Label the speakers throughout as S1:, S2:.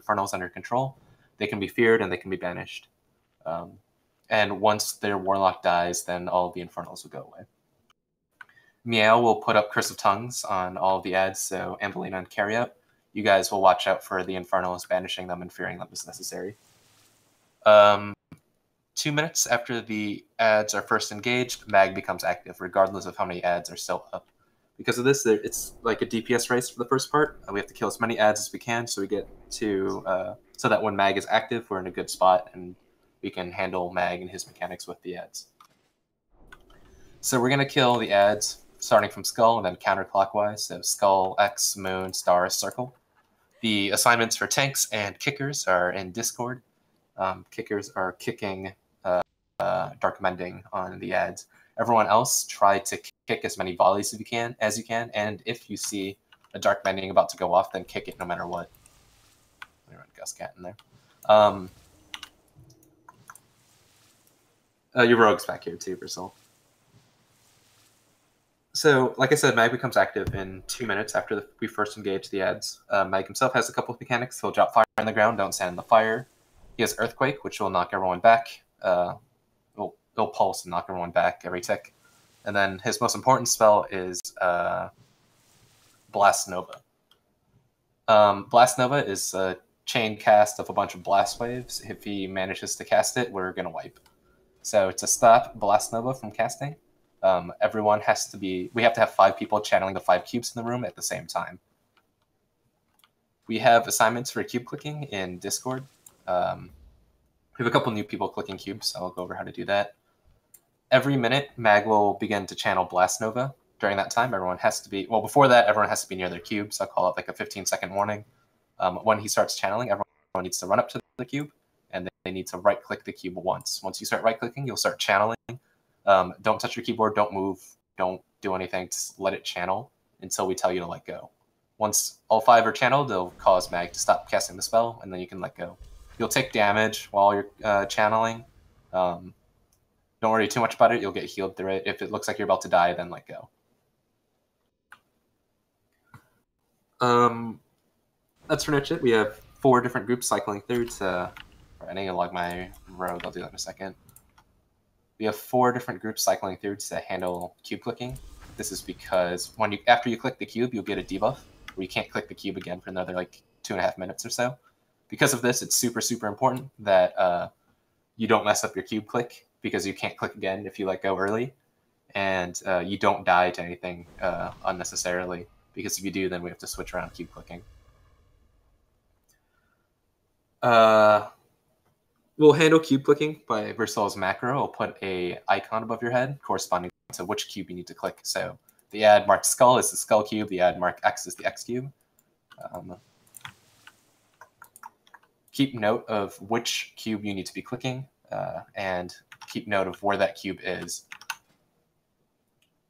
S1: Infernals under control. They can be feared and they can be banished. And once their Warlock dies, then all of the Infernals will go away. Meow will put up Curse of Tongues on all of the ads, so Ambelina and Carryout. You guys will watch out for the Infernals, banishing them and fearing them as necessary. 2 minutes after the ads are first engaged, Mag becomes active, regardless of how many ads are still up. Because of this, it's like a DPS race for the first part. We have to kill as many ads as we can, so we get to so that when Mag is active, we're in a good spot and we can handle Mag and his mechanics with the ads. So we're gonna kill the ads starting from Skull and then counterclockwise. So Skull, X, Moon, Star, Circle. The assignments for tanks and kickers are in Discord. Kickers are kicking Dark Mending on the ads. Everyone else, try to kick as many volleys as you can, and if you see a Dark Mending about to go off, then kick it no matter what. Let me run Gus Cat in there. Your rogue's back here too, Brazil. So, like I said, Mag becomes active in 2 minutes after we first engage the ads. Mag himself has a couple of mechanics. He'll drop fire on the ground, don't stand in the fire. He has Earthquake, which will knock everyone back. It'll pulse and knock everyone back every tick. And then his most important spell is Blast Nova. Blast Nova is a chain cast of a bunch of blast waves. If he manages to cast it, we're going to wipe. So to stop Blast Nova from casting, everyone has to be... We have to have 5 people channeling the 5 cubes in the room at the same time. We have assignments for cube clicking in Discord. We have a couple new people clicking cubes, so I'll go over how to do that. Every minute, Mag will begin to channel Blast Nova. During that time, everyone has to be... Well, before that, everyone has to be near their cube, so I'll call it like a 15-second warning. When he starts channeling, everyone needs to run up to the cube, and they need to right-click the cube once. Once you start right-clicking, you'll start channeling. Don't touch your keyboard, don't move, don't do anything, just let it channel until we tell you to let go. Once all 5 are channeled, it'll cause Mag to stop casting the spell, and then you can let go. You'll take damage while you're channeling. Don't worry too much about it. You'll get healed through it. If it looks like you're about to die, then let go. That's pretty much it. We have 4 different groups cycling through to... I need to log my rogue. I'll do that in a second. We have 4 different groups cycling through to handle cube clicking. This is because after you click the cube, you'll get a debuff where you can't click the cube again for another like 2.5 minutes or so. Because of this, it's super, super important that you don't mess up your cube click, because you can't click again if you let go early, and you don't die to anything unnecessarily, because if you do, then we have to switch around cube clicking. We'll handle cube clicking by Versal's macro. I'll put an icon above your head corresponding to which cube you need to click. So the ad marked Skull is the Skull cube, the ad marked X is the X cube. Keep note of which cube you need to be clicking, and keep note of where that cube is.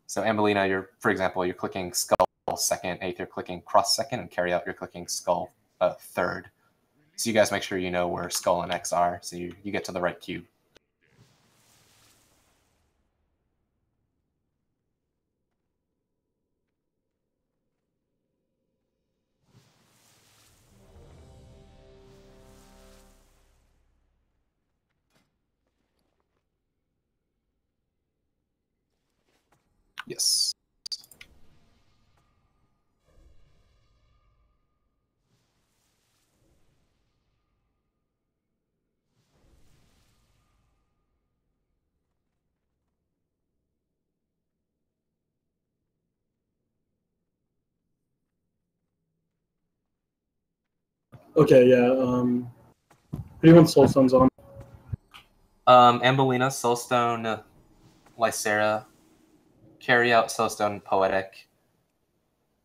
S1: So Ambelina, for example, you're clicking Skull second, Eighth, you're clicking Cross second, and Carryout, you're clicking Skull third. So you guys make sure you know where Skull and X are, so you get to the right cube. Yes.
S2: Okay, yeah. Who do you want Soulstones on?
S1: Ambelina, Soulstone, Lysera, Carryout, Soulstone, Poetic,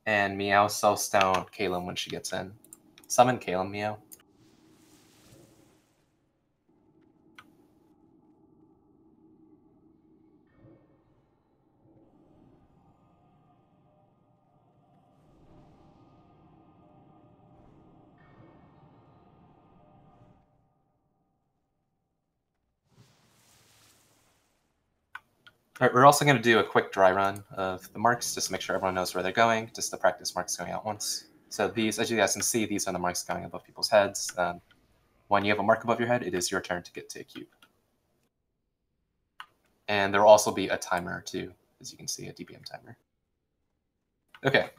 S1: and Meow, Soulstone, Calum when she gets in. Summon Calum, Meow. All right, we're also going to do a quick dry run of the marks, just to make sure everyone knows where they're going, just to practice marks going out once. So these, as you guys can see, these are the marks going above people's heads. When you have a mark above your head, it is your turn to get to a cube. And there will also be a timer too, as you can see, a DPM timer. Okay,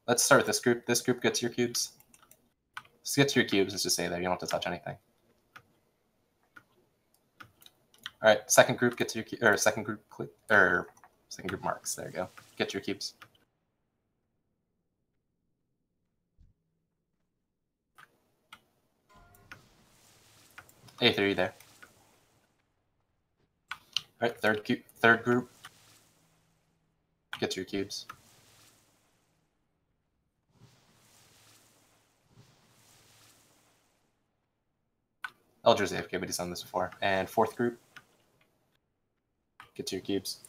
S1: let's start with this group. This group gets your cubes. Just get to your cubes and just stay there. You don't have to touch anything. All right, second group gets your or second group marks. There you go. Get your cubes. A3 there. All right, third group. Get your cubes. Elder's AFK, but he's done this before. And fourth group. Get to your cubes.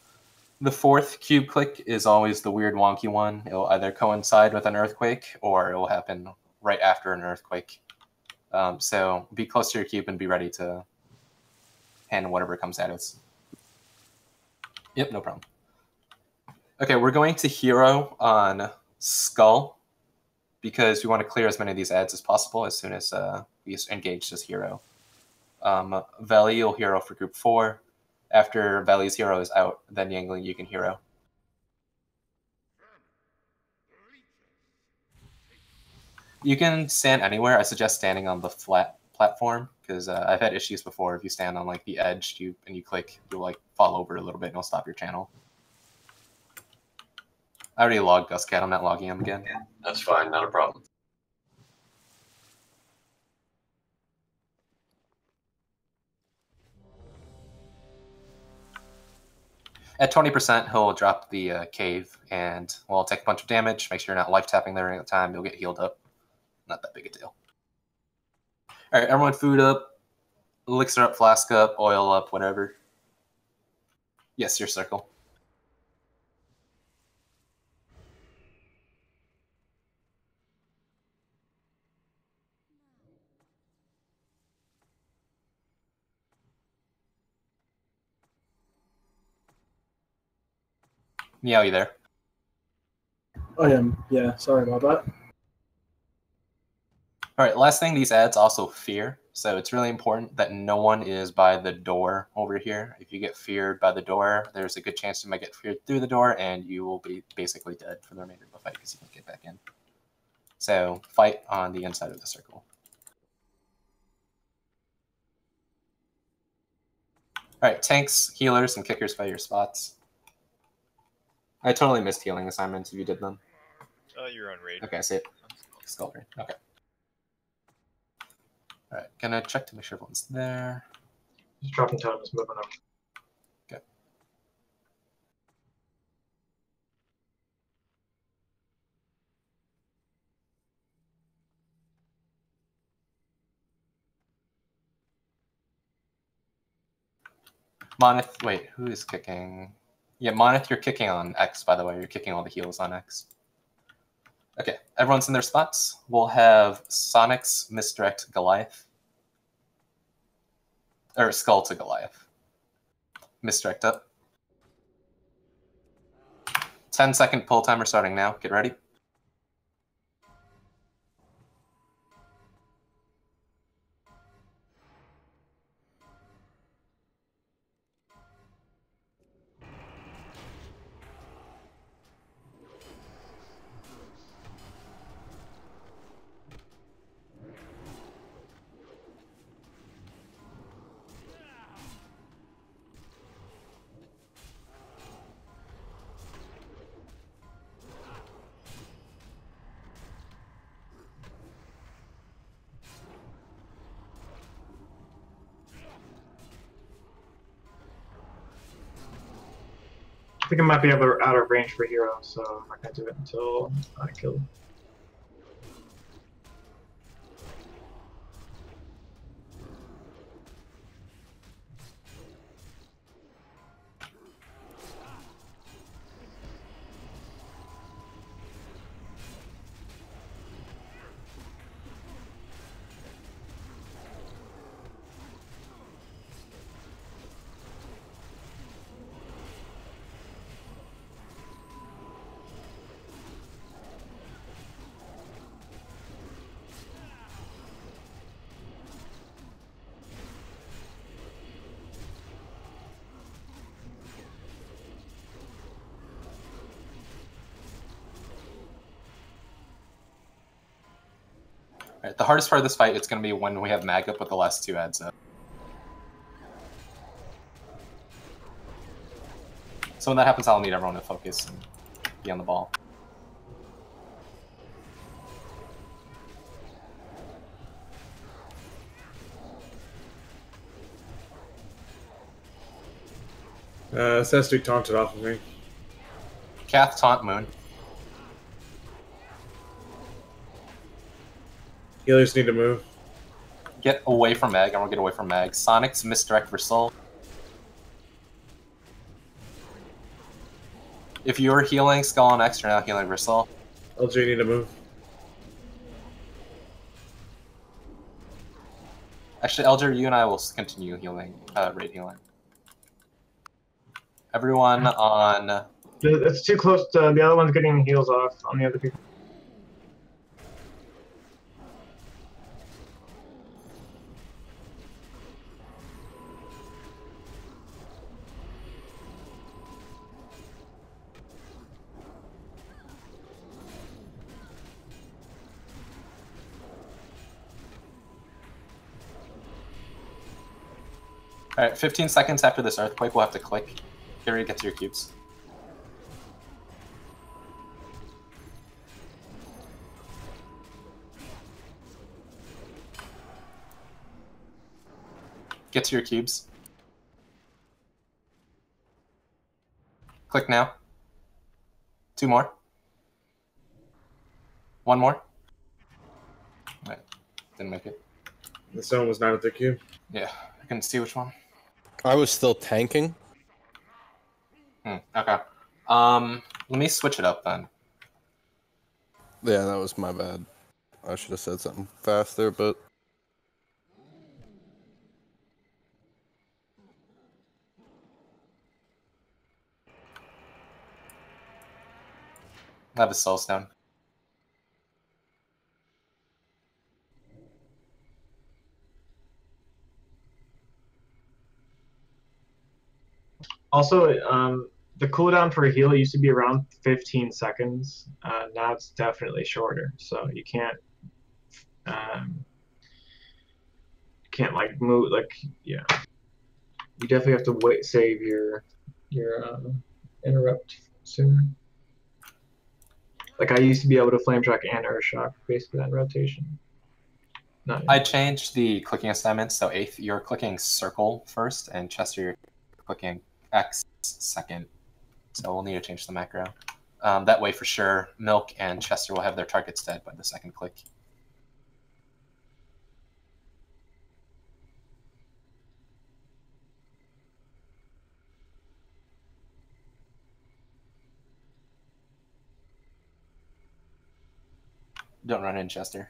S1: The fourth cube click is always the weird wonky one. It'll either coincide with an earthquake or it will happen right after an earthquake. So be close to your cube and be ready to handle whatever comes at us. Yep, no problem. Okay, we're going to hero on Skull because we want to clear as many of these ads as possible as soon as we engage this hero. Veli will hero for group 4. After Veli's hero is out, then Yangling you can hero. You can stand anywhere. I suggest standing on the flat platform because I've had issues before. If you stand on like the edge and you click, you'll like fall over a little bit and it'll stop your channel. I already logged Guscat. I'm not logging him again.
S3: Yeah, that's fine. Not a problem.
S1: At 20%, he'll drop the cave and will take a bunch of damage. Make sure you're not life tapping there at the time. You'll get healed up. Not that big a deal. All right, everyone, food up, elixir up, flask up, oil up, whatever. Yes, your circle. Meow, you there?
S2: I am. Yeah, sorry about that.
S1: All right, last thing, these ads also fear. So it's really important that no one is by the door over here. If you get feared by the door, there's a good chance you might get feared through the door and you will be basically dead for the remainder of the fight because you can't get back in. So fight on the inside of the circle. All right, tanks, healers, and kickers by your spots. I totally missed healing assignments if you did them.
S4: Oh, you're on raid.
S1: Okay, I see it. Skull raid. Okay. All right, gonna check to make sure everyone's there.
S5: Just dropping totems, moving up.
S1: Okay. Monith, wait, who is kicking? Yeah, Monith, you're kicking on X, by the way. You're kicking all the heals on X. Okay, everyone's in their spots. We'll have Sonic's misdirect Goliath. Or Skull to Goliath. Misdirect up. 10-second pull timer starting now. Get ready.
S5: I think I might be out of range for hero, so I'm not gonna do it until I kill.
S1: Right, the hardest part of this fight is going to be when we have mag up with the last 2 adds up. So when that happens, I'll need everyone to focus and be on the ball.
S3: Sestri taunted off of me.
S1: Kath, taunt, Moon.
S3: Healers need to move.
S1: Get away from mag. Everyone get away from mag. Sonic's misdirect for soul. If you're healing Skull on X, you're now healing Versul.
S3: LJ need to move.
S1: Actually, Elger, you and I will continue healing, raid healing. Everyone on...
S5: It's too close to the other one's getting heals off on the other people.
S1: Alright, 15 seconds after this earthquake, we'll have to click. Here, get to your cubes. Get to your cubes. Click now. 2 more. 1 more. Right. Didn't make it.
S3: The stone was not at the cube.
S1: Yeah, I couldn't see which one.
S4: I was still tanking.
S1: Okay. Let me switch it up then.
S4: Yeah, that was my bad. I should have said something faster, but...
S1: I have a soul stone.
S5: Also, the cooldown for a heal used to be around 15 seconds. Now it's definitely shorter, so you can't like move like yeah. You definitely have to save your interrupt sooner. Like I used to be able to flame shock and earth shock basically on rotation.
S1: I changed the clicking assignments, so 8th, you're clicking circle first, and Chester, you're clicking X second. So we'll need to change the macro. That way, for sure, Milk and Chester will have their targets dead by the 2nd click. Don't run in, Chester.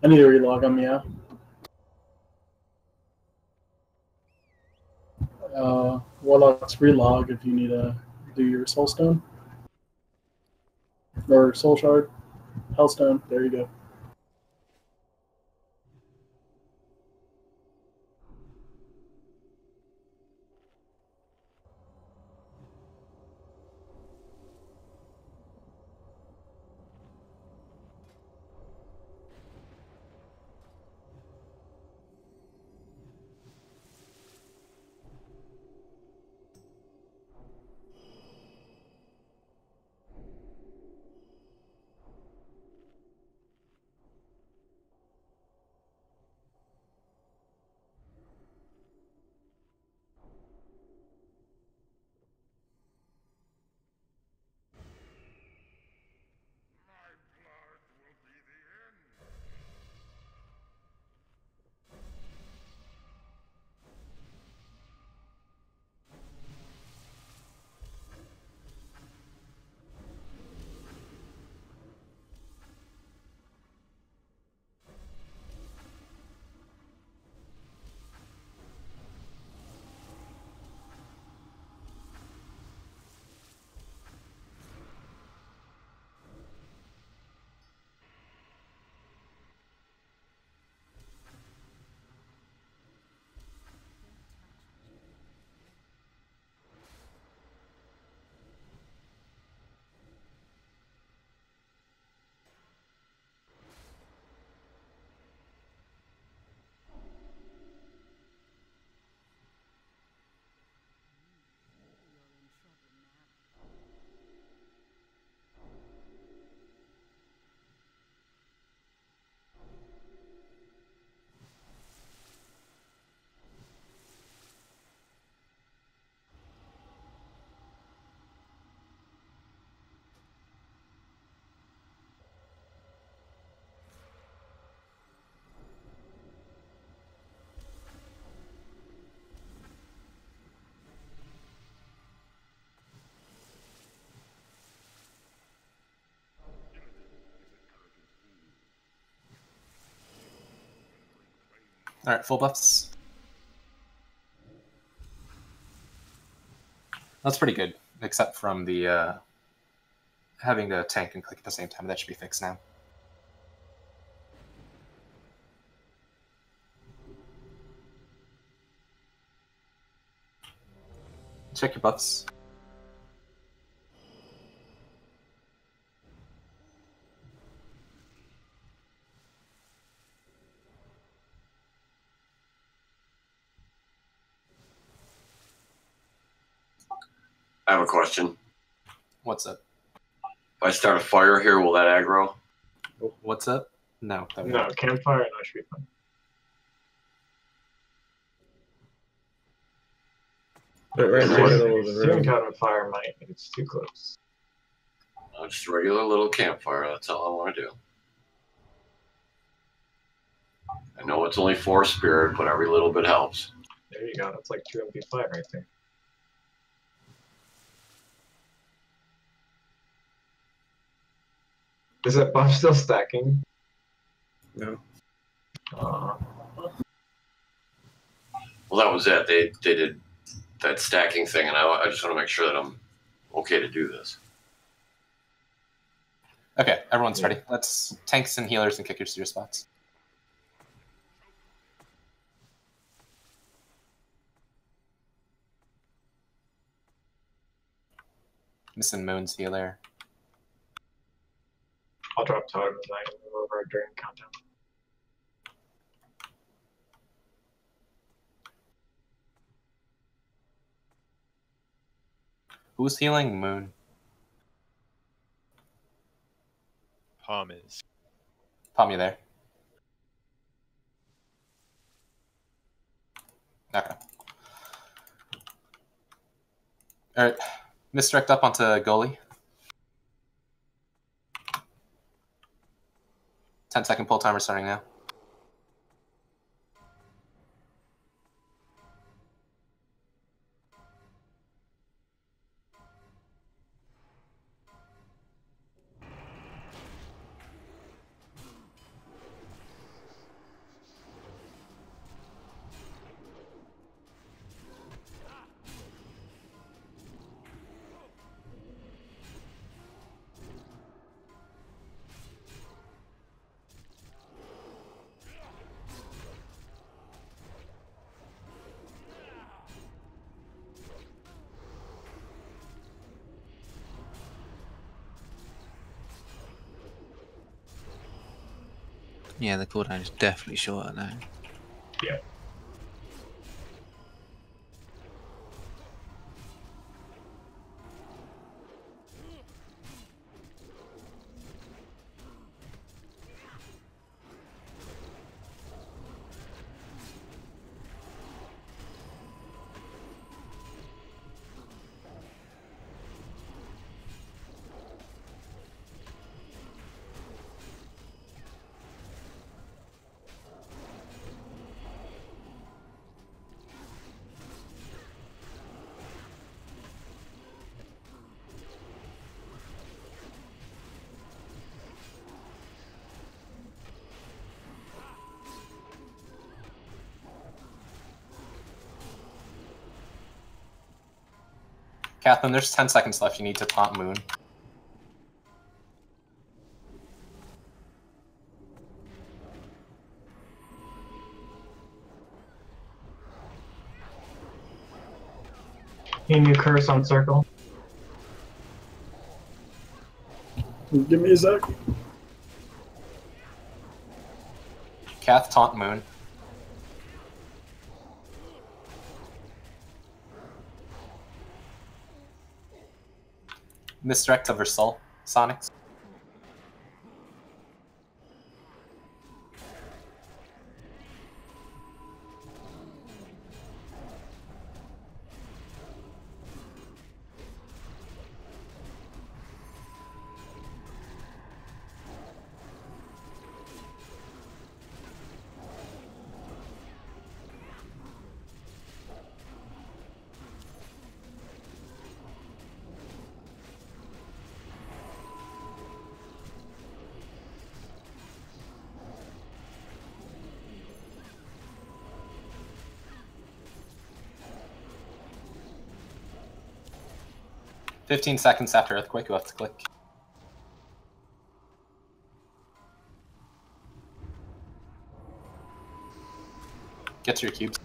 S2: I need to relog on Meow. Warlock's relog if you need to do your Soul Stone. Or Soul Shard. Hellstone. There you go.
S1: Alright, full buffs. That's pretty good, except from the having to tank and click at the same time. That should be fixed now. Check your buffs.
S6: I have a question.
S1: What's up?
S6: If I start a fire here, will that aggro?
S1: What's up? No. that would
S5: No,
S1: not.
S5: campfire, no, should be fine.
S3: Right in the middle of the
S5: Soon
S3: room.
S5: counter fire might, if it's too close.
S6: Just a regular little campfire. That's all I want to do. I know it's only 4 spirit, but every little bit helps.
S5: There you go. That's like 2 MP fire right there. Is that buff still stacking?
S3: No.
S5: Uh,
S6: Well, that was it. They did that stacking thing, and I just want to make sure that I'm okay to do this.
S1: Okay, everyone's ready. Let's tanks and healers and kickers to your spots. Missing Moon's healer.
S5: I'll drop totems and I can move over during countdown.
S1: Who's healing Moon?
S7: Palm is.
S1: Palm, you there? Okay. Alright. Misdirect up onto goalie. 10-second pull timer starting now.
S8: Yeah, the cooldown is definitely shorter now.
S5: Yeah.
S1: Kathelas, there's 10 seconds left. You need to taunt Moon.
S5: Can you curse on circle?
S2: Give me a sec.
S1: Kath, taunt Moon. Misdirect over Soul. Sonics. 15 seconds after earthquake, you have to click. Get to your cubes.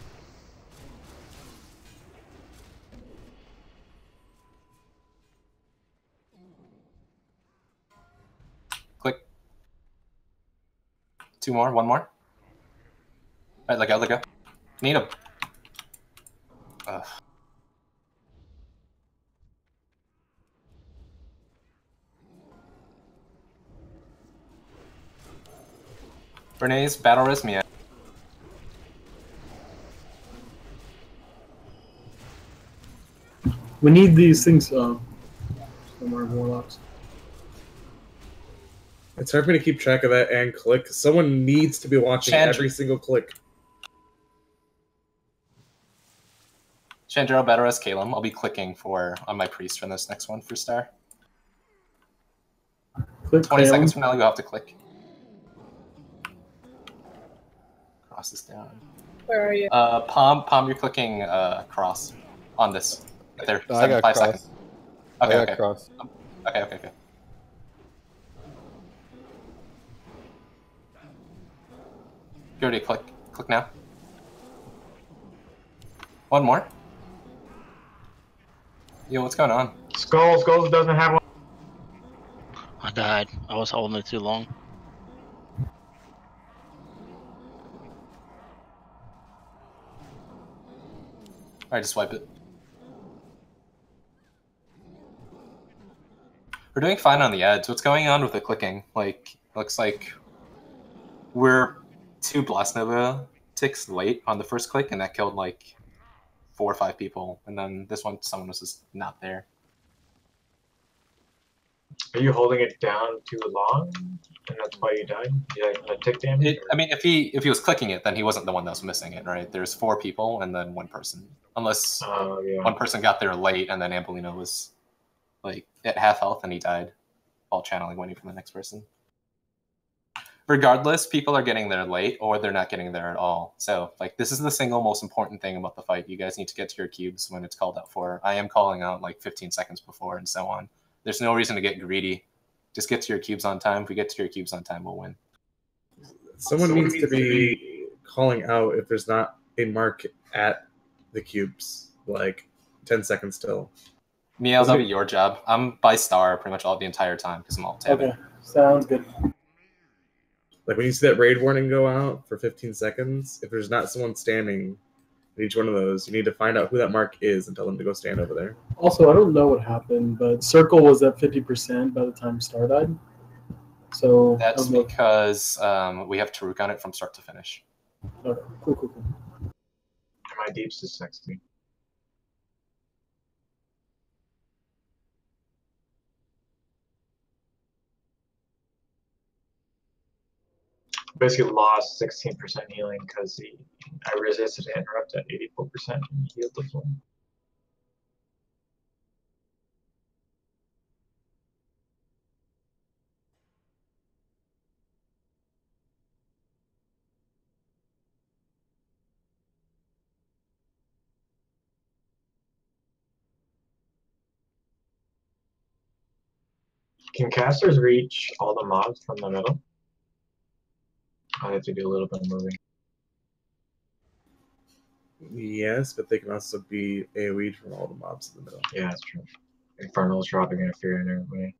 S1: Click. 2 more, 1 more. Alright, let go, let go. Need him. Ugh. Bernays, battle res me.
S2: We need these things somewhere, warlocks.
S3: It's hard for me to keep track of that and click. Someone needs to be watching every single click.
S1: Chandro, battle res Calum. I'll be clicking on my priest for this next one for star.
S2: Click
S1: 20
S2: Calum.
S1: seconds from now, you'll have to click. Cross this down.
S9: Where are you?
S1: Palm, you're clicking cross on this. Right there,
S4: I got
S1: 5
S4: cross.
S1: seconds. Okay,
S4: I got
S1: okay.
S4: cross.
S1: Okay. You already click. Click now. 1 more. Yo, what's going on?
S5: Skulls doesn't have one.
S10: I died. I was holding it too long.
S1: Alright, just wipe it. We're doing fine on the ads. What's going on with the clicking? Like, looks like we're 2 Blast Nova ticks late on the first click, and that killed like 4 or 5 people. And then this one, someone was just not there.
S5: Are you holding it down too long, and that's why you died? You had a tick damage?
S1: I mean, if he was clicking it, then he wasn't the one that was missing it, right? There's 4 people and then 1 person, unless
S5: yeah.
S1: 1 person got there late, and then Ambolino was like at half health and he died while channeling, waiting for the next person. Regardless, people are getting there late or they're not getting there at all. So, like, this is the single most important thing about the fight. You guys need to get to your cubes when it's called out for. I am calling out like 15 seconds before and so on. There's no reason to get greedy. Just get to your cubes on time. If we get to your cubes on time, we'll win.
S3: Someone needs to be calling out if there's not a mark at the cubes, like 10 seconds still.
S1: Mia, that'll be your job. I'm by star pretty much all the entire time because I'm all tabbing.
S2: Okay, sounds good.
S3: Like when you see that raid warning go out for 15 seconds, if there's not someone standing at each one of those, you need to find out who that mark is and tell them to go stand over there.
S2: Also, I don't know what happened, but Circle was at 50% by the time Star died. So
S1: that's because we have Taruk on it from start to finish.
S2: Okay, cool.
S5: My deeps is 60. Basically lost 16% healing because I resisted to interrupt at 84% and healed the full. Can casters reach all the mobs from the middle? I have to do a little bit of moving.
S3: Yes, but they can also be AoE'd from all the mobs in the middle.
S5: Yeah, that's true. Infernal's dropping interfere and everybody.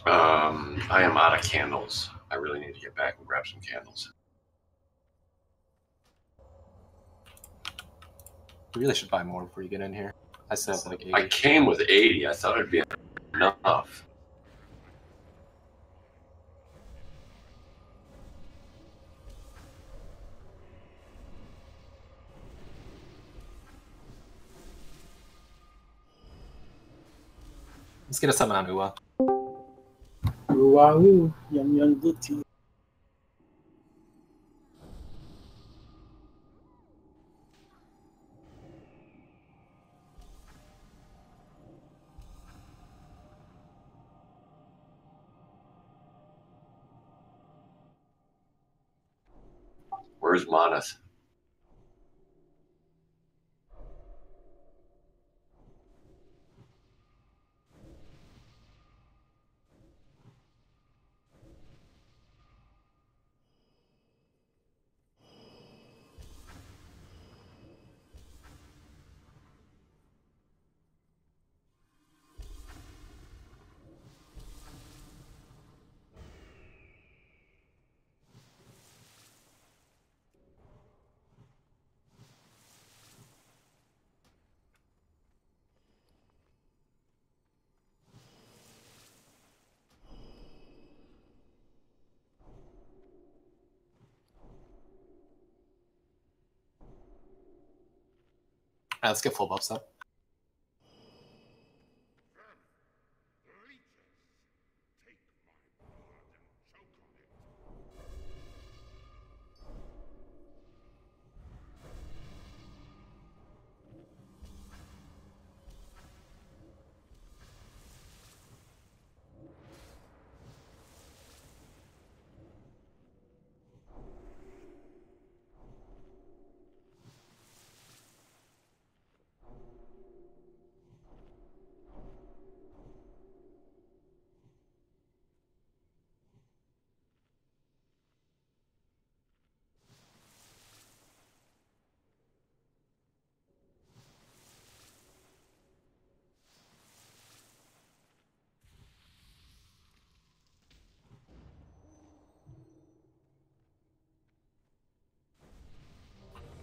S6: I am out of candles. I really need to get back and grab some candles.
S1: You really should buy more before you get in here. I still have like 80.
S6: I came with 80. I thought it'd be enough.
S1: Let's get a summon on Uwa.
S2: Wow, young good tea.
S6: Where's Moneth?
S1: Alright, let's get full buffs up.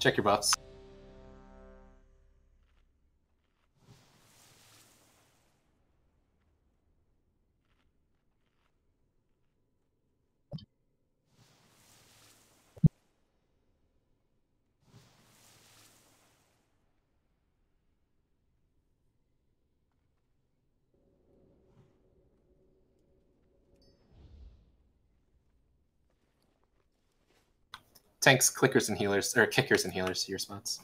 S1: Check your buffs. Tanks, clickers, and healers, or kickers and healers to your spots.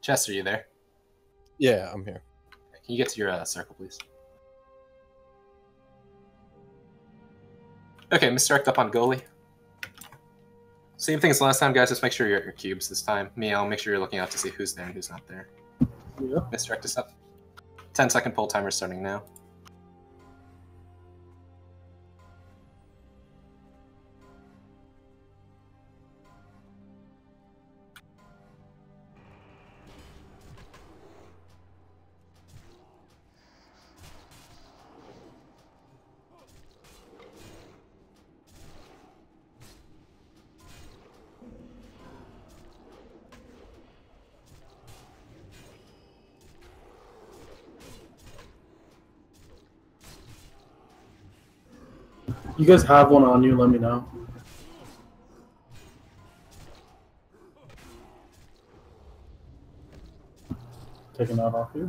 S1: Chester, are you there?
S4: Yeah, I'm here.
S1: Can you get to your circle, please? Okay, misdirect up on goalie. Same thing as last time, guys. Just make sure you're at your cubes this time. Me, I'll make sure you're looking out to see who's there and who's not there.
S2: Yeah.
S1: Misdirect us up. 10-second pull timer starting now.
S2: You guys have one on you, let me know. Taking that off you.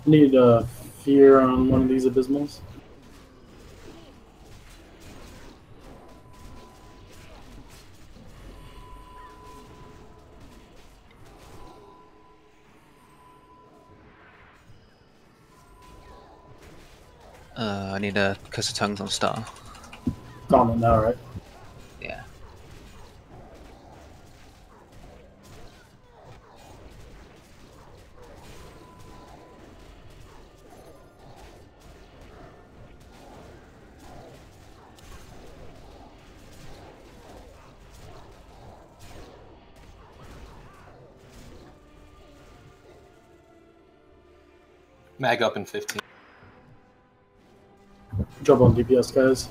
S2: Need fear on one of these abysmals.
S8: I need a Curse of Tongues on Star.
S2: Dominant now, right?
S8: Yeah.
S1: Mag up in 15.
S2: Jump on DPS, guys.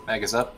S1: Mag is up.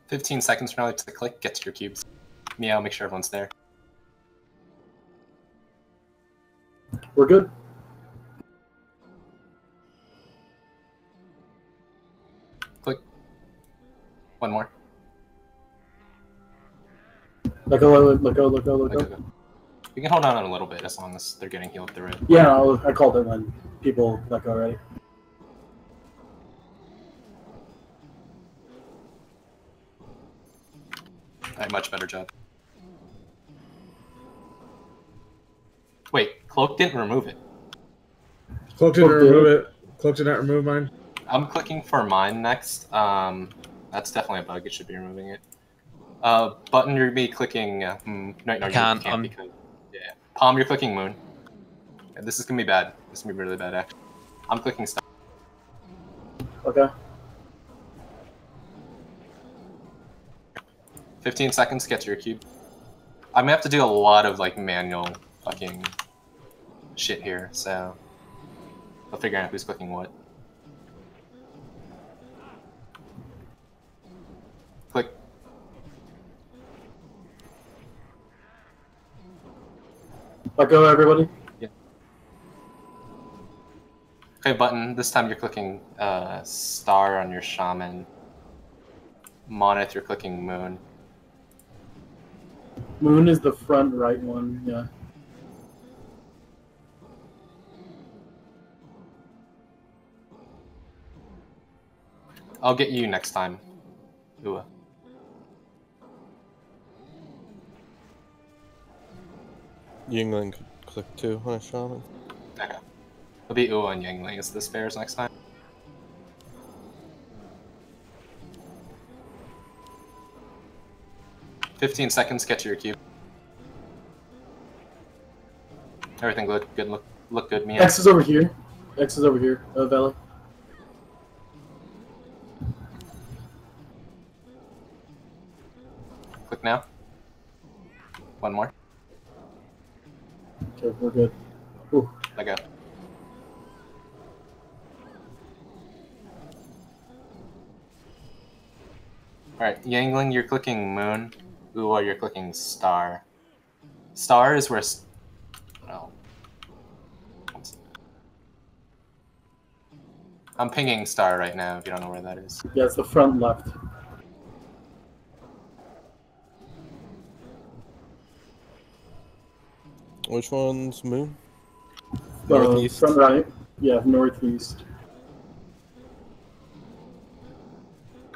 S1: "15 seconds from now to click, get to your cubes. Meow, make sure everyone's there.
S2: We're good.
S1: Click. One more.
S2: Let go, let go, let go, let
S1: Okay,
S2: go.
S1: go. We can hold on a little bit as long as they're getting healed through it.
S2: Yeah, I called it when people let go already.
S1: Alright, much better job. Wait, Cloak didn't remove it.
S3: Cloak didn't remove it. Cloak did not remove mine.
S1: I'm clicking for mine next. That's definitely a bug. It should be removing it. Button, you're gonna be clicking. No, you can't because yeah. Palm, you're clicking Moon. Yeah, this is gonna be bad. This is gonna be really bad, actually. I'm clicking Star.
S2: Okay.
S1: 15 seconds to get to your cube. I'm gonna have to do a lot of like manual fucking shit here, so I'll figure out who's clicking what. Click.
S2: Let go, everybody.
S1: Yeah. Okay, Button. This time you're clicking Star on your Shaman. Monith, you're clicking Moon.
S2: Moon is the front right one, yeah.
S1: I'll get you next time. Ua.
S4: Yingling could click too on a shaman.
S1: Okay. It'll be Ua and Yangling as the spares next time. "15 seconds, get to your cube. Everything look good. Look good, Mia.
S2: X is over here. X is over here, Valley.
S1: Click now. One more.
S2: Okay, we're good. Ooh.
S1: Let go. Alright, Yangling, you're clicking Moon. Ua, you're clicking Star. Star is where... Oh. I'm pinging Star right now, if you don't know where that is.
S2: Yeah, it's the front left.
S4: Which one's Moon?
S2: Northeast. Front right. Yeah, northeast.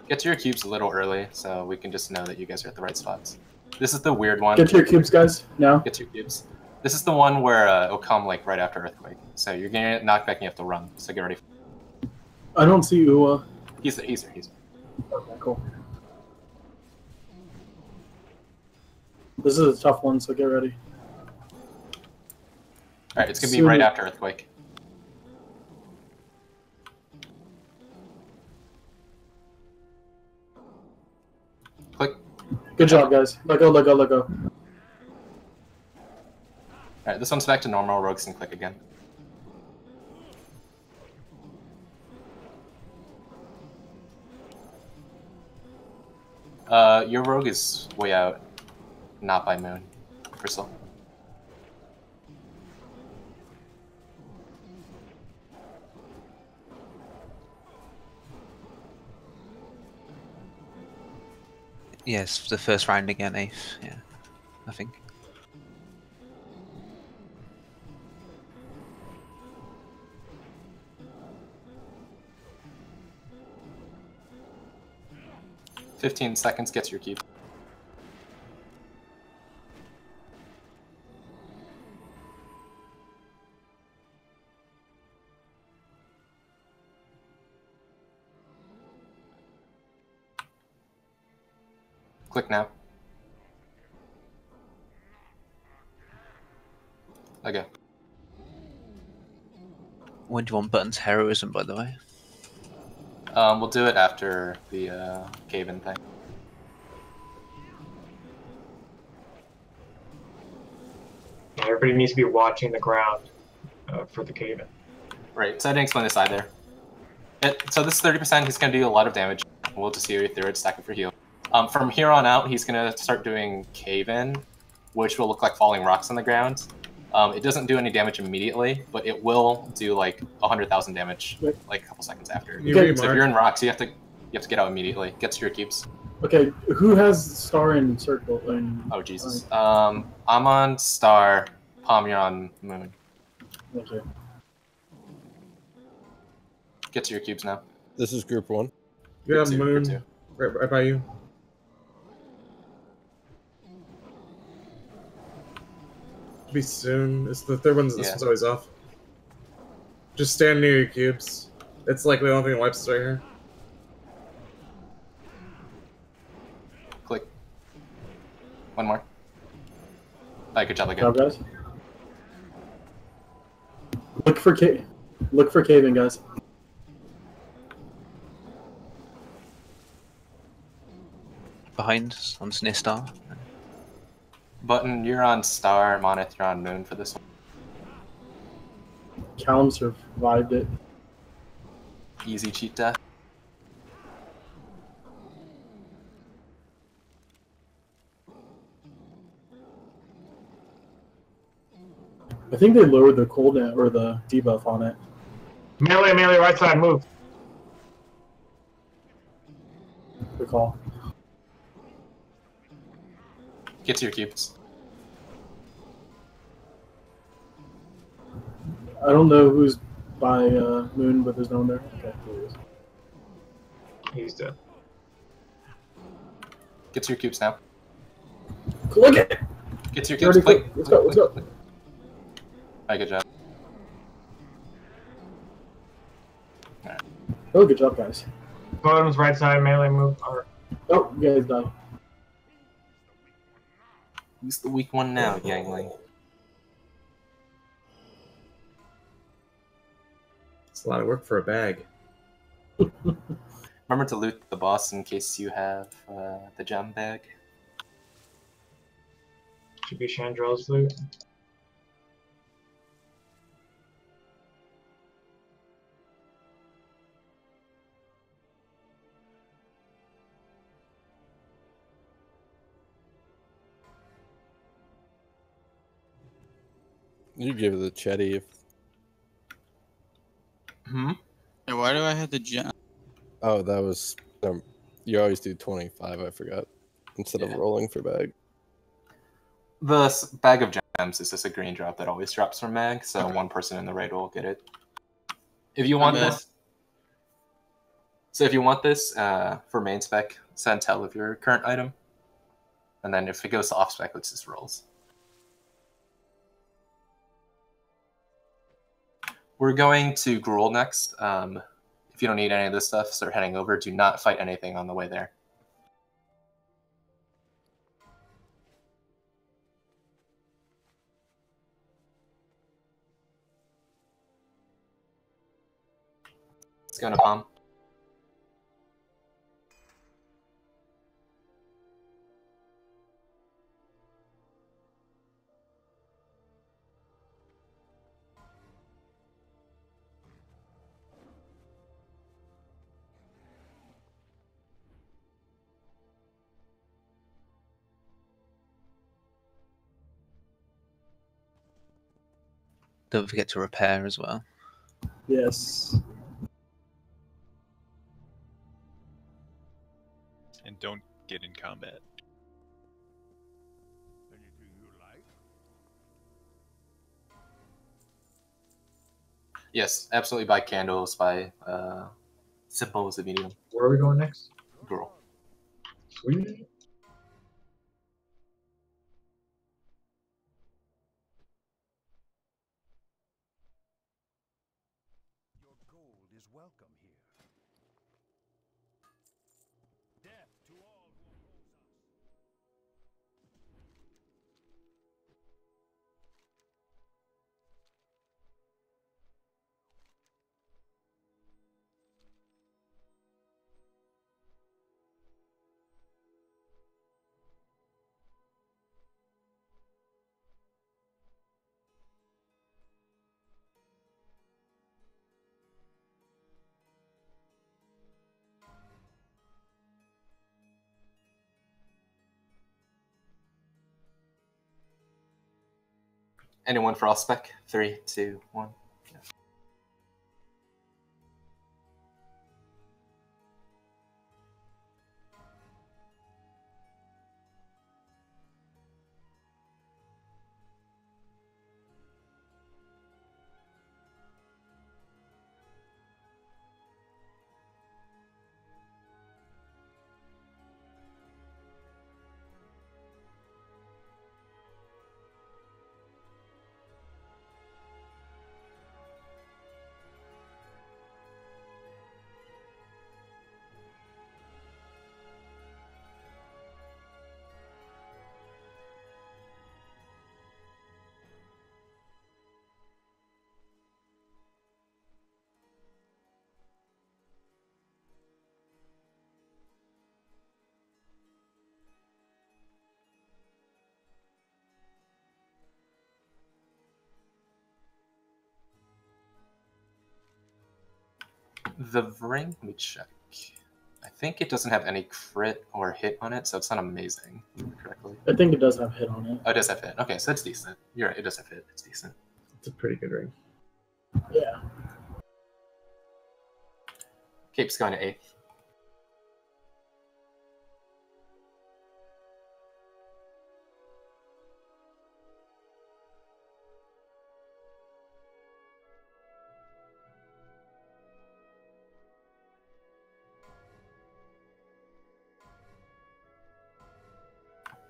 S1: Get to your cubes a little early, so we can just know that you guys are at the right spots. This is the weird one.
S2: Get to your cubes, guys, now.
S1: Get to your cubes. This is the one where it'll come like right after Earthquake. So you're gonna get knocked back and you have to run. So get ready.
S2: I don't see Uwa.
S1: He's there.
S2: Okay, cool. This is a tough one, so get ready.
S1: Alright, it's gonna be right after Earthquake. Click.
S2: Good job, guys. Let go, let go, let go.
S1: Alright, this one's back to normal. Rogues can click again. Your rogue is way out, not by moon, Crystal.
S8: Yes, the first round again, Ace. Yeah, I think.
S1: "15 seconds gets your keep." Click now. Okay.
S8: When do you want Button's heroism, by the way?
S1: We'll do it after the cave-in thing.
S5: Everybody needs to be watching the ground for the cave-in.
S1: Right, so I didn't explain this either. So this is 30%, he's going to do a lot of damage. We'll just see your third stack for heal. From here on out, he's going to start doing cave-in, which will look like falling rocks on the ground. It doesn't do any damage immediately, but it will do like 100,000 damage like a couple seconds after.
S2: Okay.
S1: So if you're in rocks, you have to get out immediately. Get to your keeps.
S2: Okay, who has star and circle?
S1: Oh Jesus. I'm on star. Palm, you're on moon.
S2: Okay.
S1: Get to your cubes now.
S4: This is group 1.
S3: You got
S1: Group two,
S3: moon
S1: group
S3: right by you. Be soon. It's the third one's. This one's always off. Just stand near your cubes. It's like the only thing that wipes us right here.
S1: Click. One more. Alright, good job again.
S2: Job, guys. Look for caving, guys.
S8: Behind on near star.
S1: Button, you're on star. Moneth, you're on moon for this one.
S2: Callum survived it.
S1: Easy cheat death.
S2: I think they lowered the cooldown or the debuff on it.
S5: Melee, right side, move.
S2: Good call.
S1: Get to your cubes.
S2: I don't know who's by moon, but there's no one there. Okay, there he is.
S5: He's dead.
S1: Get to your cubes now.
S2: Look at it!
S1: Get to your cubes.
S2: Already
S1: Click.
S2: Let's go, let's go.
S1: Alright, good job.
S2: Oh, good job, guys.
S5: Bottom's right side, melee, move. Or,
S2: Oh, you guys died.
S1: Who's the weak one now, Yangling?
S3: It's a lot of work for a bag.
S1: Remember to loot the boss in case you have the gem bag.
S5: should be Chandrell's loot.
S4: You give it the Chetty if...
S1: Hmm?
S9: Hey, why do I have the gem?
S4: Oh, that was... you always do 25, I forgot. Instead of rolling for bag.
S1: The bag of gems is just a green drop that always drops from mag, so one person in the raid will get it. If you want this... So if you want this for main spec, send tell of your current item. And then if it goes to off spec, it just rolls. We're going to Gruul next. If you don't need any of this stuff, start heading over. Do not fight anything on the way there. It's going to bomb.
S8: Don't forget to repair as well.
S2: Yes.
S7: And don't get in combat.
S1: Yes, absolutely buy candles, buy symbols if you need them.
S5: Where are we going next?
S1: Gruul.
S5: Sweet.
S1: Anyone for all spec? 3, 2, 1. Yeah. The ring, let me check. I think it doesn't have any crit or hit on it, so it's not amazing. Correctly.
S2: I think it does have hit on it.
S1: Oh, it does have hit. Okay, so it's decent. You're right, it does have hit. It's decent.
S3: It's a pretty good ring.
S2: Yeah.
S1: Cape's going to 8th.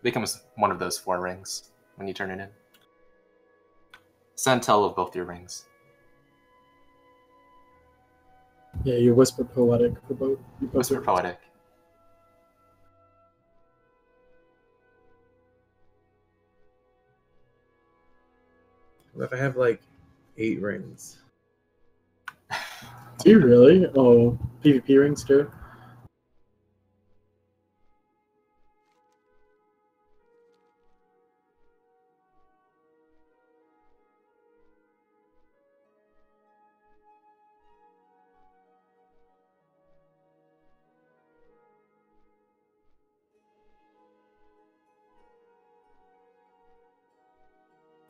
S1: Becomes one of those 4 rings when you turn it in. Send tell of both your rings.
S2: Yeah, you whisper poetic for both.
S1: Whisper poetic.
S3: What if I have like 8 rings?
S2: Do you really? Oh, PvP rings too?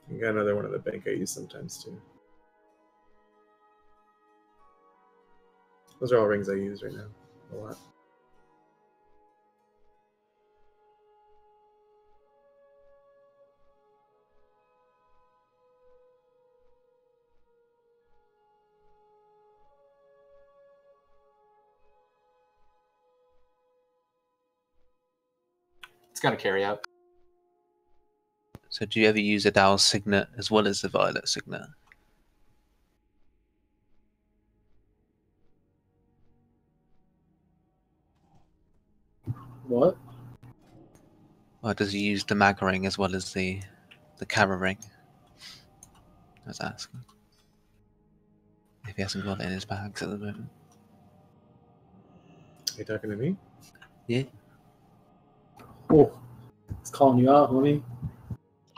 S3: I got another one at the bank I use sometimes too. Those are all rings I use right now. A lot.
S1: It's going to carry out.
S8: So do you ever use a Dow's Signet as well as the Violet Signet?
S2: What?
S8: Or does he use the mag ring as well as the Kara ring? I was asking. If he hasn't got it in his bags at the moment.
S3: Are you talking to me?
S8: Yeah.
S2: Oh, it's calling you out, homie.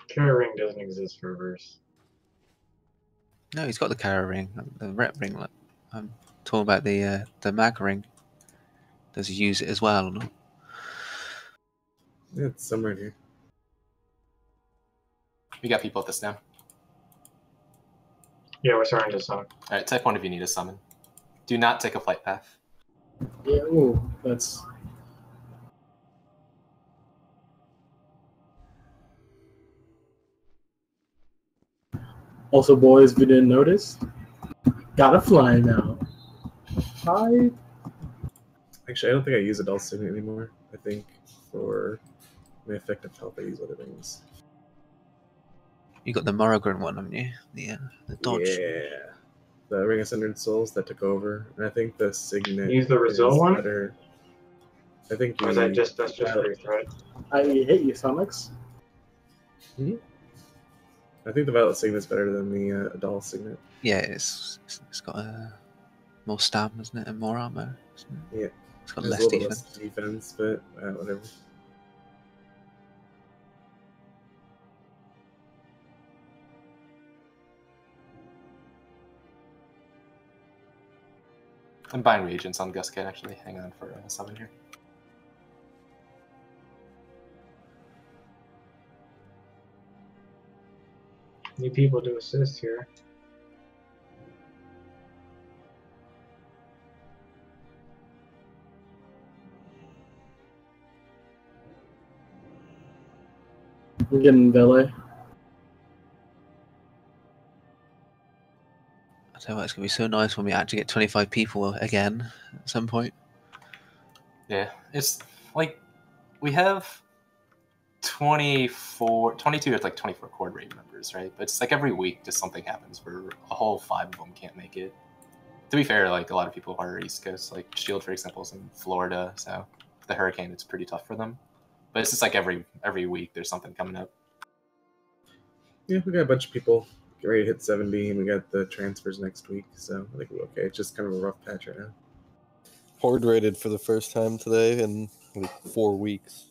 S5: Kara ring doesn't exist for reverse.
S8: No, he's got the Kara ring, the rep ring. Like, I'm talking about the mag ring. Does he use it as well or not?
S3: Yeah, it's somewhere here.
S1: We got people at this now.
S5: Yeah, we're starting to summon.
S1: Alright, type 1 if you need a summon. Do not take a flight path.
S2: Yeah, ooh, that's... Also, boys, if you didn't notice, gotta fly now. Hi.
S3: Actually, I don't think I use Adult Signet anymore. I think for my effective health, I use other things.
S8: You got the Morrigan one, haven't you? The dodge.
S3: Yeah. The Ring of Sundered Souls that took over. And I think the Signet
S5: Use the Brazil
S3: is
S5: one?
S3: better. I think
S5: Or is that just that's just free threat?
S2: I hate you, Sonics.
S3: I think the Violet Signet is better than the Adult Signet.
S8: Yeah, it's got more stamina, isn't it, and more armor. Isn't it?
S3: Yeah.
S8: It's got
S3: There's
S8: less
S3: a little
S8: defense.
S3: bit less defense, but whatever.
S1: I'm buying reagents on Guskin, actually. Hang on for a summon here.
S5: Need people to assist here.
S2: I'm getting valet.
S8: I tell you what, it's gonna be so nice when we actually get 25 people again at some point.
S1: Yeah, it's like we have 22 or like 24 chord rate members, right? But it's like every week just something happens where a whole 5 of them can't make it. To be fair, like a lot of people are East Coast, like Shield, for example, is in Florida, so the hurricane, it's pretty tough for them. But it's just like every week there's something coming up.
S3: Yeah, we got a bunch of people get ready to hit 70, and we got the transfers next week, so I think we're okay. It's just kind of a rough patch right now.
S4: Horde rated for the first time today in like 4 weeks.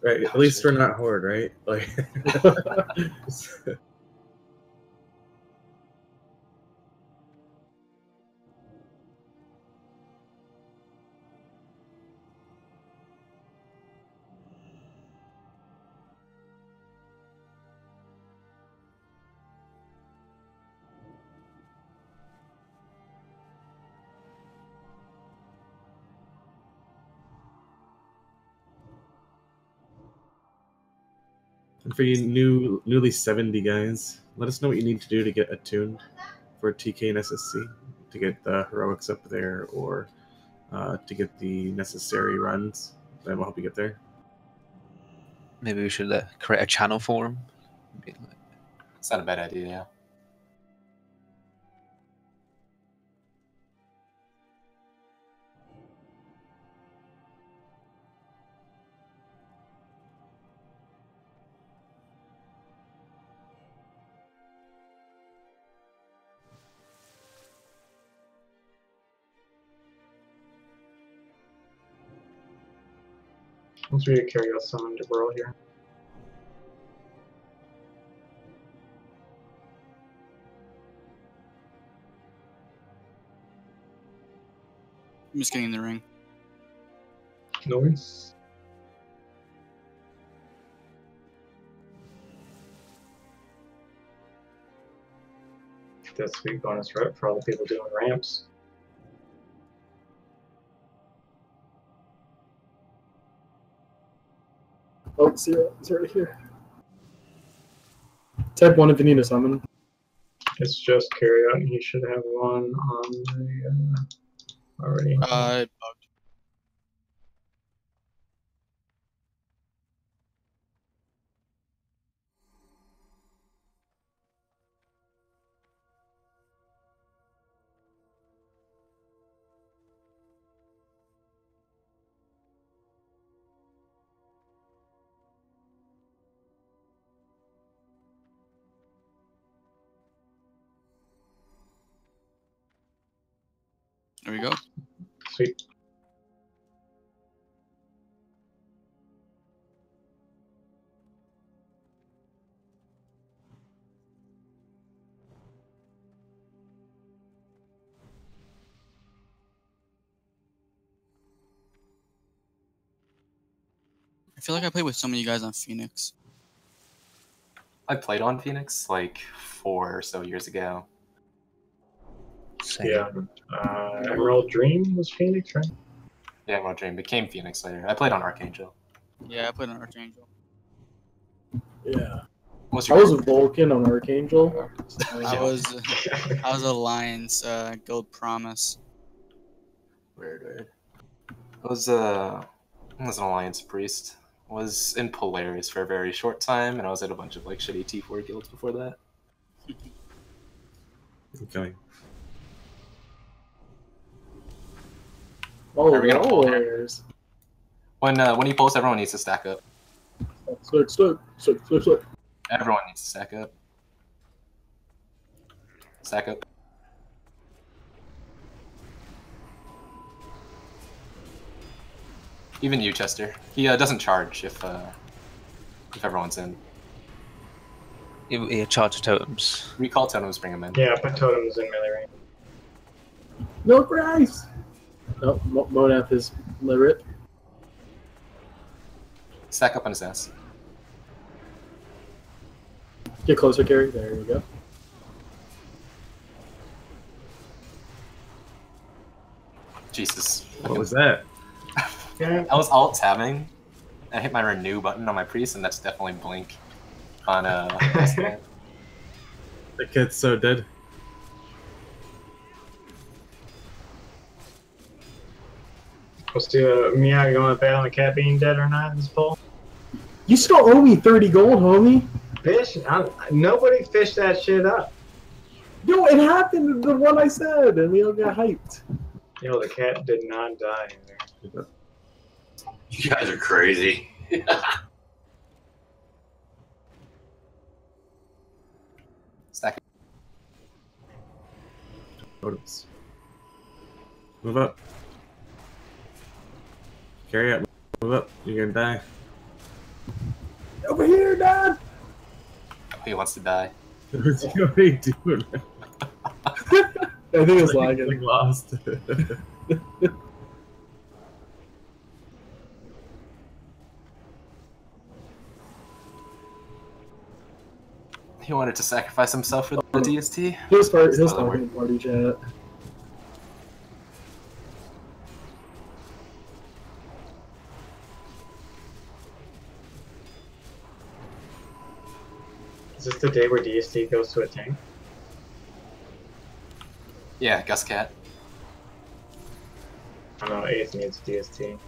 S3: Right, at least we're not Horde, right? Like, and for you newly 70 guys, let us know what you need to do to get attuned for TK and SSC, to get the heroics up there, or to get the necessary runs. Then we'll help you get there.
S8: Maybe we should create a channel for him.
S1: It's not a bad idea, yeah.
S5: Once we carry out summon to Gruul here.
S9: I'm just getting in the ring.
S5: Noise. That's sweet bonus, right? For all the people doing ramps.
S2: Oh, Zero is right here. Type 1 if you need a summon.
S5: It's just carry out, and he should have one on the already.
S9: It bugged. There we go.
S5: Sweet.
S9: I feel like I played with some of you guys on Phoenix.
S1: I played on Phoenix like 4 or so years ago.
S8: Same.
S5: Yeah. Emerald Dream was Phoenix, right?
S1: Yeah, Emerald Dream became Phoenix later. I played on Archangel.
S9: Yeah, I played on Archangel.
S2: Yeah.
S1: What's
S2: I
S1: your
S2: was a Vulcan on Archangel.
S9: I was Alliance Guild Promise.
S1: weird. I was an Alliance Priest. I was in Polaris for a very short time, and I was at a bunch of like shitty T4 guilds before that.
S3: Okay.
S2: Oh,
S1: Are we gonna
S2: they're
S1: pull
S2: all
S1: here?
S2: layers.
S1: When he pulls, everyone needs to stack up.
S2: Stick.
S1: Everyone needs to stack up. Stack up. Even you, Chester. He doesn't charge if everyone's in.
S8: Yeah, charge totems.
S1: Recall totems, bring them in.
S5: Yeah, put totems in melee range.
S2: Milk rice. No, Monaf is literate.
S1: Stack up on his ass.
S2: Get closer, Carrie. There you go.
S1: Jesus.
S3: What was that?
S5: Yeah.
S1: I was alt tabbing. I hit my renew button on my priest, and that's definitely blink on
S3: The kid's so dead.
S5: Let's do Mia, you want to bet on the cat being dead or not in this poll?
S2: You still owe me 30 gold, homie.
S5: Fish? Nobody fished that shit up.
S2: Yo, it happened. The one I said, and we all got hyped.
S5: Yo, the cat did not die in there.
S6: You guys are crazy.
S1: Stack.
S3: Totems. Move up. Carry up. Move up. You're gonna die.
S2: Over here, Dad.
S1: He wants to die.
S3: What's he already doing?
S2: I think it's lagging.
S3: Like lost.
S1: He wanted to sacrifice himself for the DST.
S2: He'll start
S1: Still
S2: in party chat.
S5: Is this the day where DST goes to a tank?
S1: Yeah, Gus Cat.
S5: I don't know, 8th needs DST.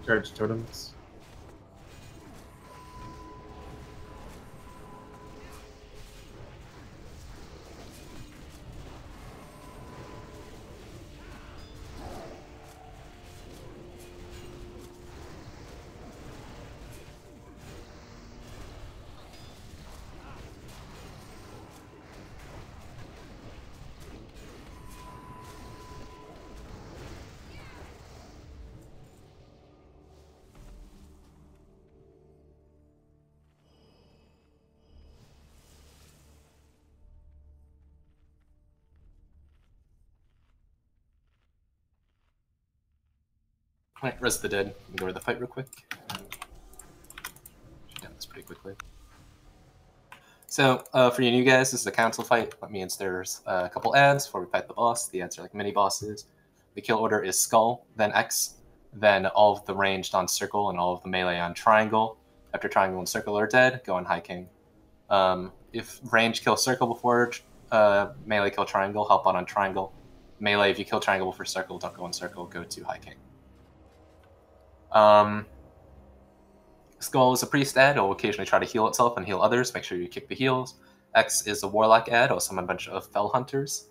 S3: Charge totems.
S1: Alright, res the dead. Go over the fight real quick. Should done this pretty quickly. So, for you new guys, this is a council fight. That means there's a couple ads before we fight the boss. The ads are like mini bosses. The kill order is Skull, then X, then all of the ranged on Circle and all of the melee on Triangle. After Triangle and Circle are dead, go on High King. If range kill Circle before melee kill Triangle, help out on Triangle. Melee, if you kill Triangle before Circle, don't go on Circle, go to High King. Skull is a priest ad. It will occasionally try to heal itself and heal others. Make sure you kick the heals. X is a warlock ad. It'll summon a bunch of fell hunters.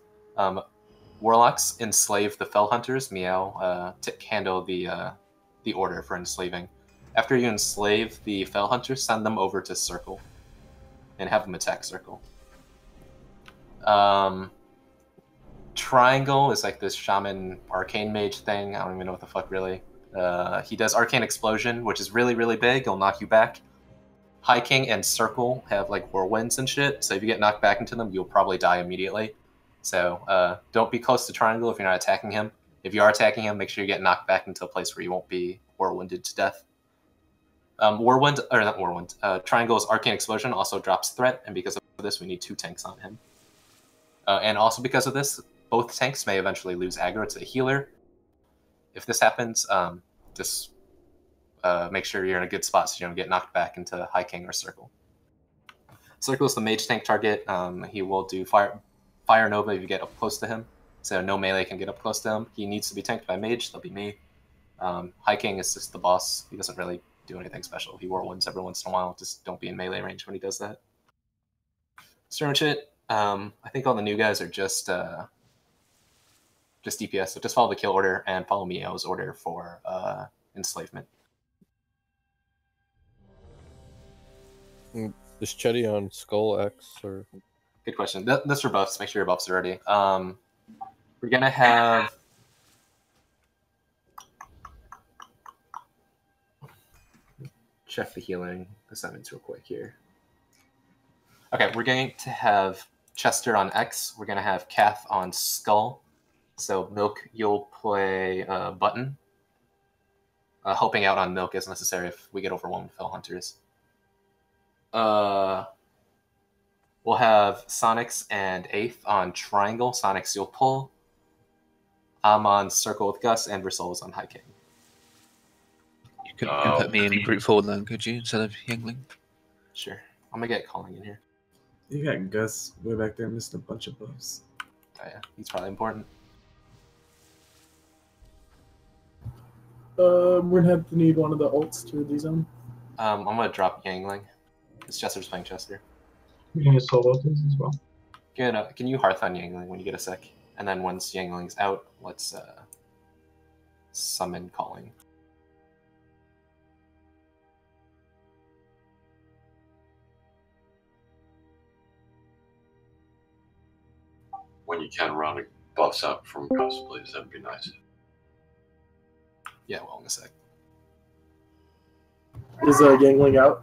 S1: Warlocks enslave the fell hunters. Meow handle the order for enslaving. After you enslave the fell hunters, send them over to Circle and have them attack Circle. Triangle is like this shaman arcane mage thing. I don't even know what the fuck really. He does Arcane Explosion, which is really, really big. He'll knock you back. High King and Circle have like whirlwinds and shit, so if you get knocked back into them, you'll probably die immediately. So don't be close to Triangle if you're not attacking him. If you are attacking him, make sure you get knocked back into a place where you won't be whirlwinded to death. Triangle's Arcane Explosion also drops threat, and because of this, we need 2 tanks on him. And also because of this, both tanks may eventually lose aggro to the healer. If this happens, just make sure you're in a good spot so you don't get knocked back into High King or Circle. Circle is the mage tank target. He will do Fire Nova if you get up close to him. So no melee can get up close to him. He needs to be tanked by mage. That'll be me. High King is just the boss. He doesn't really do anything special. He whirlwinds every once in a while. Just don't be in melee range when he does that. Shit. I think all the new guys are just DPS, so just follow the kill order and follow Meow's order for enslavement.
S4: Is Chetty on Skull X or?
S1: Good question. That's for buffs. Make sure your buffs are ready. We're gonna have check the healing assignments real quick here. Okay, we're going to have Chester on X. We're gonna have Kath on Skull. So Milk, you'll play Button. Helping out on Milk is necessary if we get overwhelmed with Fell Hunters. We'll have Sonics and 8th on Triangle. Sonics you'll pull. I'm on Circle with Gus, and Versol's on High King.
S8: You could put me in group 4 then, could you, instead of Yingling?
S1: Sure. I'm gonna get Calling in here.
S3: You got Gus way back there, missed a bunch of buffs.
S1: Oh yeah, he's probably important.
S2: We're gonna have to need one of the ults to the zone.
S1: I'm gonna drop Yangling. Because Chester's playing Chester.
S5: You're gonna solo this as well.
S1: Can you Hearth on Yangling when you get a sec? And then once Yangling's out, let's summon Calling.
S6: When you can round buffs up from Gus, please, that'd be nice.
S1: Yeah, well, in a sec.
S2: Is Yangling out?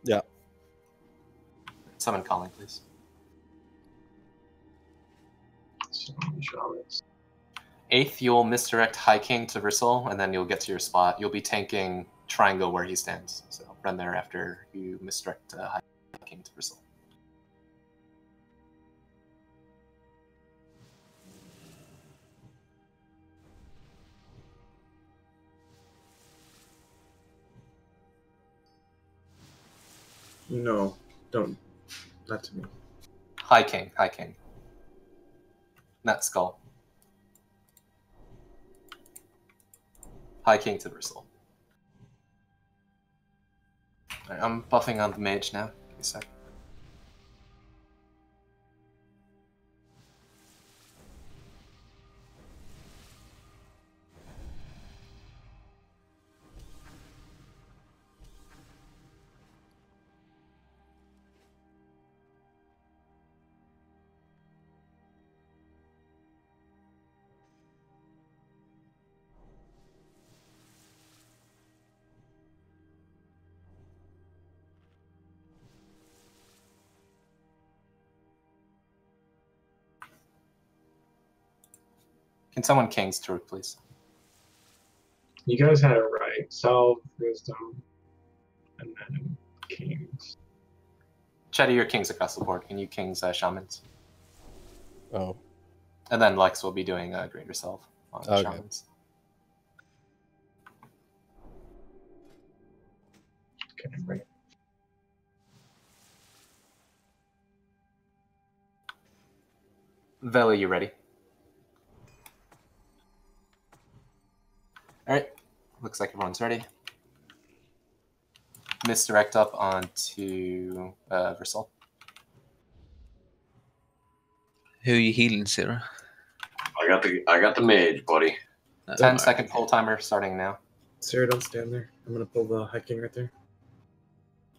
S4: Yeah.
S1: Summon Calling, please.
S5: So let me show this.
S1: 8th, you'll misdirect High King to Versal, and then you'll get to your spot. You'll be tanking Triangle where he stands. So run there after you misdirect High King to Versal.
S3: No, don't. Not to me.
S1: High King, High King. Not Skull. High King to Versal. Alright, I'm buffing on the mage now. Give me a sec. Can someone King's Druid, please?
S5: You guys had it right. Salve, Wisdom, and then Kings.
S1: Chetty, your Kings across the board. Can you Kings Shamans?
S4: Oh.
S1: And then Lex will be doing Greater Self. on
S4: Okay.
S1: shamans.
S5: Okay, bring it.
S1: Vela, you ready? All right. Looks like everyone's ready. Misdirect up onto Versal.
S8: Who are you healing, Sarah?
S6: I got the mage, buddy.
S1: 10-second pull timer starting now.
S3: Sarah, don't stand there. I'm gonna pull the High King right there.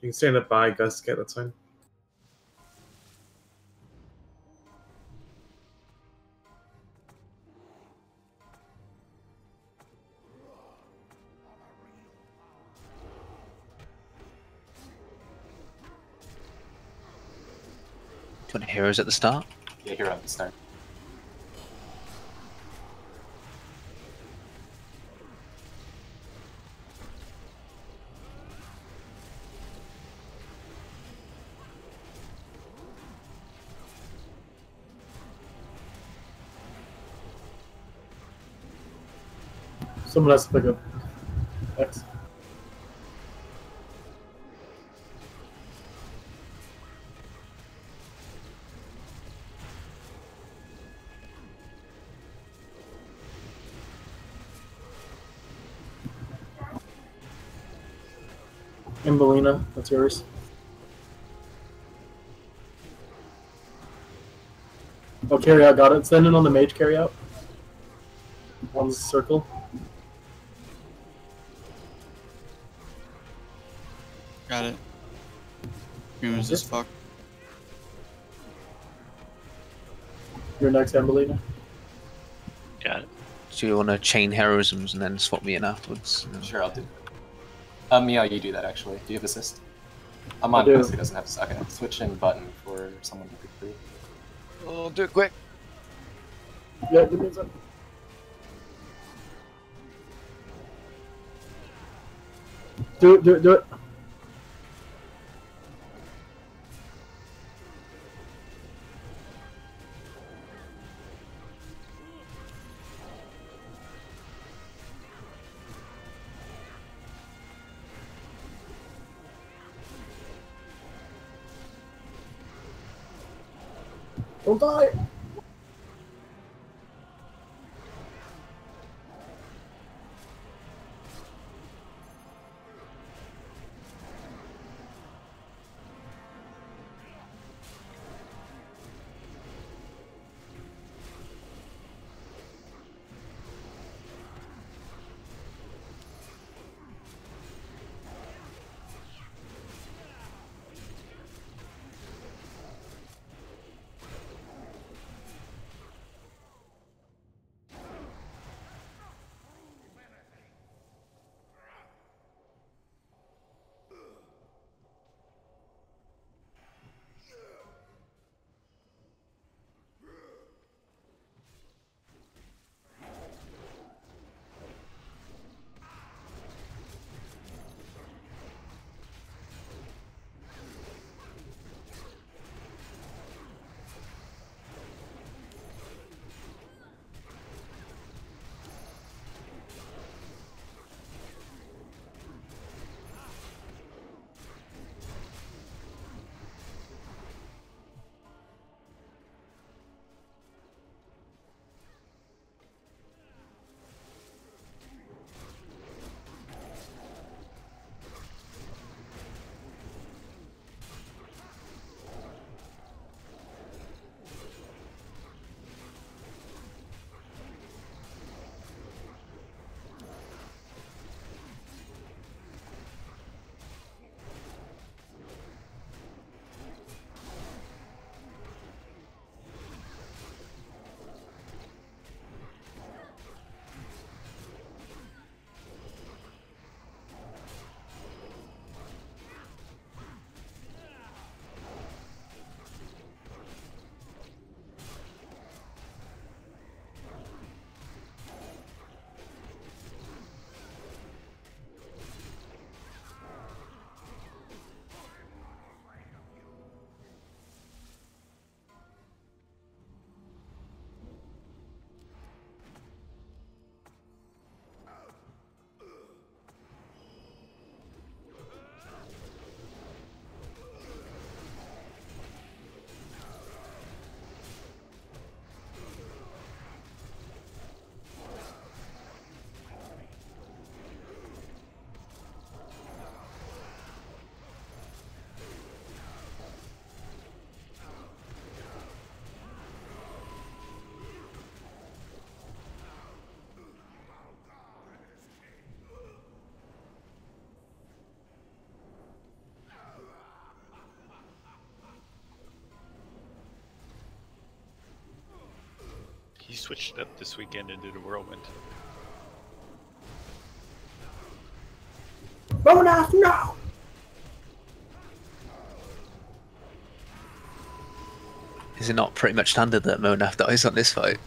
S3: You can stand up by Gusket, that's fine.
S8: Do you want heroes at the start?
S1: Yeah, hero at the start.
S2: Someone has to pick up X. Imbolina, that's yours. Oh, carry out, got it. Send it on the mage carry out. On the circle.
S9: Got it. Humans as fuck.
S2: Your next Imbolina.
S10: Got it.
S8: Do you want to chain heroisms and then swap me in afterwards?
S1: Sure, I'll do that. Yeah, you do that actually. Do you have assist? I'm
S2: I
S1: on
S2: do.
S1: because he doesn't have a okay. Switch in button for someone to pick through.
S10: Oh, do it quick.
S2: Yeah, give me a second. Do it, do it, do it. Don't die.
S7: switched it up this weekend and did a whirlwind.
S2: Monaf, no!
S8: Is it not pretty much standard that Monaf dies on this fight?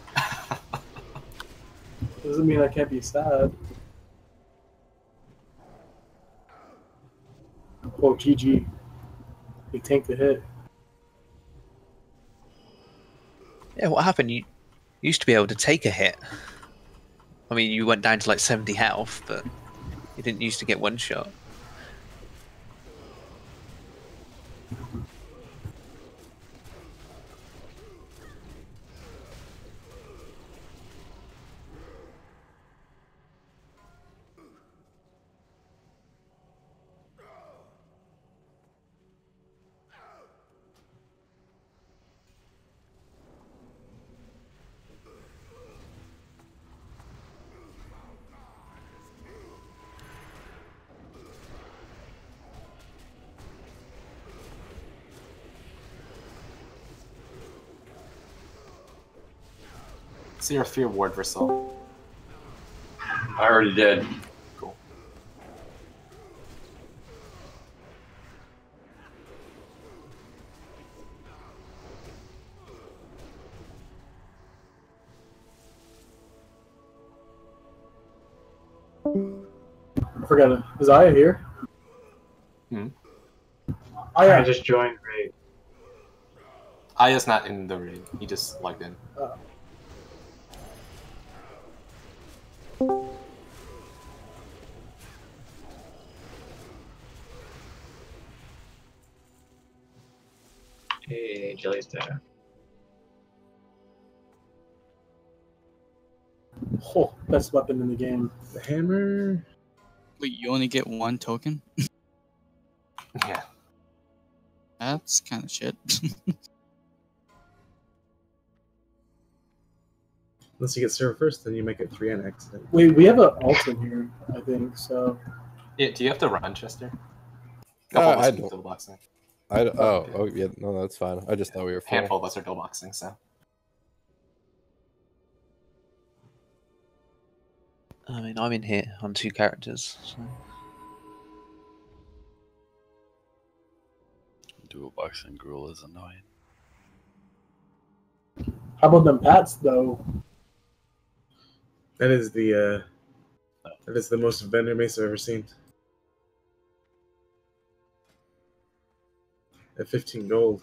S2: Doesn't mean I can't be sad. Oh, GG. He tanked the hit.
S8: Yeah, what happened? You used to be able to take a hit. I mean, you went down to like 70 health, but you didn't used to get one shot.
S1: See your fear ward, Versil.
S6: I already did.
S1: Cool.
S2: I forgot it. Is Aya here?
S1: Hmm.
S5: I just joined raid.
S1: Aya's not in the raid. He just logged in.
S5: Hey, Jelly's there.
S2: Oh, best weapon in the game.
S3: The hammer.
S9: Wait, you only get one token?
S1: Yeah.
S9: That's kind of shit.
S3: Unless you get server first, then you make it 3 on accident.
S2: Wait, we have an ult in here, I think, so...
S1: Yeah, do you have to run, Chester?
S4: I don't.
S1: Double boxing.
S4: Oh, yeah, no, that's fine. I just thought we were full.
S1: Handful of us are double boxing, so.
S8: I mean, I'm in here on 2 characters. So.
S11: Dual boxing Gruul is annoying.
S2: How about them pats, though?
S3: That is the most vendor mace I've ever seen. At 15 gold.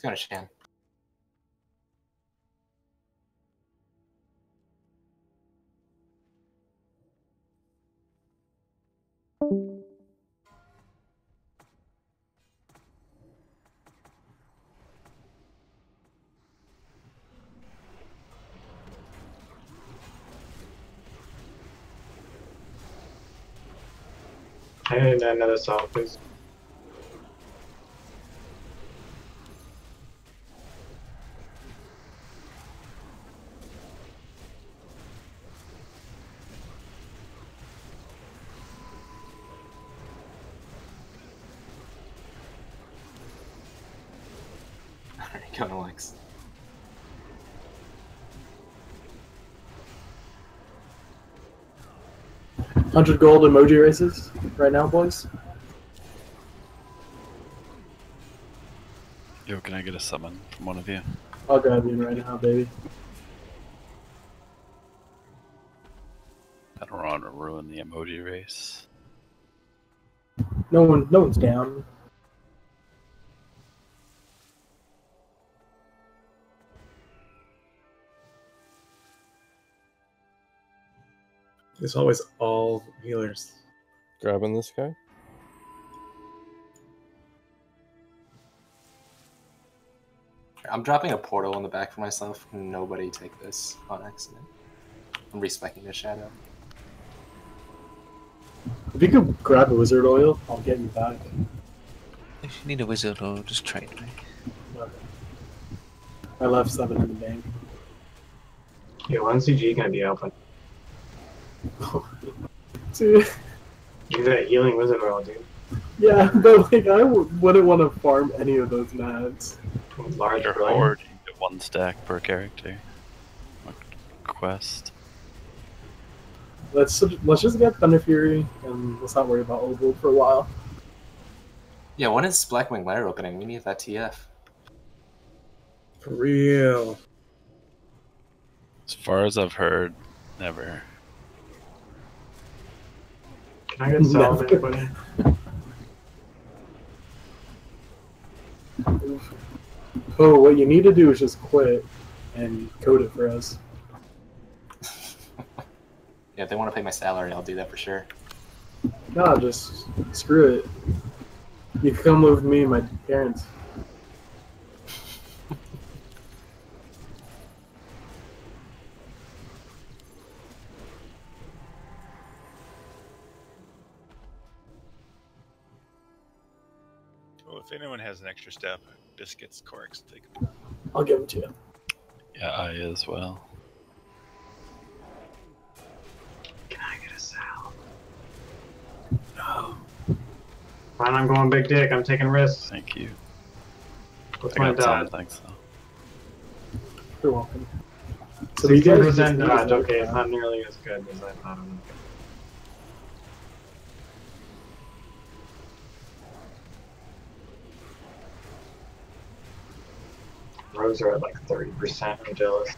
S1: Let's go to Shan.
S5: I need another song, please.
S1: Alright, go to Lex.
S2: $100 gold emoji races right now, boys.
S11: Yo, can I get a summon from one of you?
S2: I'll grab you right now, baby.
S11: I don't want to ruin the emoji race.
S2: No one's down.
S3: There's always all healers.
S4: Grabbing this guy.
S1: I'm dropping a portal in the back for myself. Nobody take this on accident. I'm respecking the shadow.
S2: If you could grab a wizard oil, I'll get you back.
S8: If you need a wizard or just trade me.
S2: Okay. I left 7 in the bank.
S5: Yo, 1CG gonna be open.
S2: Dude.
S5: You got a healing wizard oil, dude.
S2: Yeah, but like I wouldn't want to farm any of those mats.
S5: Large
S11: Your
S5: blade.
S11: horde, you get 1 stack per character. Quest.
S2: Let's just get Thunder Fury and let's not worry about Old World for a while.
S1: Yeah, when is Blackwing Lair opening? We need that TF.
S3: For real.
S11: As far as I've heard, never.
S5: Can I get salve, anybody?
S2: Oh, what you need to do is just quit and code it for us.
S1: Yeah, if they want to pay my salary, I'll do that for sure.
S2: No, just screw it. You can come live with me and my parents.
S7: Well, if anyone has an extra step, biscuits, corks, take them.
S2: I'll give it to you.
S11: Yeah, I as well.
S5: Can I get a salve? No. Fine, I'm going big dick. I'm taking risks.
S11: Thank you.
S5: What's
S11: I
S5: my
S11: got some,
S5: dodge?
S11: thanks though.
S2: You're welcome. So you guys
S5: 16%
S2: just need
S5: dodge.
S2: to
S5: Okay,
S2: work
S5: it's
S2: out.
S5: not nearly as good as I thought it would be. Rogues are at like 30%. I'm jealous.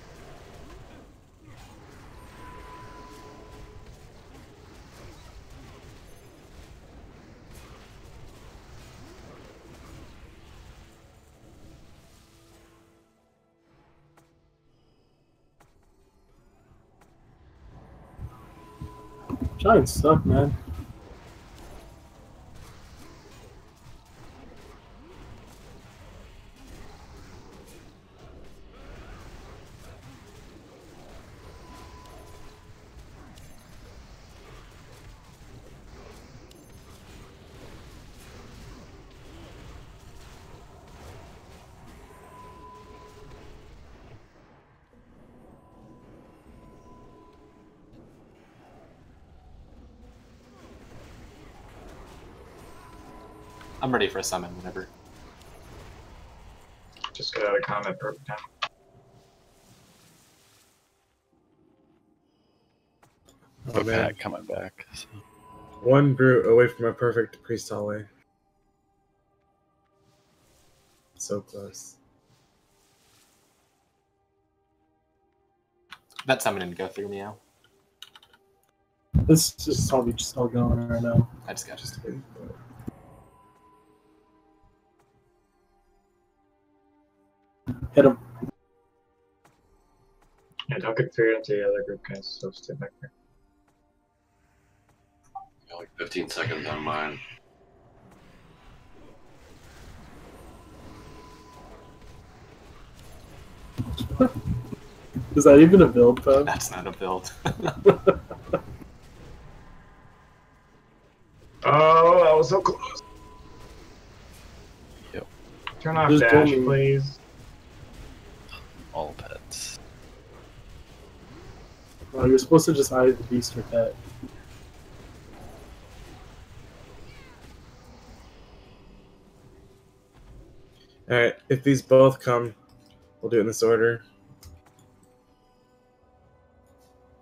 S2: Giants suck, man.
S1: I'm ready for a summon whenever.
S5: Just got out of combat perfect time.
S3: Oh,
S11: But
S3: man.
S11: Pat coming back. So.
S3: One brute away from a perfect priest hallway. So close.
S1: That summon didn't go through Meow.
S2: This is probably just all going right now.
S1: I just got just.
S2: Hit him.
S5: Yeah, don't get feared into the other group, guys. So stay back there.
S6: Got like 15 seconds on mine.
S2: Is that even a build, Pub?
S1: That's not a build.
S5: Oh, that was so close.
S11: Yep.
S5: Turn off
S2: Just
S5: dash,
S2: told me.
S5: please.
S11: All pets.
S2: Oh, you're supposed to just eye the beast or pet.
S3: Alright, if these both come, we'll do it in this order.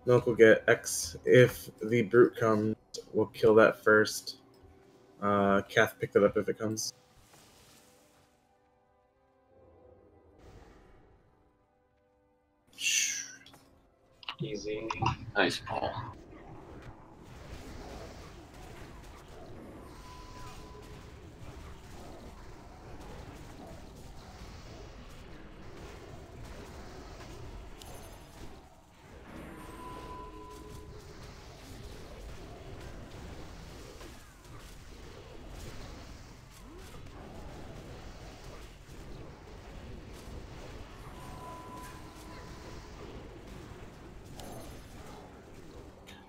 S3: Milk will get X. If the brute comes, we'll kill that first. Kath, pick that up if it comes.
S5: Easy.
S6: Nice ball.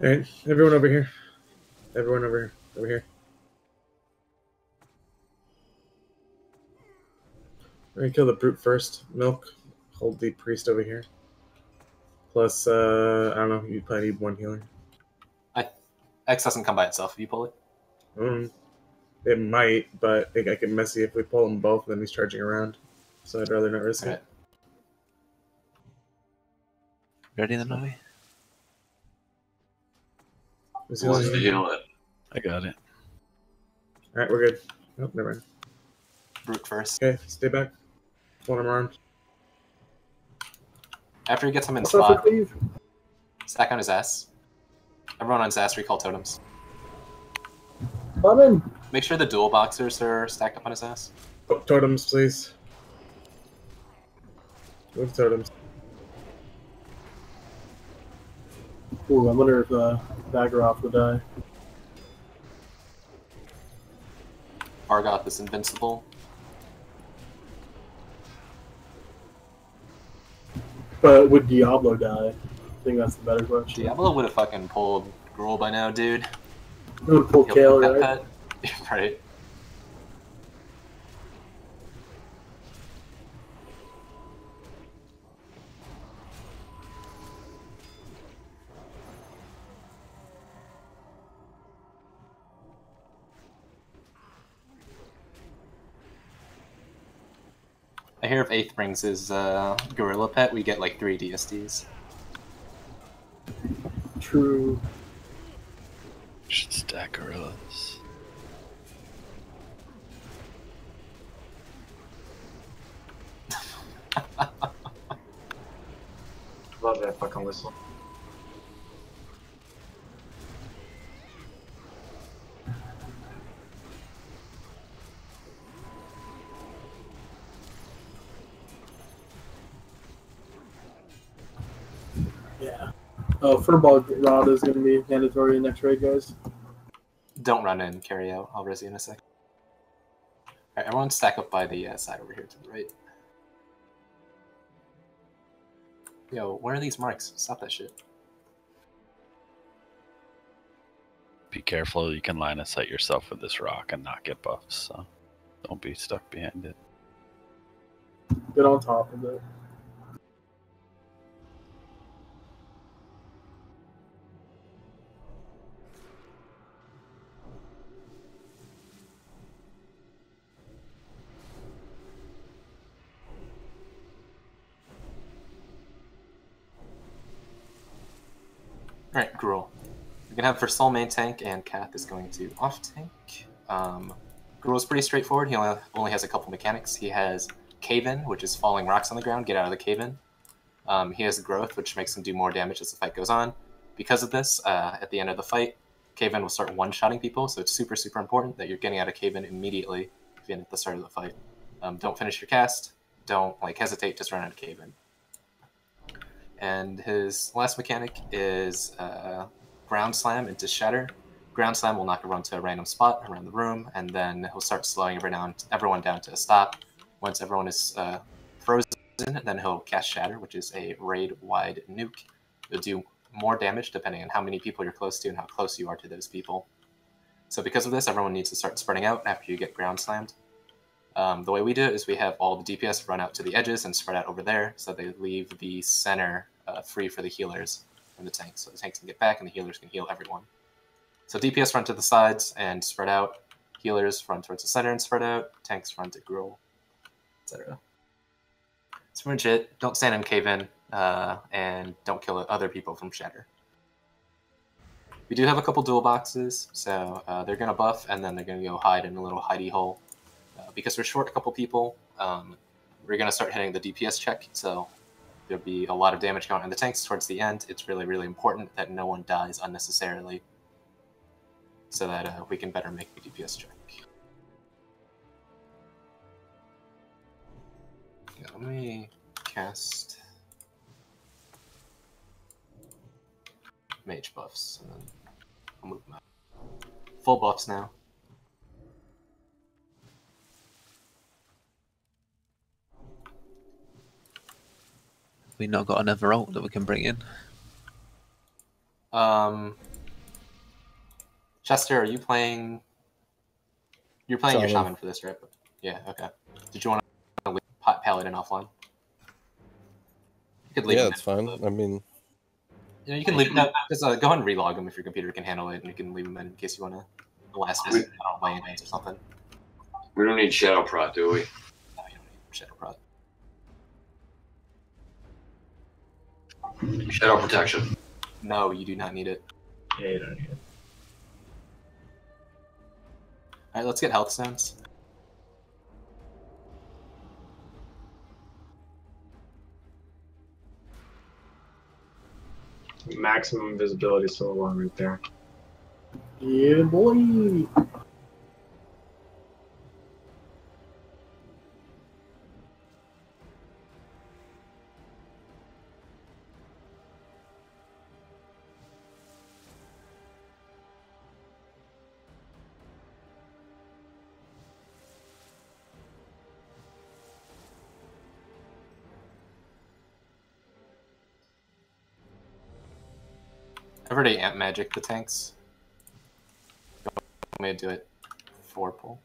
S3: Alright, everyone over here. Everyone over here. We're gonna kill the brute first. Milk. Hold the priest over here. Plus, I don't know, you probably need one healer.
S1: X doesn't come by itself if you pull it.
S3: It might, but it might get messy if we pull them both and then he's charging around. So I'd rather not risk it.
S8: Ready then, Novi?
S6: Who wants to heal it?
S11: I got it.
S3: Alright, we're good. Oh, never mind.
S1: Brute first.
S3: Okay, stay back. Pull him around.
S1: After he gets him in spot, stack on his ass. Everyone on his ass recall totems.
S2: Coming.
S1: Make sure the dual boxers are stacked up on his ass.
S3: Oh, totems, please. Move totems.
S2: Ooh, I wonder if Baggeroth would die.
S1: Argoth is invincible.
S2: But would Diablo die? I think that's the better question.
S1: Diablo would have fucking pulled Gruul by now, dude.
S2: He would pull Kale, right?
S1: Right. I hear if 8th brings his gorilla pet, we get like 3 DSDs.
S2: True.
S11: Should stack gorillas.
S5: Love that fucking whistle.
S2: Yeah. Oh, Furball Rod is going to be mandatory in next raid, guys.
S1: Don't run in, carry out. I'll res you in a sec. Alright, everyone stack up by the side over here to the right. Yo, where are these marks? Stop that shit.
S11: Be careful, you can line of sight yourself with this rock and not get buffs, so don't be stuck behind it.
S2: Get on top of it.
S1: Alright, Gruul. We're going to have for Soul main tank, and Kath is going to off tank. Gruul is pretty straightforward. He only has a couple mechanics. He has Cave-In, which is falling rocks on the ground, get out of the cave-in. He has Growth, which makes him do more damage as the fight goes on. Because of this, at the end of the fight, Cave-In will start one-shotting people, so it's super, super important that you're getting out of Cave-In immediately at the start of the fight. Don't finish your cast. Don't hesitate, just run out of Cave-In. And his last mechanic is Ground Slam into Shatter. Ground Slam will knock everyone to a random spot around the room, and then he'll start slowing everyone down to a stop. Once everyone is frozen, then he'll cast Shatter, which is a raid-wide nuke. It'll do more damage depending on how many people you're close to and how close you are to those people. So because of this, everyone needs to start spreading out after you get Ground Slammed. The way we do it is we have all the DPS run out to the edges and spread out over there, so they leave the center free for the healers and the tanks. So the tanks can get back and the healers can heal everyone. So DPS run to the sides and spread out, healers run towards the center and spread out, tanks run to Gruul, etc. That's pretty much it. Don't stand in Cave-In, and don't kill other people from Shatter. We do have a couple dual boxes, so they're going to buff and then they're going to go hide in a little hidey hole. Because we're short a couple people, we're going to start hitting the DPS check, so there'll be a lot of damage going on the tanks towards the end. It's really, really important that no one dies unnecessarily so that we can better make the DPS check. Yeah, let me cast mage buffs, and then I'll move them out. Full buffs now.
S8: We not got another ult that we can bring in.
S1: Chester, are you playing? You're playing your
S4: Shaman.
S1: shaman for this, right? Yeah. Okay. Did you want to leave Paladin offline? You could leave.
S4: Yeah,
S1: him
S4: it's
S1: in.
S4: fine. I mean,
S1: You know, you can leave. No, just go ahead and relog him if your computer can handle it, and you can leave him in case you want to. The last visit on land or something.
S6: We don't need Shadow Prot, do we?
S1: No, you don't need Shadow Prot.
S6: Shadow Protection.
S1: No, you do not need it.
S5: Yeah, you don't need it.
S1: All right, let's get health stones.
S5: Maximum visibility so long right there.
S2: Yeah, boy.
S1: I've already amp magic the tanks. I'm gonna do it 4 pull.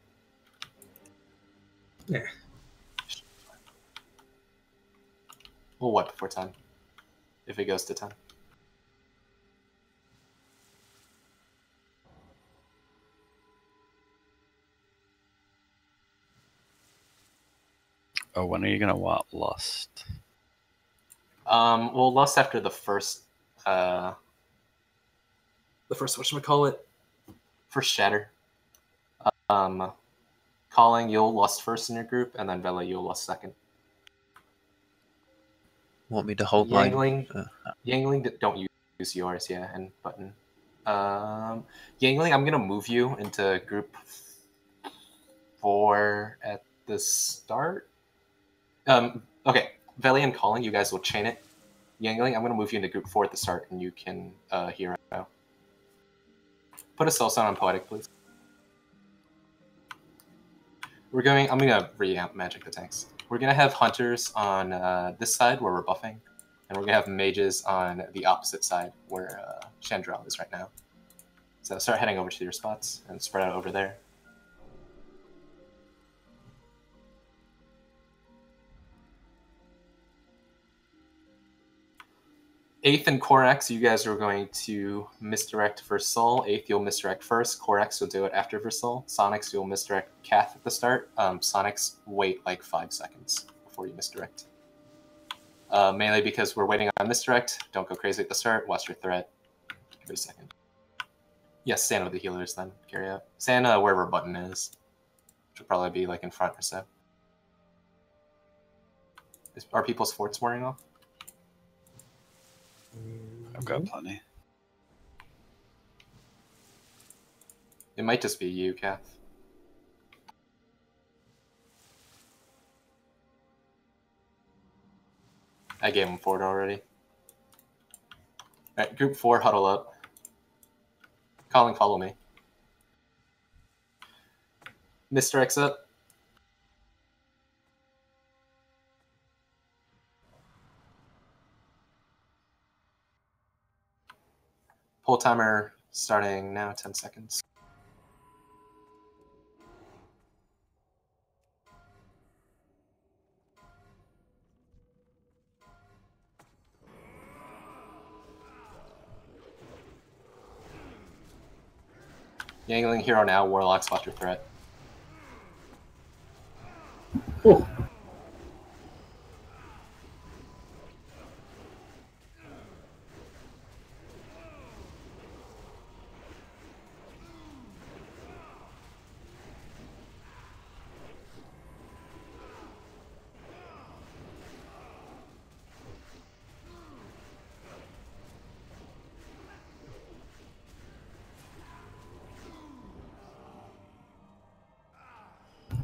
S3: Yeah.
S1: We'll wipe before 10. If it goes to 10.
S11: Oh, when are you gonna want Lust?
S1: Well, Lust after the first, whatchamacallit? First Shatter. Calling, you'll Lust first in your group, and then Vela, you'll Lust second.
S8: Want me to hold
S1: Yangling,
S8: mine?
S1: Yangling, don't use yours, yeah, and button. Yangling, I'm gonna move you into group 4 at the start. Okay, Veli and Calling, you guys will chain it. Yangling, I'm gonna move you into group 4 at the start, and you can hero. Put a soul stone on Poetic, please. I'm gonna re-amp magic the tanks. We're gonna have hunters on this side where we're buffing, and we're gonna have mages on the opposite side where Chandrel is right now. So start heading over to your spots and spread out over there. 8th and Corax, you guys are going to misdirect Versal. 8th, you'll misdirect first. Corax, you'll do it after Versal. Sonics, you'll misdirect Kath at the start. Sonics, wait like 5 seconds before you misdirect. Mainly because we're waiting on misdirect. Don't go crazy at the start. Watch your threat. Give it a second. Yes, stand with the healers then. Carry out. Stand wherever button is. Which will probably be like in front or so. Are people's forts wearing off?
S11: I've got plenty.
S1: It might just be you, Kath. I gave him fort already. Alright, group 4, huddle up. Calling, follow me. Mr. X up. Pull timer starting now, 10 seconds. Yangling hero now, Warlock, spot your threat.
S2: Oh.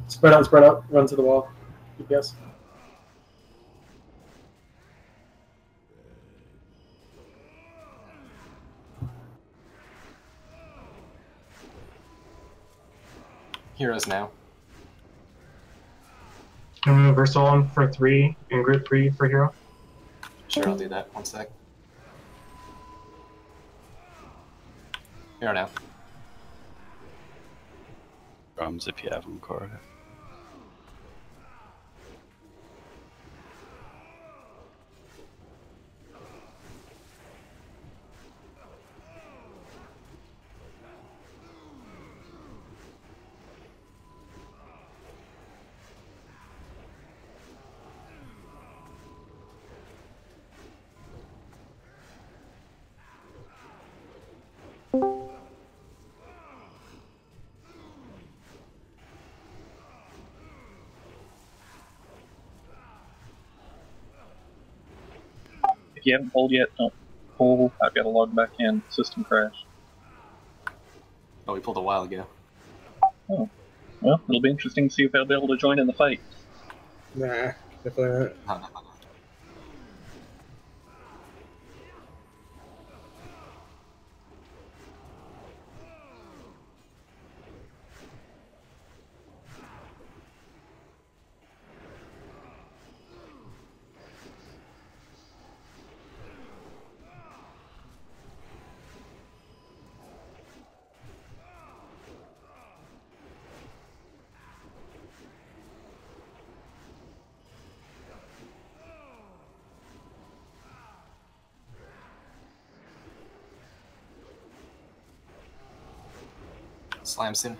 S2: Spread out, run to the wall. DPS.
S1: Heroes now.
S5: I'm gonna Versal on for 3 and group 3 for hero.
S1: Sure, I'll do that. 1 sec. Hero now.
S11: breadcrumbs if you have them, Cora.
S12: If you haven't pulled yet, don't pull. I've got to log back in. System crash.
S1: Oh, we pulled a while ago.
S12: Oh. Well, it'll be interesting to see if they'll be able to join in the fight.
S3: Nah, definitely not.
S1: No. Slam soon.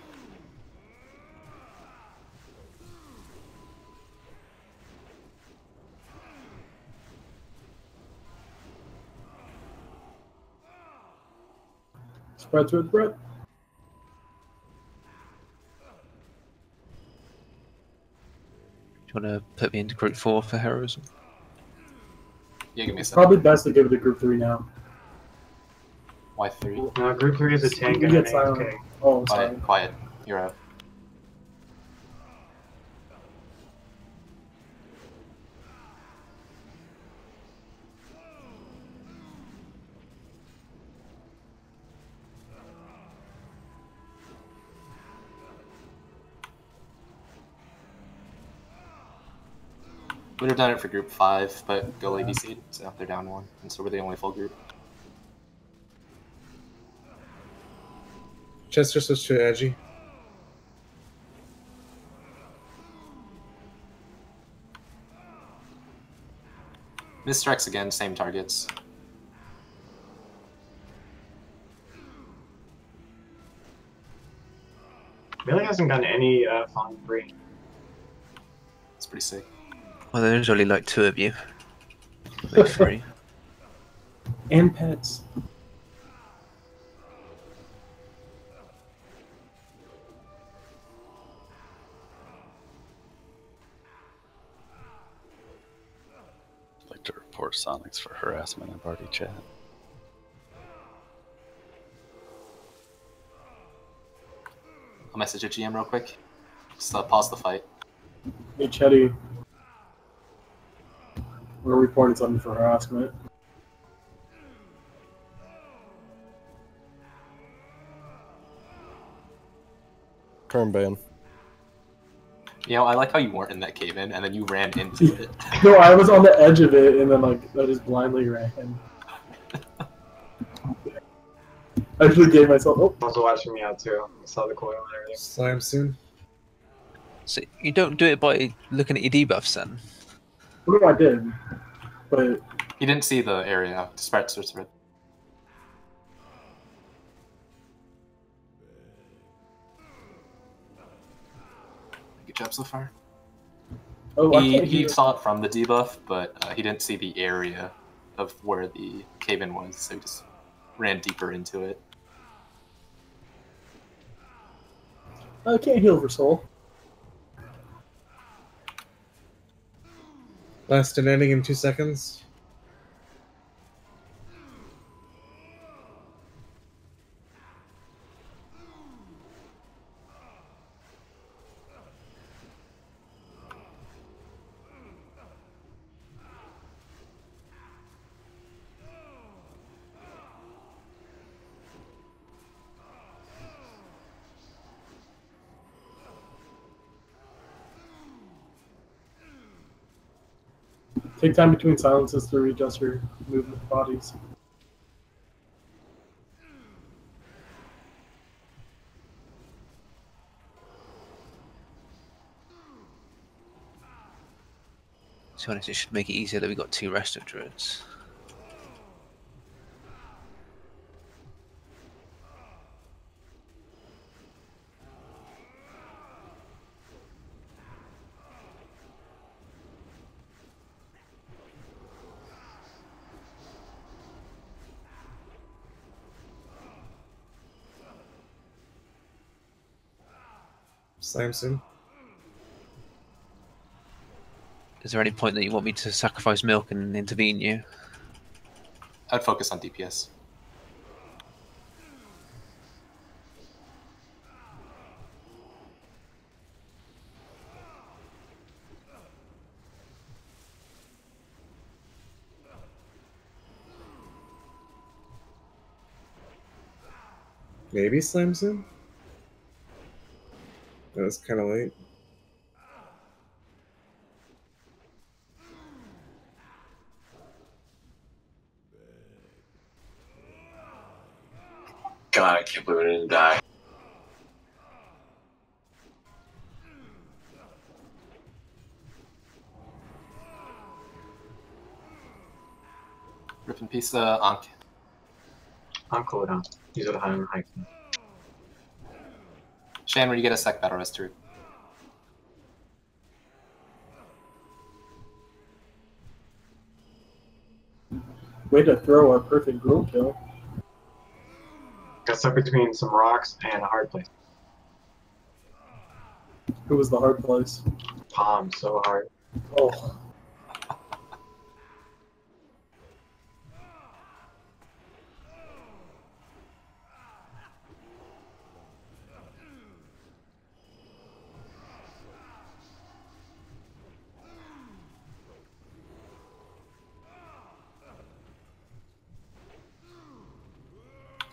S2: Spread through the bread.
S8: Do you want to put me into group 4 for heroism?
S1: Yeah, give me a
S2: It's
S1: second.
S2: probably best to give it to group 3 now.
S1: Why 3?
S5: No, group 3 is a tank
S2: You
S5: and an
S2: get silent.
S5: AFK.
S2: Oh, I'm sorry.
S1: Quiet, quiet. You're out. Would have done it for group 5, but go ABC, so they're down 1, and so we're the only full group.
S3: Chester switched to edgy.
S1: Misstrikes again, same targets.
S5: Melee hasn't gotten any fun free.
S1: It's pretty sick.
S8: Well, there's only like 2 of you. Like 3.
S2: And pets.
S11: I'd like to report Sonics for harassment in party chat.
S1: I'll message a GM real quick. Just pause the fight.
S2: Hey, Chetty. We're reporting something for harassment.
S4: Turn ban.
S1: You know, I like how you weren't in that cave-in, and then you ran into it.
S2: No, I was on the edge of it, and then like I just blindly ran. I actually gave myself. Oh,
S5: Also watching me out too. I saw the coil and everything.
S3: Slam soon.
S8: So you don't do it by looking at your debuffs then?
S2: what I did, but
S1: He didn't see the area. Spread. Good job so far.
S2: oh, I
S1: He,
S2: can't
S1: he
S2: hear.
S1: saw it from the debuff, but he didn't see the area of where the cave-in was, so he just ran deeper into it.
S2: I can't heal for soul.
S3: Last and ending in 2 seconds.
S2: Take time between silences to readjust your movement bodies.
S8: To be honest, it should make it easier that we got 2 resto druids.
S3: Slamson.
S8: Is there any point that you want me to sacrifice milk and intervene you?
S1: I'd focus on DPS.
S3: Maybe Slamson? That was kind of late.
S6: God, I can't believe I didn't die.
S1: Rip in peace, Ankh.
S5: On cooldown. Use it on high.
S1: Shan, when you get a sec battle rest, Druid.
S2: Way to throw a perfect Gruul kill.
S5: Got stuck between some rocks and a hard place.
S2: Who was the hard place?
S5: Palm so hard.
S2: Oh.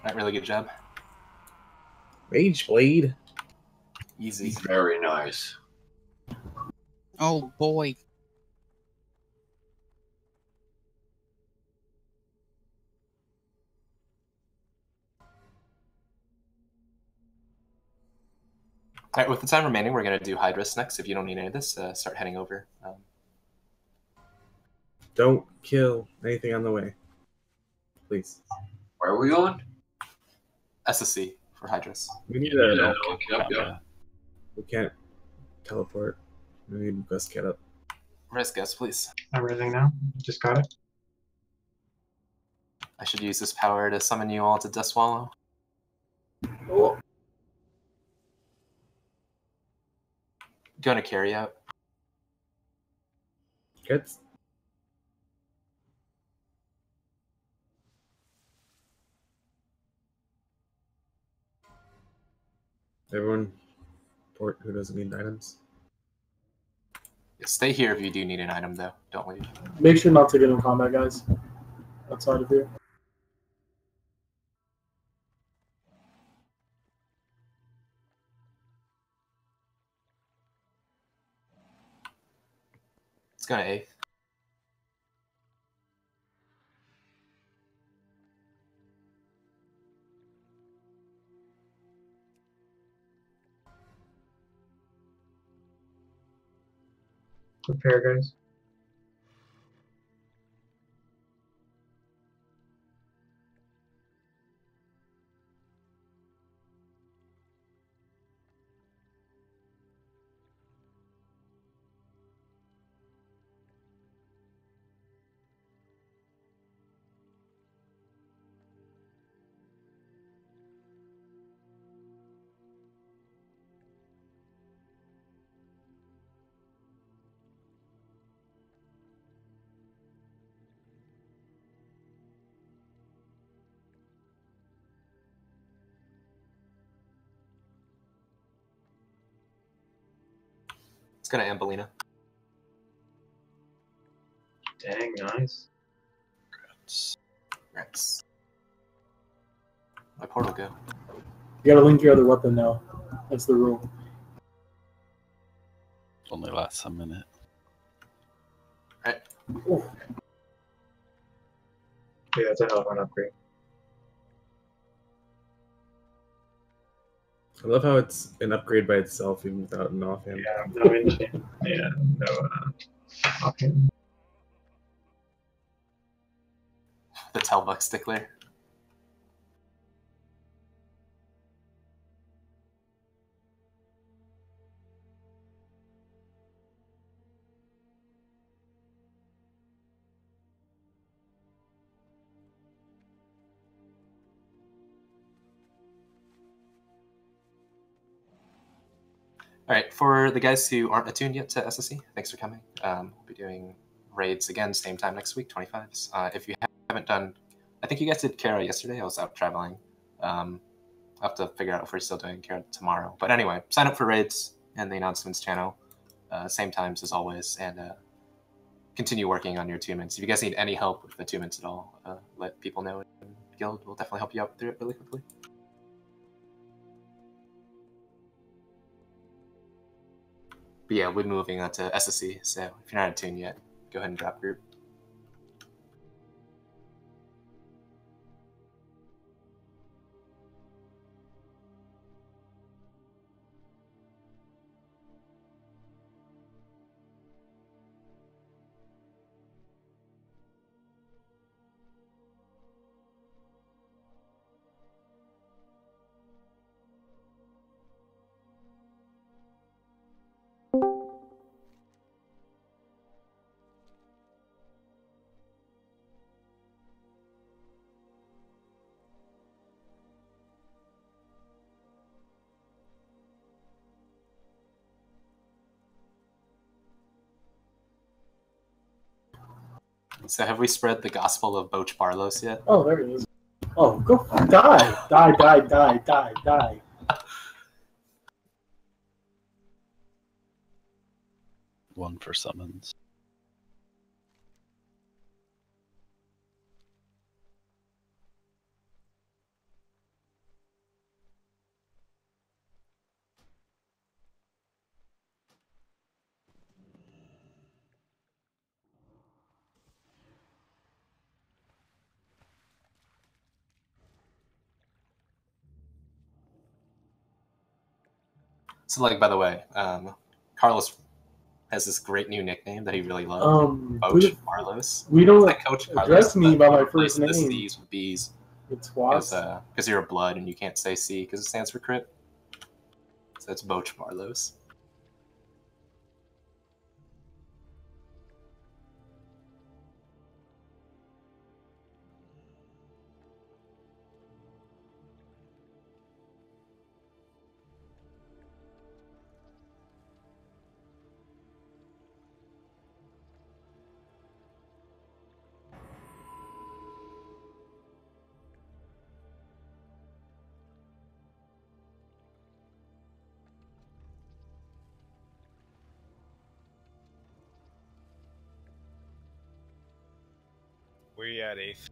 S1: Alright, really good job.
S3: Rage Blade.
S1: Easy.
S6: Very nice.
S9: Oh boy.
S1: Alright, with the time remaining, we're going to do Hydras next. If you don't need any of this, start heading over.
S3: Don't kill anything on the way. Please.
S6: Where are we going?
S1: SSC for Hydras.
S3: We need a...
S6: Yep.
S3: We can't teleport. We need Gus get up.
S1: Rest guess, please.
S5: Everything now? Just got it?
S1: I should use this power to summon you all to Death Swallow.
S2: Oh.
S1: Going to carry out.
S3: Good. Everyone port who doesn't need items.
S1: Yeah, stay here if you do need an item, though. Don't leave.
S2: Make sure not to get in combat, guys. Outside of here.
S1: It's going to A.
S5: Prepare, guys.
S1: It's going to Ambelina.
S5: Dang, nice.
S1: Congrats. My portal go.
S2: You gotta link your other weapon now. That's the rule.
S11: Only lasts a minute.
S1: Alright.
S5: Yeah, it's a hell of an upgrade.
S3: I love how it's an upgrade by itself, even without an offhand.
S5: Yeah, no engine. Yeah, no offhand.
S1: the Telbuck stickler. All right, for the guys who aren't attuned yet to SSE, thanks for coming. We'll be doing raids again, same time next week, 25s. If you haven't done, I think you guys did Kara yesterday. I was out traveling. I'll have to figure out if we're still doing Kara tomorrow. But anyway, sign up for raids in the announcements channel, same times as always, and continue working on your attunements. If you guys need any help with attunements at all, let people know in Guild. We'll definitely help you out through it really quickly. But yeah, we're moving on to SSE, so if you're not attuned yet, go ahead and drop group. So have we spread the gospel of Boch Barlos yet?
S2: Oh, there he is. Oh, go die. Die, die, die, die, die.
S11: One for summons.
S1: So, like, by the way, Carlos has this great new nickname that he really loves. Boch Barlos.
S2: We don't
S1: like Coach
S2: address
S1: Carlos,
S2: me by my
S1: replace
S2: first
S1: the
S2: name.
S1: C's with B's.
S2: It's Watts.
S1: Because you're a blood and you can't say C because it stands for crit. So it's Boch Barlos.
S7: Where you at, 8th?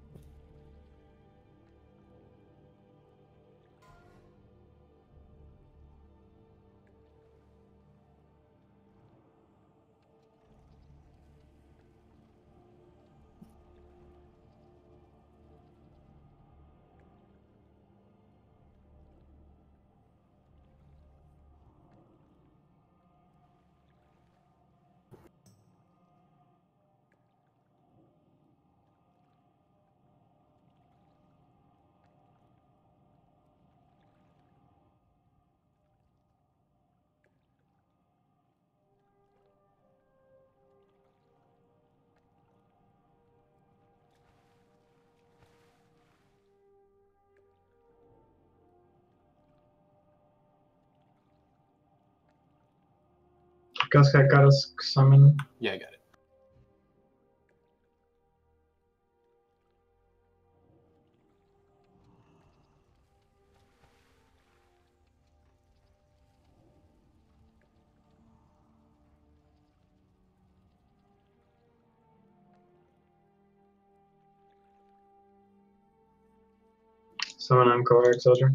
S5: Gus got us summon.
S1: Yeah, I got it.
S5: Summon I'm Cohort Soldier.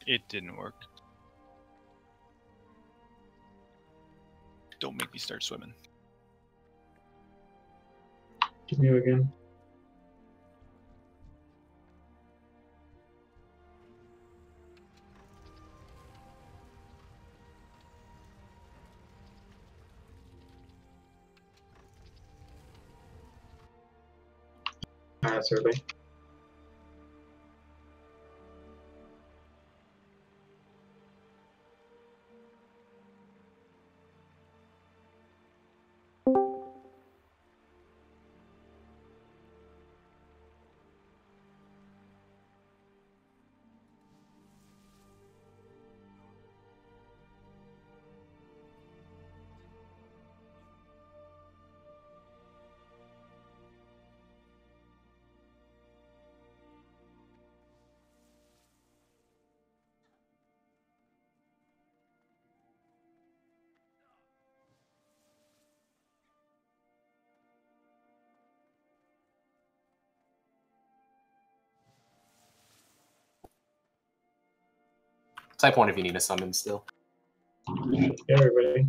S7: It didn't work. Don't make me start swimming.
S5: Give me again. That's early.
S1: Type 1 if you need a summon still.
S5: Yeah, everybody.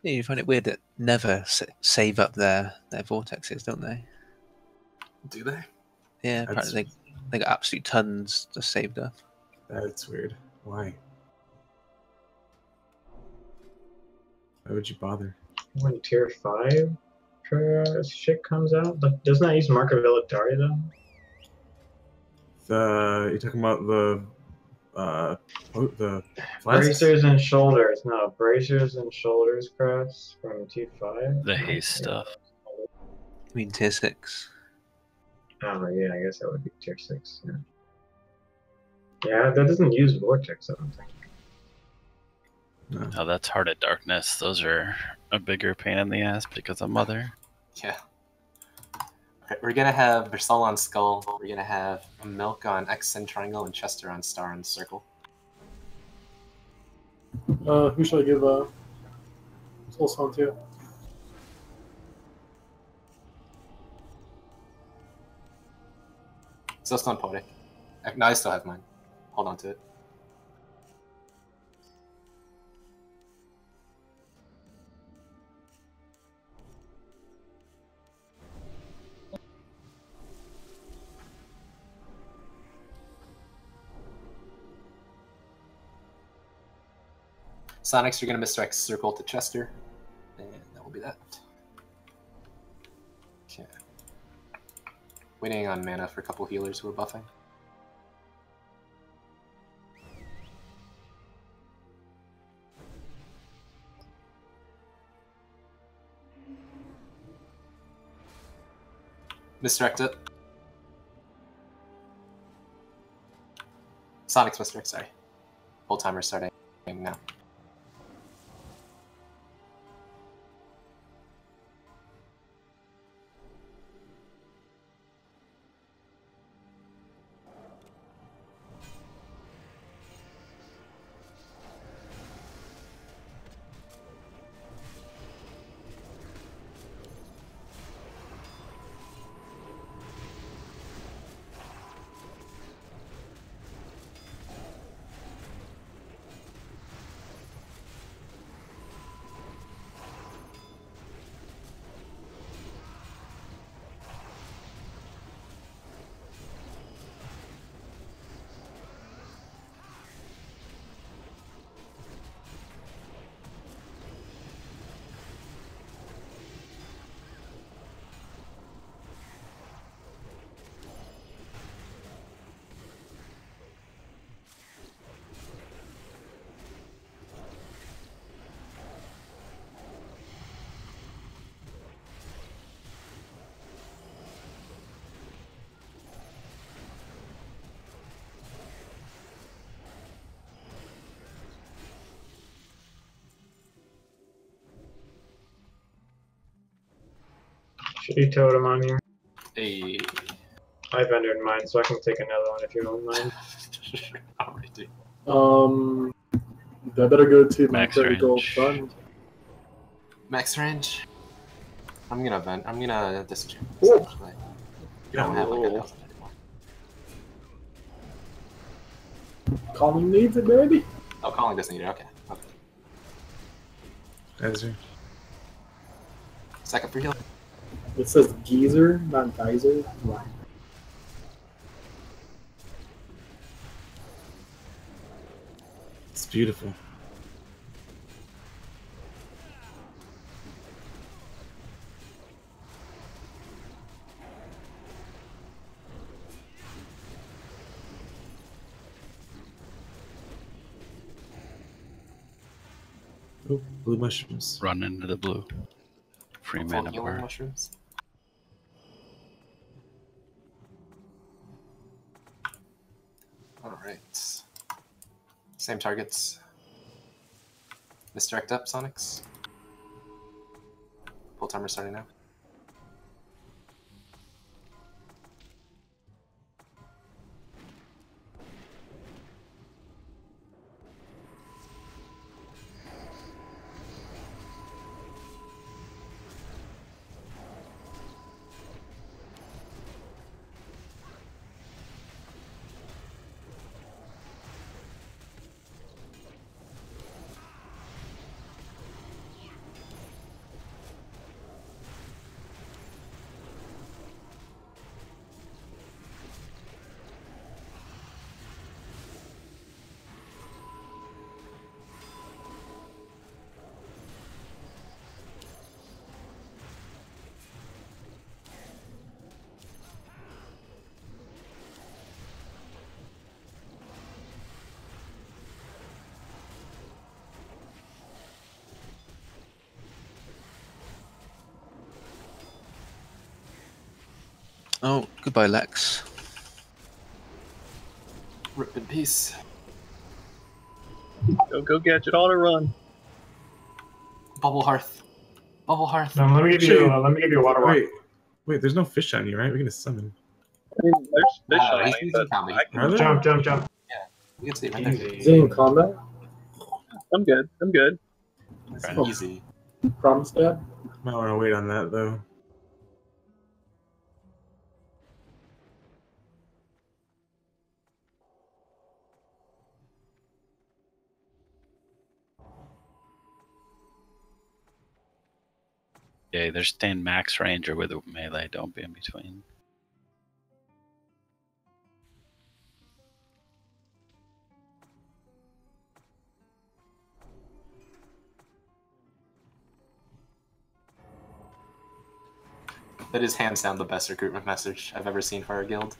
S8: Yeah, you find it weird that never save up their vortexes, don't they?
S1: Do they?
S8: Yeah, apparently they got absolute tons just saved up.
S3: That's weird. Why? Why would you bother?
S5: When tier 5 shit comes out, but doesn't that use Mark of Illidari though?
S3: You're talking about the flasks?
S5: Bracers and shoulders. No, bracers and shoulders crafts from T5.
S11: The haste stuff.
S8: I mean tier 6.
S5: Oh yeah, I guess that would be tier 6. Yeah. Yeah, that doesn't use vortex, I don't think.
S3: No.
S11: Oh, that's Heart of Darkness. Those are a bigger pain in the ass because of Mother.
S1: Yeah. Okay, we're gonna have Versal on Skull. We're gonna have Milk on X and Triangle and Chester on Star and Circle.
S2: Who should I give Soul Song to?
S1: Soulstone Poetic. No, I still have mine. Hold on to it. Sonics, you're going to misdirect Circle to Chester. And that will be that. Okay. Waiting on mana for a couple healers who are buffing. Misdirect it. Sonic's misdirect, sorry. Whole timer starting now.
S5: Shitty totem on here.
S1: Hey.
S5: I've entered mine, so I can take another one if you don't mind.
S1: Already.
S2: That better go to my
S11: Max
S2: 30
S11: range.
S2: gold fund.
S1: Max range. I'm gonna disenchant.
S2: Ooh.
S1: Actually. You don't have like a thousand anymore.
S2: Calling needs it, baby.
S1: Oh, calling doesn't need it. Okay.
S3: Geyser.
S1: Second for heal.
S2: It says geezer, not geyser. Wow.
S3: It's beautiful. Oh, blue mushrooms.
S11: Run into the blue. Free mana
S1: Healing
S11: bar.
S1: mushrooms. Alright. Same targets. Misdirect up, Sonics. Full timer starting now.
S8: Oh, goodbye, Lex.
S1: Rip in peace.
S12: Go gadget auto run.
S1: Bubble hearth. Bubble hearth.
S5: No, let me give you a water rock.
S3: Wait, there's no fish on you, right? We're gonna summon.
S12: I mean, there's fish on
S1: he's
S12: me,
S1: using
S12: but
S1: combo.
S12: I can
S5: Jump.
S1: Yeah, you can see it right there.
S2: Is he in combat?
S12: I'm good. I'm good.
S1: It's easy.
S2: Promise, Dad?
S3: Might want to wait on that though.
S11: Yeah, they're staying max range or with a melee. Don't be in between.
S1: That is hands down the best recruitment message I've ever seen for our guild.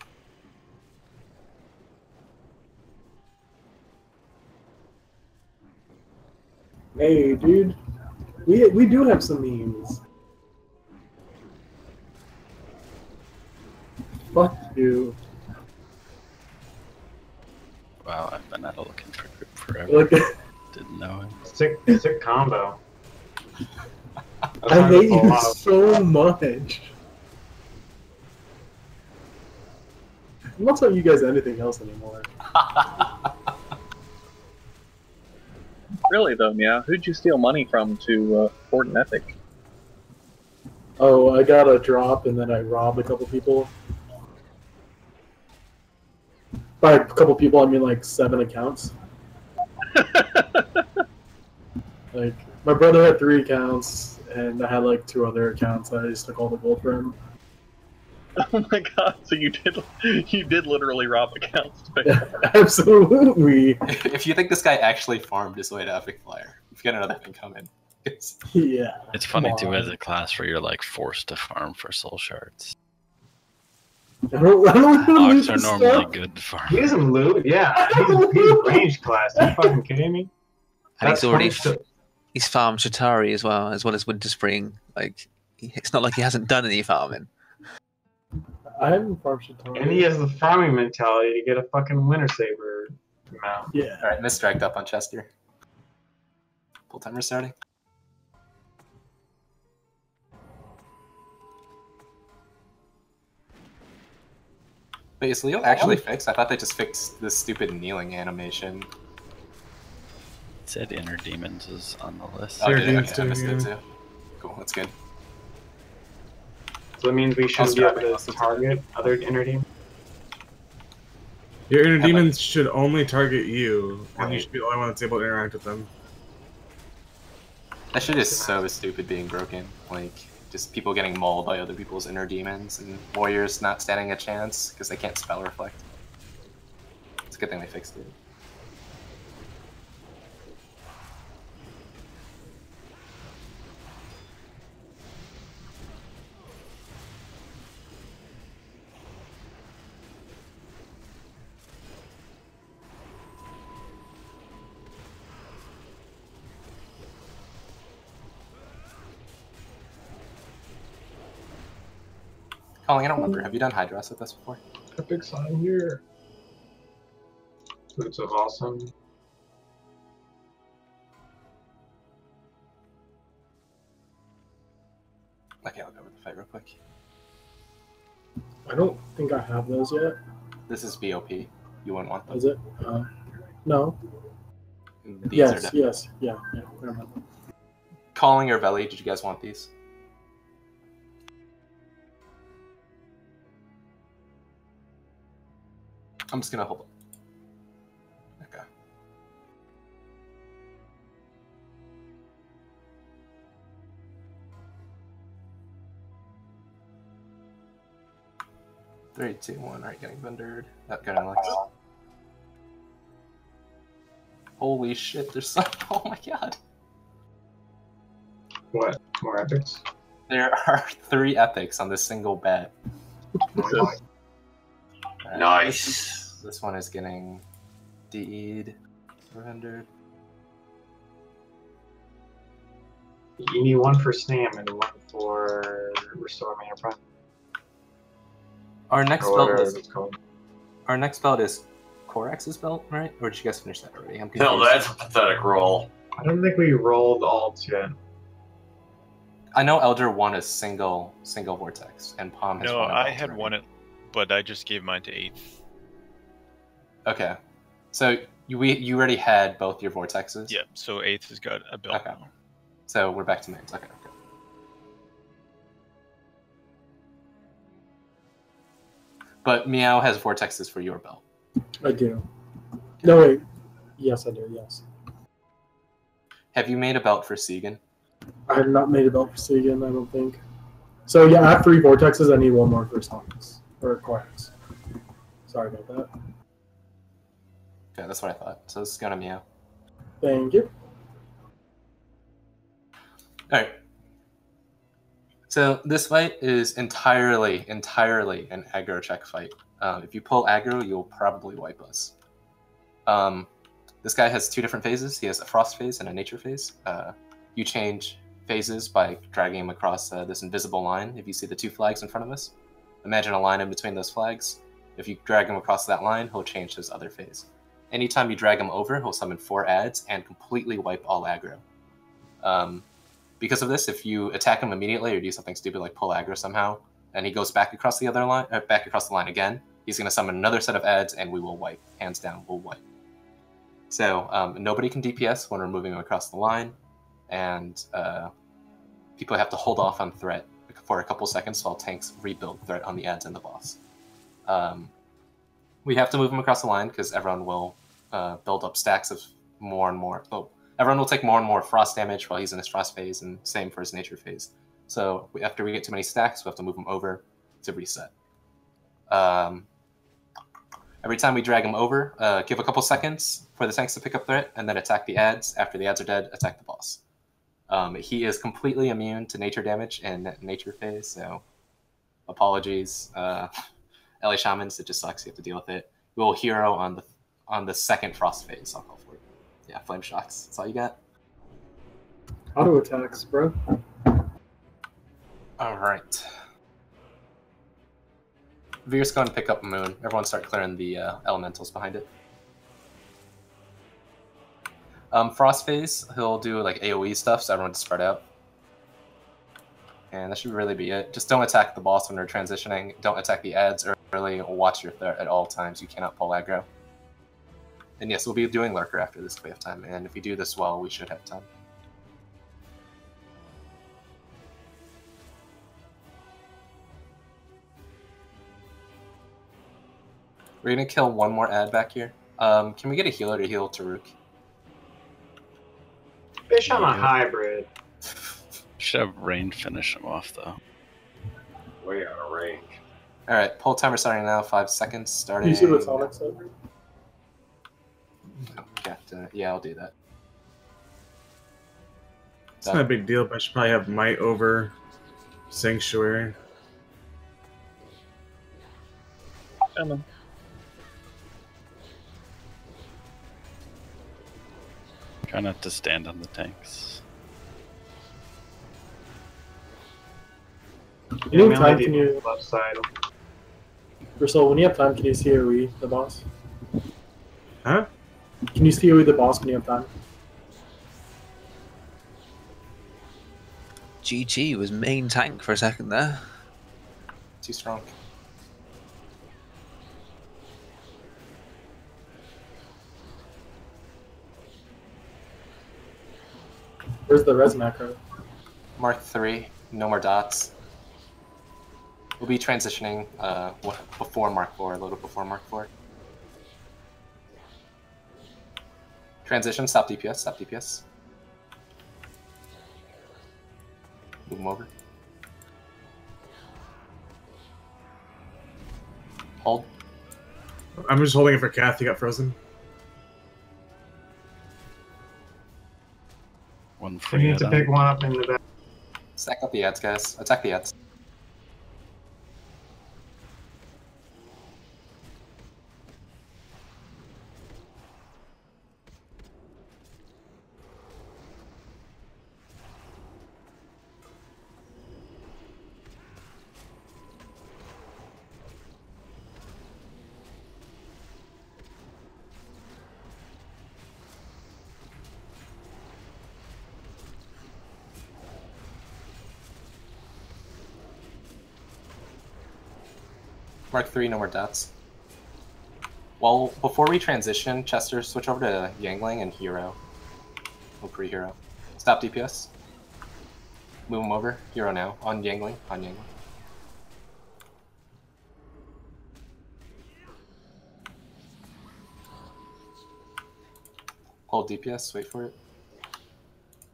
S2: Hey, dude. We do have some memes. Fuck you.
S11: Wow, I've been out looking for group forever.
S2: Look,
S11: Didn't know it.
S5: Sick combo.
S2: I hate you so much. I'm not telling you guys anything else anymore.
S12: Really though, yeah. Who'd you steal money from to afford an epic?
S2: Oh, I got a drop and then I robbed a couple people. By a couple people, I mean like 7 accounts. Like, my brother had 3 accounts, and I had like 2 other accounts. I just took all the gold from him.
S12: Oh my god! So you did literally rob accounts to pay.
S2: Yeah, absolutely.
S1: If you think this guy actually farmed his way to Epic Flyer, you've got another thing coming.
S2: Yeah.
S11: It's funny
S2: Come
S11: too
S2: on.
S11: as a class where you're like forced to farm for soul shards.
S2: I don't
S11: Dogs are normally good to farm.
S5: He doesn't loot. Yeah, he's range class. Are you fucking kidding me?
S8: And
S5: That's
S8: he's already
S5: funny.
S8: he's farmed Shatari as well as Winter Spring. Like, it's not like he hasn't done any farming.
S2: I haven't farmed Shatari.
S5: And he has the farming mentality to get a fucking Winter Saber mount.
S2: Yeah.
S1: Alright, misdirect up on Chester. Full timer starting. Wait, is Leo actually fixed? I thought they just fixed this stupid kneeling animation.
S11: It said Inner Demons is on the list.
S1: Oh,
S3: Inner
S1: did it?
S3: Demons
S1: Okay, I missed it
S3: too,
S1: too. Cool, that's good.
S5: So that means we shouldn't be able to target other inner demons?
S3: Your inner demons should only target you, and you should be the only one that's able to interact with them.
S1: That shit is so stupid being broken. Like, just people getting mauled by other people's inner demons, and warriors not standing a chance because they can't spell reflect. It's a good thing they fixed it. Colin, I don't remember. Have you done Hydras with us before?
S5: Epic sign here. Boots of Awesome.
S1: Okay, I'll go over the fight real quick.
S2: I don't think I have those yet.
S1: This is BOP. You wouldn't want them.
S2: Is it? No.
S1: These
S2: Yes. Yeah. Never mind.
S1: Calling or Veli, did you guys want these? I'm just gonna hold them. Okay. Three, two, one. Alright, getting vendered. That got Alex. Holy shit, there's some. Oh my god.
S5: What? More epics?
S1: There are 3 epics on this single bet.
S6: Nice. Nice.
S1: This one is getting D'd, rendered.
S5: You need one for Stam and one for Restore Mana Prime.
S1: Our next belt is Corax's belt, right? Or did you guys finish that already? I'm confused.
S6: No, that's a pathetic roll.
S5: I don't think we rolled alts yet.
S1: I know Elder won a single vortex, and Palm has
S7: No,
S1: won a
S7: I
S1: belt
S7: had
S1: already.
S7: won it, but I just gave mine to 8th.
S1: Okay, so you already had both your vortexes.
S7: Yeah, so 8th has got a belt
S1: Okay.
S7: now.
S1: So we're back to mains. Okay. But Meow has vortexes for your belt.
S2: I do. No, wait. Yes, I do, yes.
S1: Have you made a belt for Segan?
S2: I have not made a belt for Segan, I don't think. So, yeah, I have 3 vortexes. I need 1 more for Stonks. Or Quacks. Sorry about that.
S1: Okay, that's what I thought. So this is gonna Meow.
S2: Thank you.
S1: Alright. So this fight is entirely an aggro check fight. If you pull aggro, you'll probably wipe us. This guy has 2 different phases. He has a frost phase and a nature phase. You change phases by dragging him across this invisible line. If you see the 2 flags in front of us, imagine a line in between those flags. If you drag him across that line, he'll change his other phase. Anytime you drag him over, he'll summon 4 adds and completely wipe all aggro. Because of this, if you attack him immediately or do something stupid like pull aggro somehow, and he goes back across the other line, back across the line again, he's going to summon another set of adds, and we will wipe. Hands down, we'll wipe. So nobody can DPS when we're moving him across the line, and people have to hold off on threat for a couple seconds while tanks rebuild threat on the adds and the boss. We have to move him across the line because everyone will build up stacks of more and more. Oh, everyone will take more and more frost damage while he's in his frost phase, and same for his nature phase. So after we get too many stacks, we have to move him over to reset. Every time we drag him over, give a couple seconds for the tanks to pick up threat, and then attack the adds. After the adds are dead, attack the boss. He is completely immune to nature damage in nature phase, so apologies. LA Shamans, it just sucks. You have to deal with it. We will hero on the second frost phase. I'll call for it. Yeah, flame shocks. That's all you got.
S2: Auto attacks, bro.
S1: All right. Veer's going to pick up Moon. Everyone start clearing the elementals behind it. Frost phase, he'll do like AoE stuff, so everyone just spread out. And that should really be it. Just don't attack the boss when they're transitioning. Don't attack the adds early. Watch your threat at all times. You cannot pull aggro. And yes, we'll be doing Lurker after this if we have time. And if we do this well, we should have time. We're gonna kill one more ad back here. Can we get a healer to heal Taruk?
S5: Fish on a hybrid.
S11: Should have Rain finish him off though.
S6: Way out of range.
S1: All right, pull timer starting now. 5 seconds starting.
S2: You see what Sonic's over?
S1: Yeah, I'll do that.
S3: It's not a big deal, but I should probably have Might over Sanctuary.
S12: Coming.
S11: Try not to stand on the tanks.
S2: You need time, can you...
S5: Left side.
S2: Ursula, when you have time, can you COE the boss?
S3: Huh?
S2: Can you COE the boss when you have time?
S8: GG was main tank for a second there.
S1: Too strong.
S2: Where's the res macro?
S1: Mark 3, no more dots. We'll be transitioning before Mark 4, a little before Mark 4. Transition, stop DPS, stop DPS. Move him over. Hold.
S3: I'm just holding it for Kath. He got frozen.
S11: One
S5: You
S11: free
S5: need to
S11: add-on.
S5: pick one up in the back.
S1: Stack up the ads, guys. Attack the ads. Mark 3, no more dots. Well, before we transition, Chester, switch over to Yangling and Hero. Or pre-Hero. Stop DPS. Move him over. Hero now. On Yangling. On Yangling. Hold DPS. Wait for it.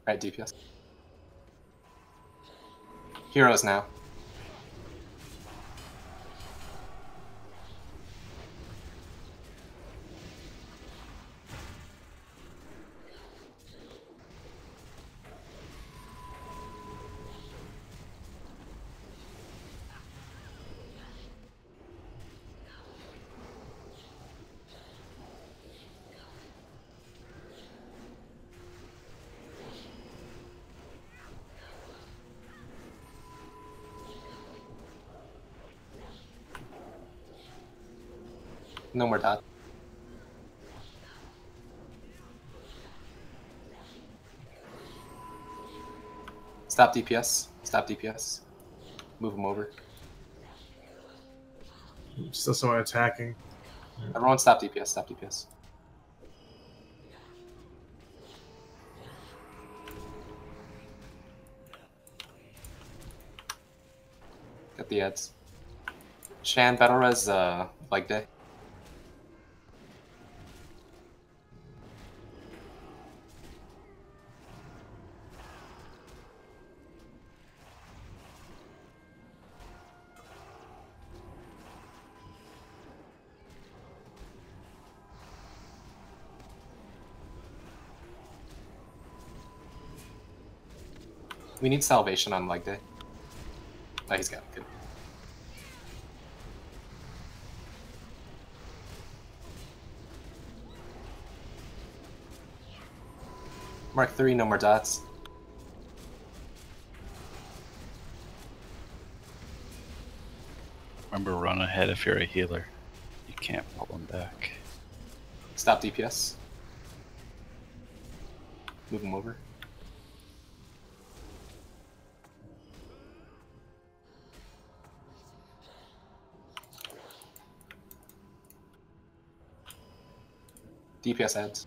S1: Right, DPS. Heroes now. No more dot. Stop DPS. Stop DPS. Move him over.
S3: Still someone attacking.
S1: Everyone stop DPS. Stop DPS. Get the ads. Shan, battle res leg day. We need salvation on leg day. Oh, he's got it. Good. Mark 3, no more dots.
S11: Remember, run ahead if you're a healer. You can't pull them back.
S1: Stop DPS. Move him over. DPS ads.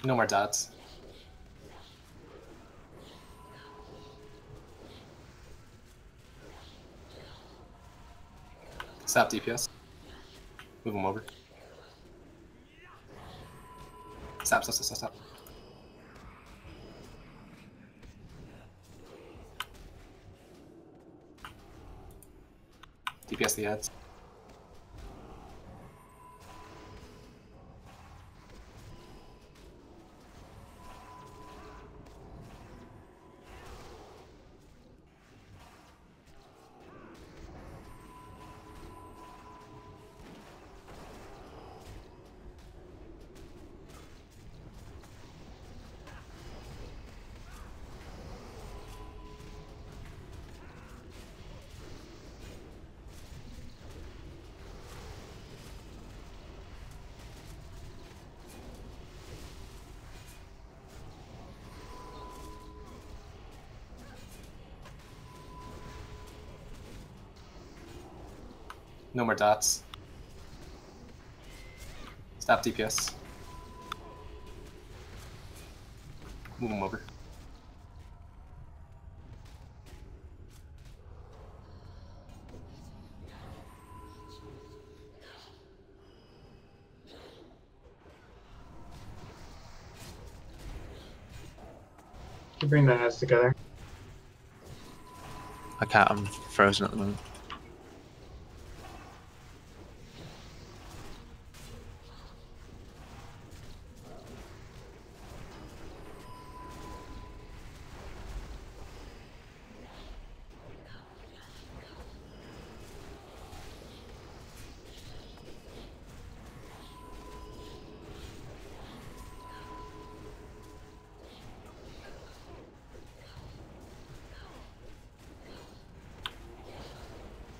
S1: No more dots. Stop DPS. Move him over. Stop. DPS the ads. No more dots. Stop DPS. Move him over.
S5: You bring the heads together.
S8: I can't. I'm frozen at the moment.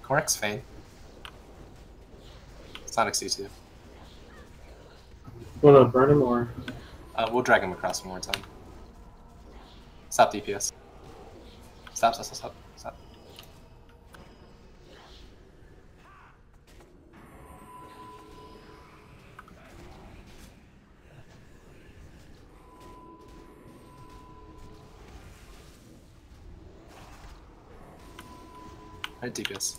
S1: Correct's Fane. Sonic C2.
S2: Want to burn him or?
S1: We'll drag him across one more time. Stop DPS. Stop. Alright, DPS.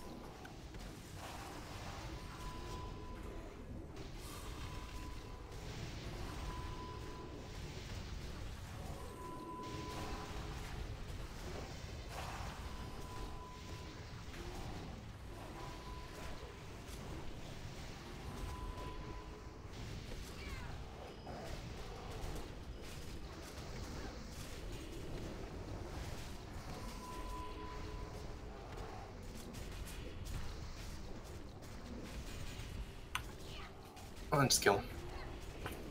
S1: Oh, just kill him.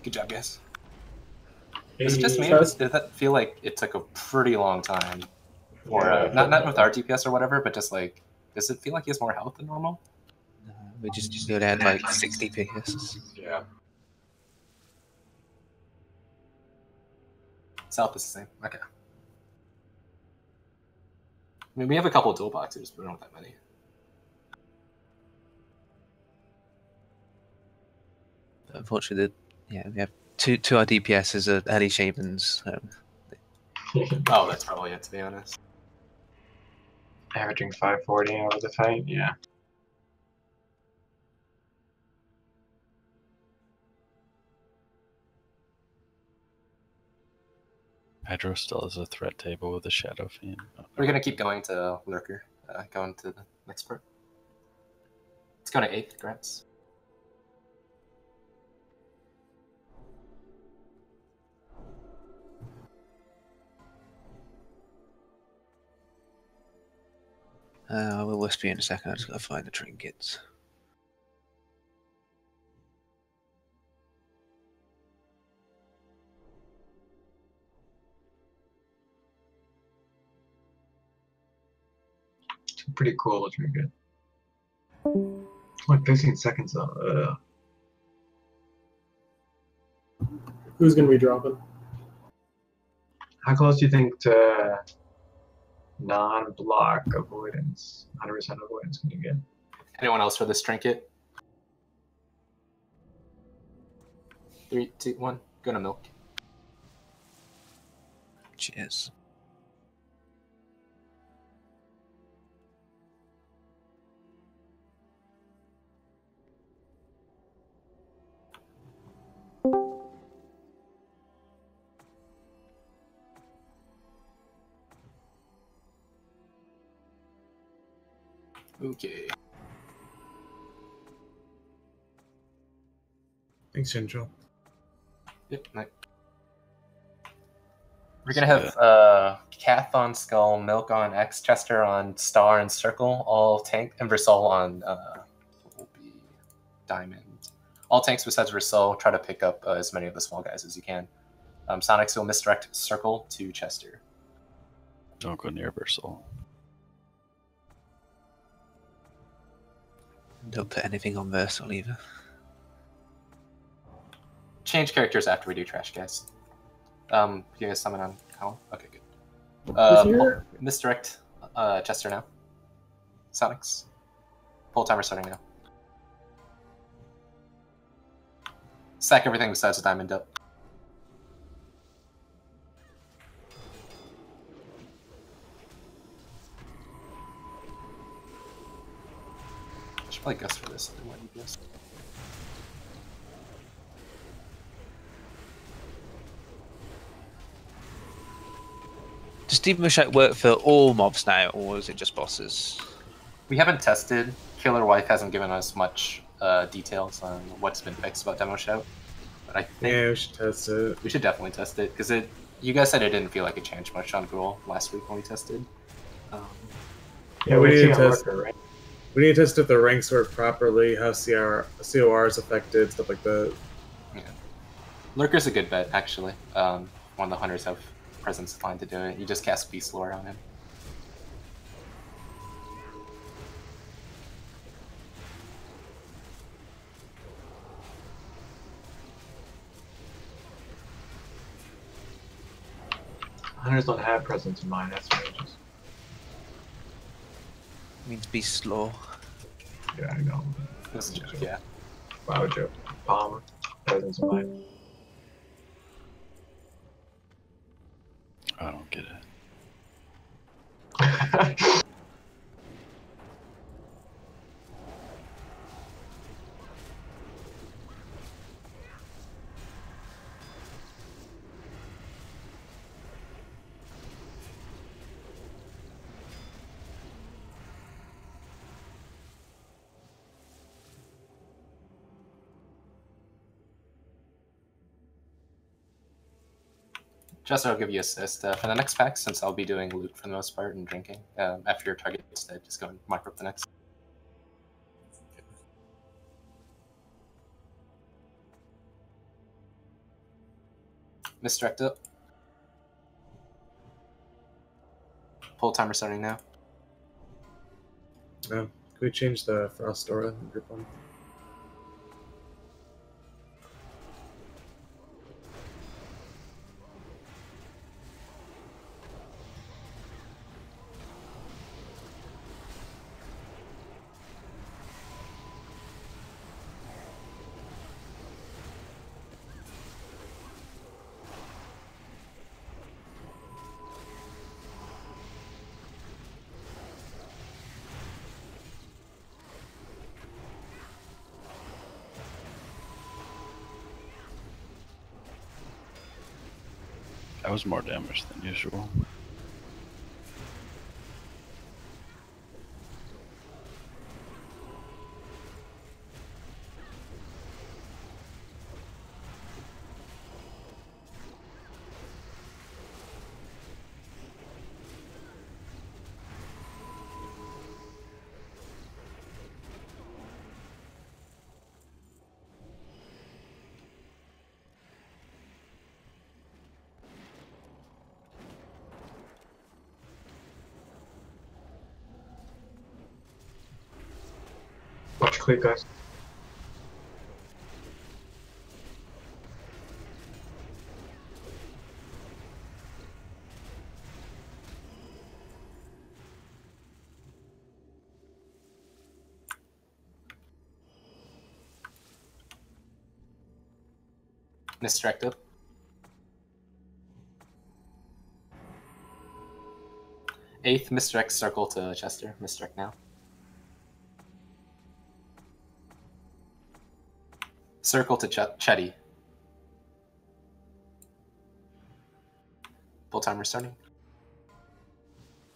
S1: Good job, guys. Is it just me? Does that feel like it took a pretty long time? Or not with our DPS or whatever, but just like, does it feel like he has more health than normal?
S8: No, we just only had like 60 DPS.
S6: Yeah.
S1: Health is the same. Okay. I mean, we have a couple of dual boxers, but we don't have that many.
S8: Unfortunately, we have two our DPSs are Ellie Shabans.
S1: Oh, that's probably it, to be honest.
S5: Averaging 540 over the fight, yeah.
S11: Hydro still has a threat table with a Shadow Fiend.
S1: We're gonna keep going to Lurker, going to the next part. Let's go to 8th, Grants.
S8: I will whisper you in a second. I just gotta find the trinkets.
S5: Pretty cool trinket. Like 15 seconds though.
S2: Who's going to be dropping?
S5: How close do you think to non-block avoidance, 100% avoidance can you get?
S1: Anyone else for this trinket? 3, 2, 1. Go to milk.
S8: she is.
S1: Okay.
S3: Thanks, Central.
S1: Yep. Night. We're gonna have Kath on Skull, Milk on X, Chester on Star and Circle, all tank, and Versol on what will be Diamond. All tanks besides Versol. Try to pick up as many of the small guys as you can. Sonics will misdirect Circle to Chester.
S11: Don't go near Versal.
S8: Don't put anything on Versal either.
S1: Change characters after we do trash, guys. You guys summon on Colin? Okay, good. Misdirect Chester now. Sonics. Pull timer starting now. Sack everything besides the diamond up. I should probably guess for this. I want you guess.
S8: Does Demon Shack work for all mobs now, or is it just bosses?
S1: We haven't tested. Killer Wife hasn't given us much details on what's been fixed about Demo Shout. But I think
S3: we should test it.
S1: We should definitely test it, because you guys said it didn't feel like it changed much on Gruul last week when we tested.
S3: Yeah, we need to test it. Right? We need to test if the ranks work properly, how COR is affected, stuff like that.
S1: Yeah. Lurker's a good bet, actually. One of the hunters have presence line to do it. You just cast Beast Lore on him.
S5: Hunters don't have presence in mind, that's mages.
S8: Means Beast Lore.
S5: Yeah, I know.
S1: That's a joke, yeah.
S5: Wow, joke. Palmer. Presence in mind.
S11: I don't get it.
S1: Jester, I'll give you assist for the next pack, since I'll be doing loot for the most part and drinking. After your target is dead, just go and mark up the next. Misdirect it. Pull timer starting now.
S3: No. Can we change the Frost Aura in group 1?
S11: That was more damage than usual.
S5: Watch click, guys.
S1: Misdirect it. 8th, misdirect circle to Chester. Misdirect now. Circle to Chetty. Full timer starting.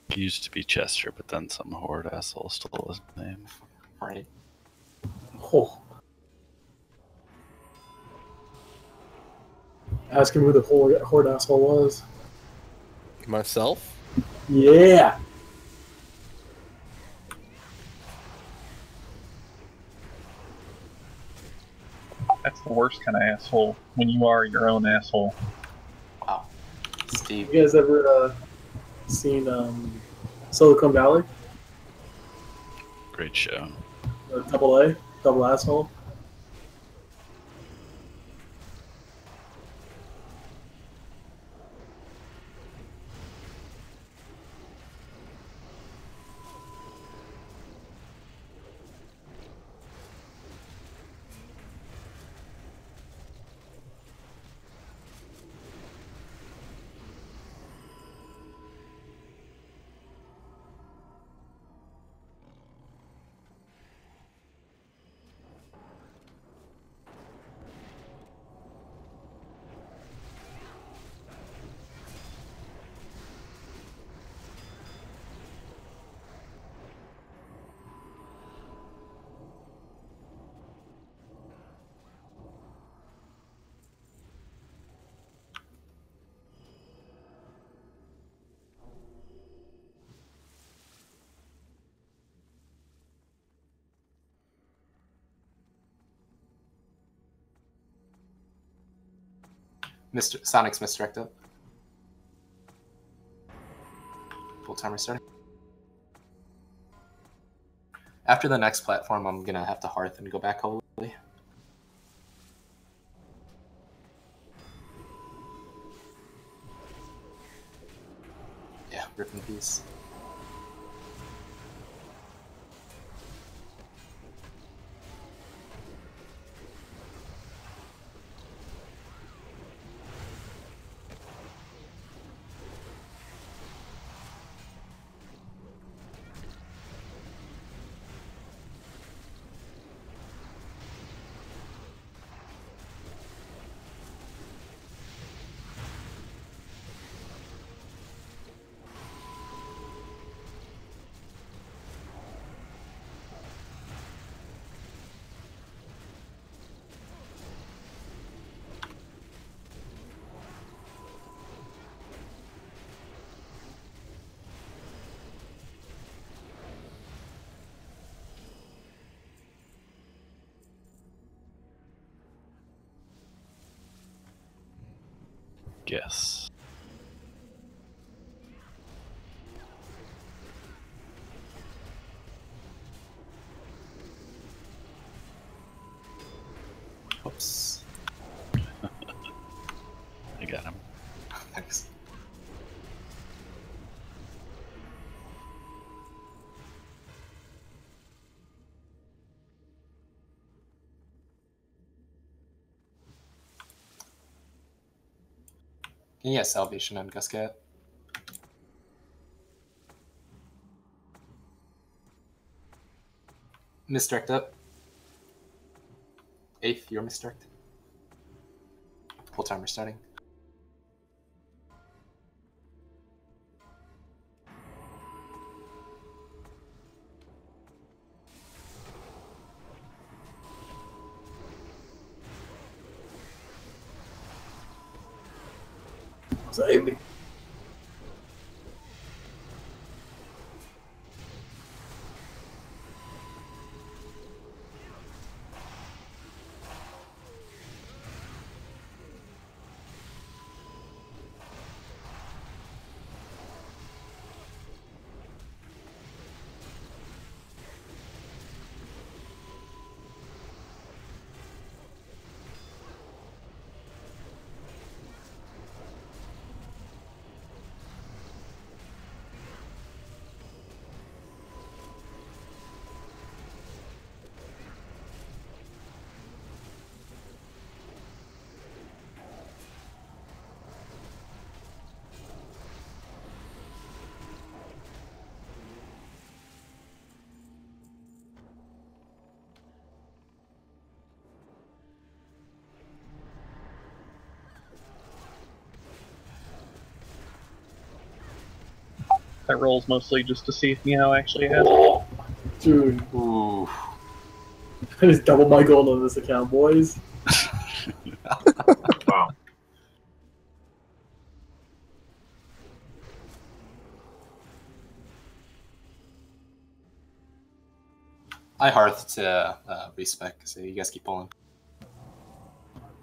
S11: It used to be Chester, but then some horde asshole stole his name.
S1: Right.
S2: Oh. Ask him who the horde asshole was.
S4: Myself?
S2: Yeah.
S12: That's the worst kind of asshole, when you are your own asshole.
S1: Wow. Steve.
S2: You guys ever seen Silicon Valley?
S11: Great show.
S2: Double asshole?
S1: Sonic's misdirect up. Full timer starting. After the next platform, I'm gonna have to Hearth and go back holy. Yeah, rip in peace.
S11: Yes.
S1: Oops.
S11: I got him.
S1: Thanks. Yeah, Salvation and Guscat. Misdirect up. 8th, you're misdirect. Full timer starting.
S2: Save me.
S12: that rolls mostly just to see if Meow actually has.
S2: Dude.
S1: Ooh.
S2: I just double my gold on this account, boys.
S5: Wow.
S1: I hearth to respec, so you guys keep pulling.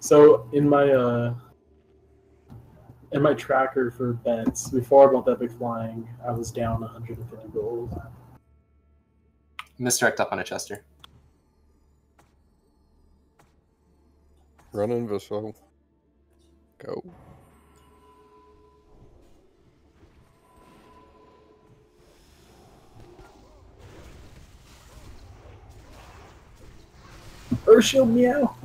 S2: So in my tracker for bets, before I bought that big flying, I was down 150 gold.
S1: Misdirect up on a Chester.
S4: Run invisible. Go.
S2: Urshield Meow.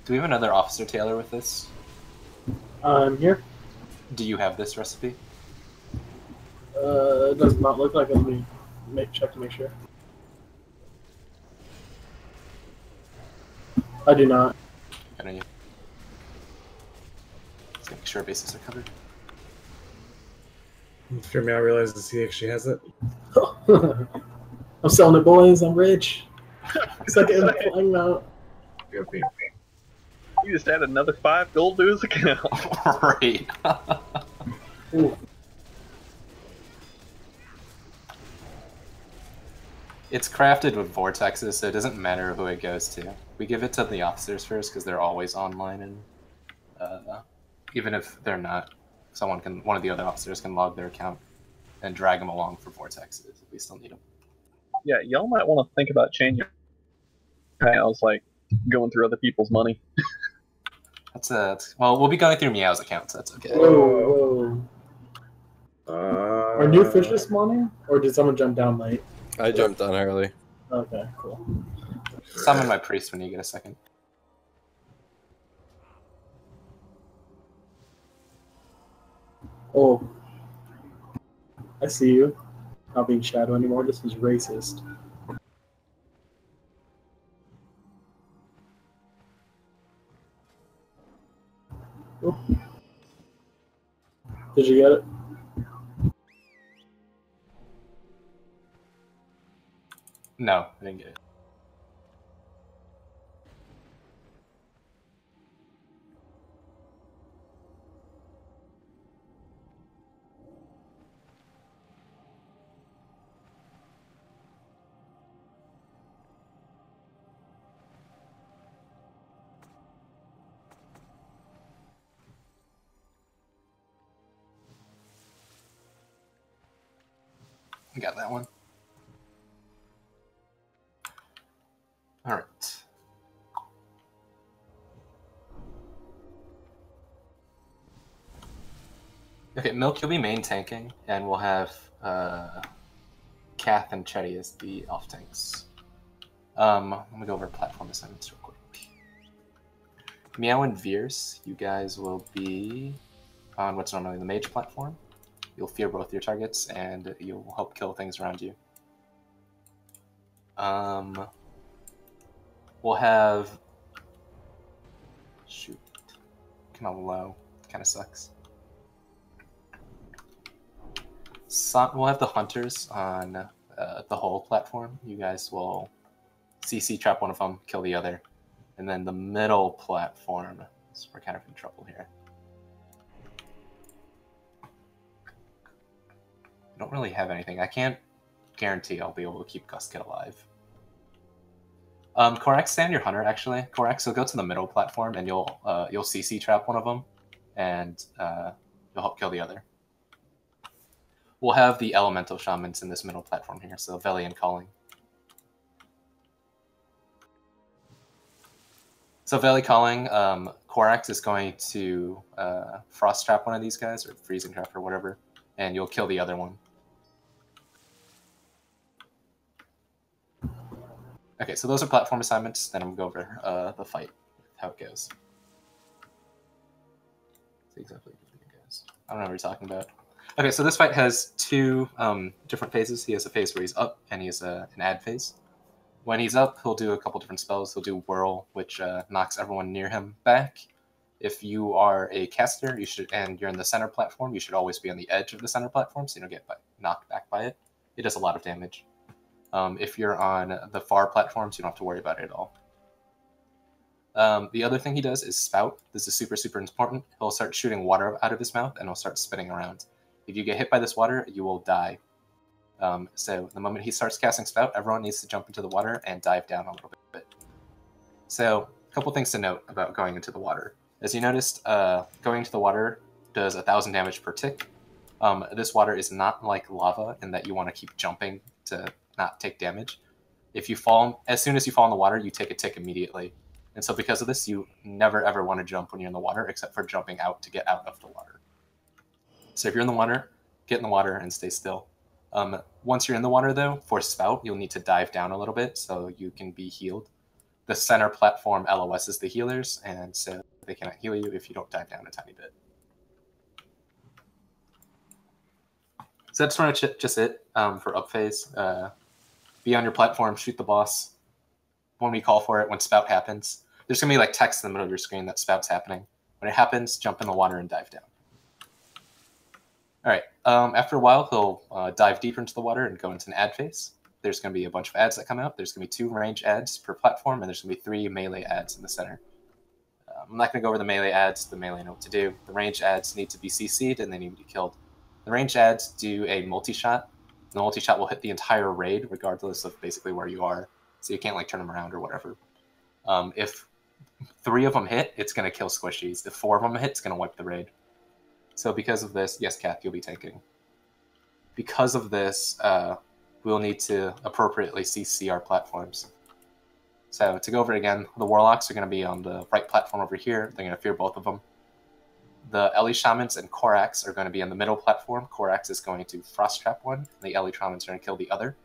S1: Do we have another Officer Taylor with this?
S2: I'm here.
S1: Do you have this recipe?
S2: It does not look like it. Let me check to make sure. I do not.
S1: I know you. Let's make sure bases are covered.
S3: Fear Meow realizes he actually has it.
S2: I'm selling it, boys. I'm rich. Second flying mount.
S12: You just add another 5 gold to his account.
S1: Right. It's crafted with vortexes, so it doesn't matter who it goes to. We give it to the officers first because they're always online, and even if they're not, one of the other officers can log their account and drag them along for vortexes if we still need them.
S12: Yeah, y'all might want to think about changing. I was like going through other people's money.
S1: Well, we'll be going through Meow's account, so that's okay.
S2: Whoa. Are new fishes spawning, or did someone jump down late?
S4: I jumped on early.
S2: Okay, cool.
S1: Summon my priest when you get a second.
S2: Oh. I see you. Not being shadow anymore. This is racist. Oh. Did you get it?
S1: No, I didn't get it. I got that one. All right. Okay, Milk, you'll be main tanking, and we'll have Kath and Chetty as the off tanks. Let me go over platform assignments real quick. Meow and Veers, you guys will be on what's normally the mage platform. You'll fear both your targets, and you'll help kill things around you. We'll have... Shoot. Kind of low. Kind of sucks. We'll have the hunters on the whole platform. You guys will CC trap one of them, kill the other. And then the middle platform, so we're kind of in trouble here. I don't really have anything. I can't guarantee I'll be able to keep Gusket alive. Korax, stay on your hunter, actually. Korax, so go to the middle platform, and you'll CC trap one of them, and you'll help kill the other. We'll have the elemental shamans in this middle platform here, so Veli and Calling. So Valley Calling, Korax is going to Frost Trap one of these guys, or Freezing Trap, or whatever, and you'll kill the other one. Okay, so those are platform assignments. Then I'm going to go over the fight, how it goes. See exactly what it goes. I don't know what you're talking about. Okay, so this fight has two different phases. He has a phase where he's up, and he has an add phase. When he's up, he'll do a couple different spells. He'll do Whirl, which knocks everyone near him back. If you are a caster, and you're in the center platform, you should always be on the edge of the center platform, so you don't get knocked back by it. It does a lot of damage. If you're on the far platforms, you don't have to worry about it at all. The other thing he does is Spout. This is super, super important. He'll start shooting water out of his mouth, and he'll start spinning around. If you get hit by this water, you will die. So the moment he starts casting Spout, everyone needs to jump into the water and dive down a little bit. So a couple things to note about going into the water. As you noticed, going into the water does 1,000 damage per tick. This water is not like lava in that you want to keep jumping to not take damage. If you fall, as soon as you fall in the water, you take a tick immediately. And so because of this, you never ever want to jump when you're in the water, except for jumping out to get out of the water. So if you're in the water, get in the water and stay still. Once you're in the water, though, for Spout, you'll need to dive down a little bit so you can be healed. The center platform LOS is the healers, and so they cannot heal you if you don't dive down a tiny bit. So that's pretty much just it for up phase. Be on your platform, shoot the boss. When we call for it, when Spout happens, there's going to be like text in the middle of your screen that Spout's happening. When it happens, jump in the water and dive down. All right. After a while, he'll dive deeper into the water and go into an add phase. There's going to be a bunch of ads that come out. There's going to be 2 range ads per platform, and there's going to be 3 melee ads in the center. I'm not going to go over the melee ads. The melee know what to do. The range ads need to be CC'd, and they need to be killed. The range ads do a multi-shot. The multi-shot will hit the entire raid, regardless of basically where you are. So you can't like turn them around or whatever. If 3 of them hit, it's going to kill squishies. If 4 of them hit, it's going to wipe the raid. So because of this, yes, Kath, you'll be tanking. Because of this, we'll need to appropriately CC our platforms. So to go over it again, the Warlocks are going to be on the right platform over here. They're going to fear both of them. The Ellie Shamans and Korax are going to be on the middle platform. Korax is going to Frost Trap one, and the Ellie Shamans are going to kill the other.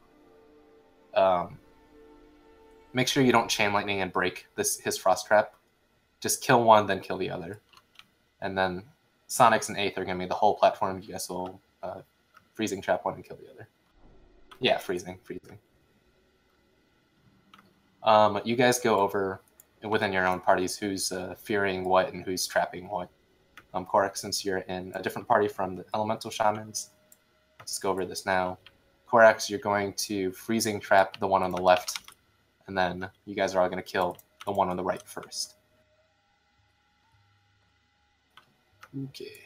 S1: Make sure you don't Chain Lightning and break his Frost Trap. Just kill one, then kill the other. And then Sonics and 8th are going to be the whole platform. You guys will Freezing Trap one and kill the other. Yeah, freezing. You guys go over within your own parties who's fearing what and who's trapping what. Korax, since you're in a different party from the Elemental Shamans, let's go over this now. Korax, you're going to Freezing Trap the one on the left, and then you guys are all going to kill the one on the right first. Okay.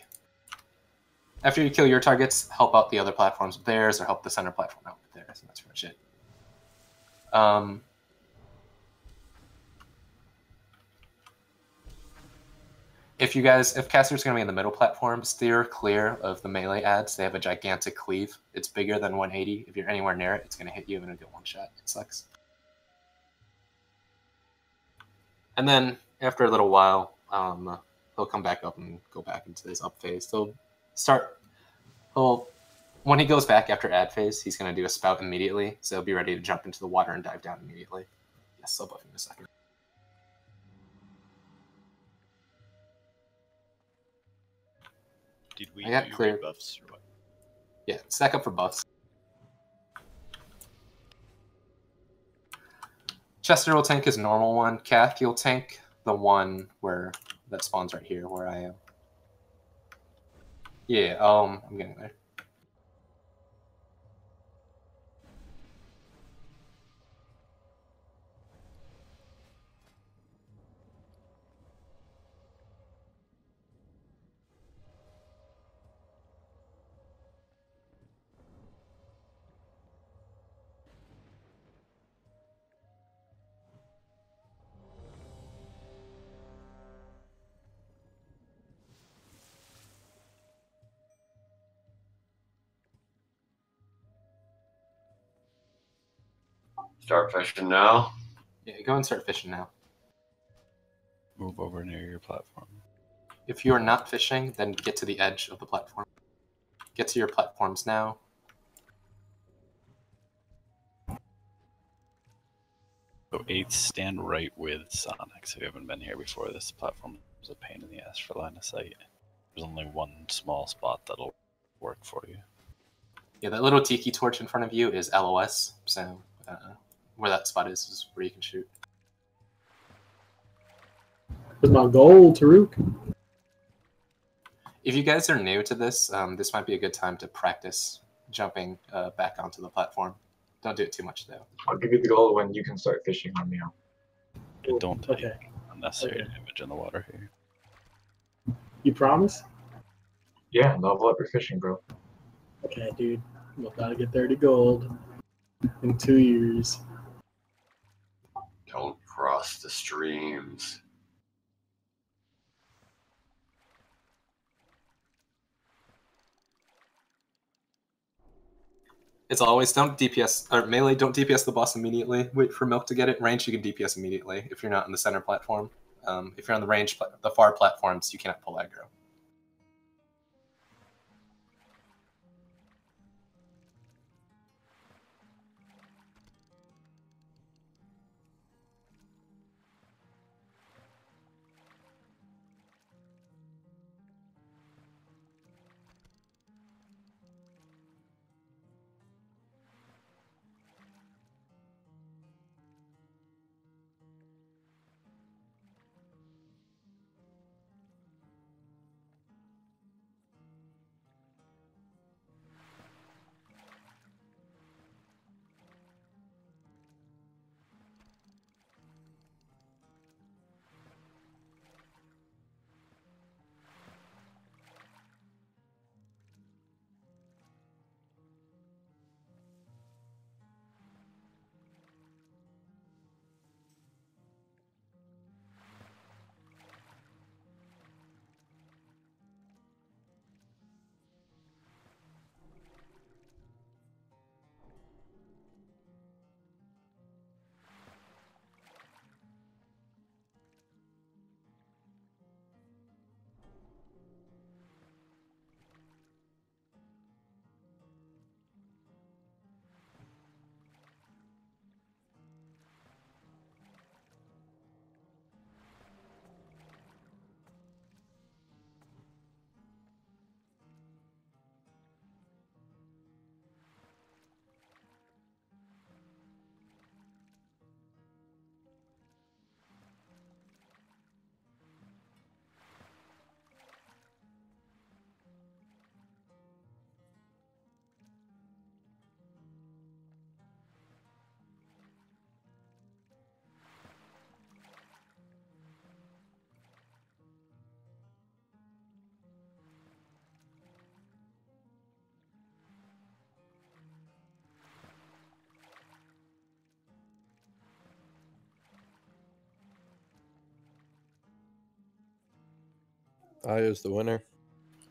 S1: After you kill your targets, help out the other platforms with theirs, or help the center platform out with theirs, and that's pretty much it. If caster's going to be in the middle platform, steer clear of the melee ads. They have a gigantic cleave. It's bigger than 180. If you're anywhere near it, it's going to hit you and it'll get one shot. It sucks. And then after a little while, he'll come back up and go back into this up phase. When he goes back after ad phase, he's going to do a Spout immediately. So be ready to jump into the water and dive down immediately. Yes, I'll buff him in a second.
S7: Did we
S1: do clear
S7: buffs or what?
S1: Yeah, stack up for buffs. Chester will tank his normal one. Kath, you'll tank the one that spawns right here where I am. Yeah, I'm getting there.
S6: Start fishing now.
S1: Yeah, go and start fishing now.
S11: Move over near your platform.
S1: If you are not fishing, then get to the edge of the platform. Get to your platforms now.
S11: So 8, stand right with Sonic. If you haven't been here before, this platform is a pain in the ass for line of sight. There's only one small spot that'll work for you.
S1: Yeah, that little tiki torch in front of you is LOS, so where that spot is where you can shoot.
S2: With my goal, Taruk.
S1: If you guys are new to this, this might be a good time to practice jumping back onto the platform. Don't do it too much, though.
S5: I'll give you the gold when you can start fishing on me.
S11: Don't take unnecessary damage in the water here.
S2: You promise?
S5: Yeah, level up your fishing, bro.
S2: Okay, dude. We'll gotta get 30 gold in 2 years.
S6: Don't cross the streams.
S1: It's always don't DPS or melee. Don't DPS the boss immediately. Wait for milk to get it. Range you can DPS immediately if you're not on the center platform. If you're on the range, the far platforms, you cannot pull aggro.
S4: I is the winner.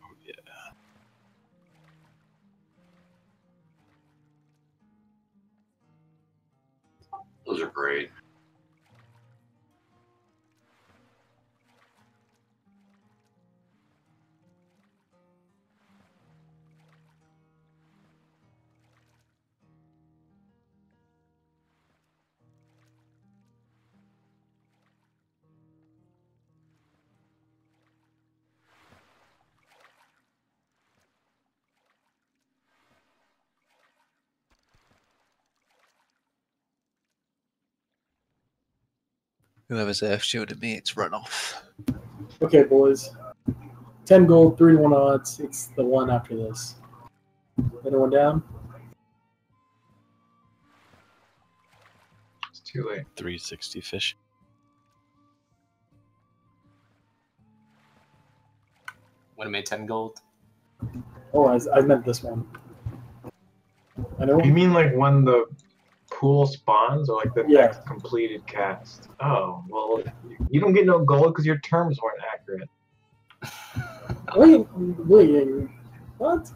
S11: Oh, yeah.
S6: Those are great.
S8: Whoever's earth shielded me, it's run off.
S2: Okay, boys. 10 gold, 3 to 1 odds. It's the one after this. Anyone down?
S5: It's too late.
S11: 360 fish.
S1: When it made 10 gold.
S2: Oh, I meant this one.
S5: You mean like when the pool spawns, or like the
S2: Yeah.
S5: next completed cast? Oh, well, you don't get no gold because your terms weren't accurate.
S2: Wait, what?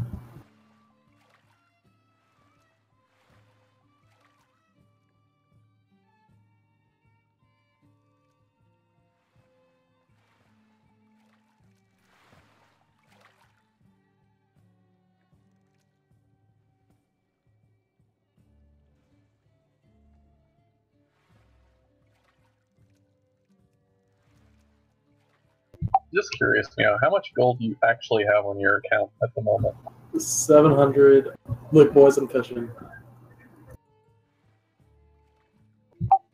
S12: just curious, how much gold do you actually have on your account at the moment?
S2: 700. Look, boys, I'm fishing.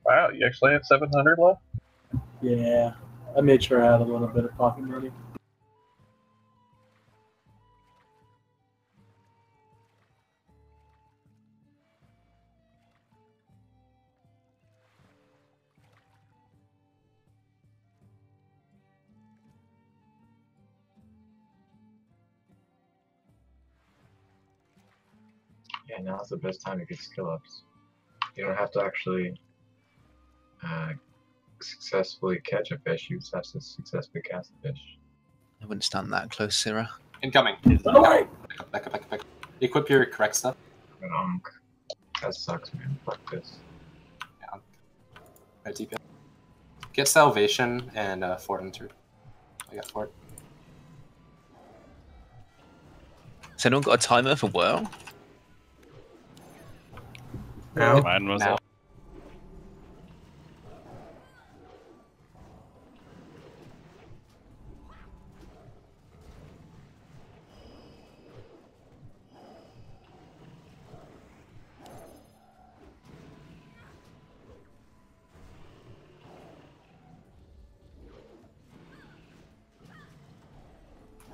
S12: Wow, you actually have 700 left?
S2: Yeah, I made sure I had a little bit of pocket money.
S5: Yeah, now's the best time to get skill ups. You don't have to actually successfully catch a fish, you just have to successfully cast a fish.
S8: I wouldn't stand that close, Sarah.
S1: Incoming.
S2: Alright.
S1: Back up. Equip your correct stuff.
S5: That sucks, man. Fuck this.
S1: Yeah. Right, DP. Get salvation and fort entered. I got fort.
S8: Has anyone got a timer for WoW?
S3: Now?
S11: Mine was
S1: Now.
S11: up.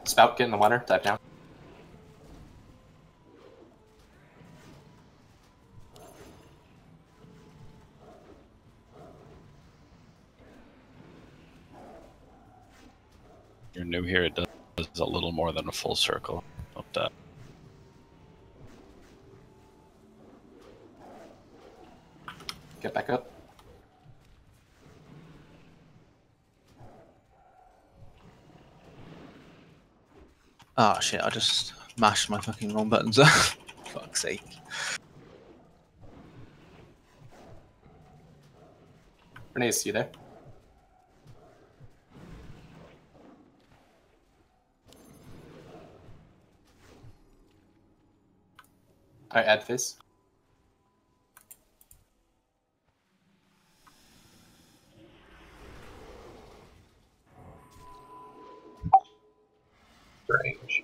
S1: Spout, get in the water. Dive down.
S11: You're new here, it does a little more than a full circle of that.
S1: Get back up.
S8: Oh shit, I just mashed my fucking wrong buttons up. Fuck's sake.
S1: Renee's, you there? Alright, add face.
S12: Strange.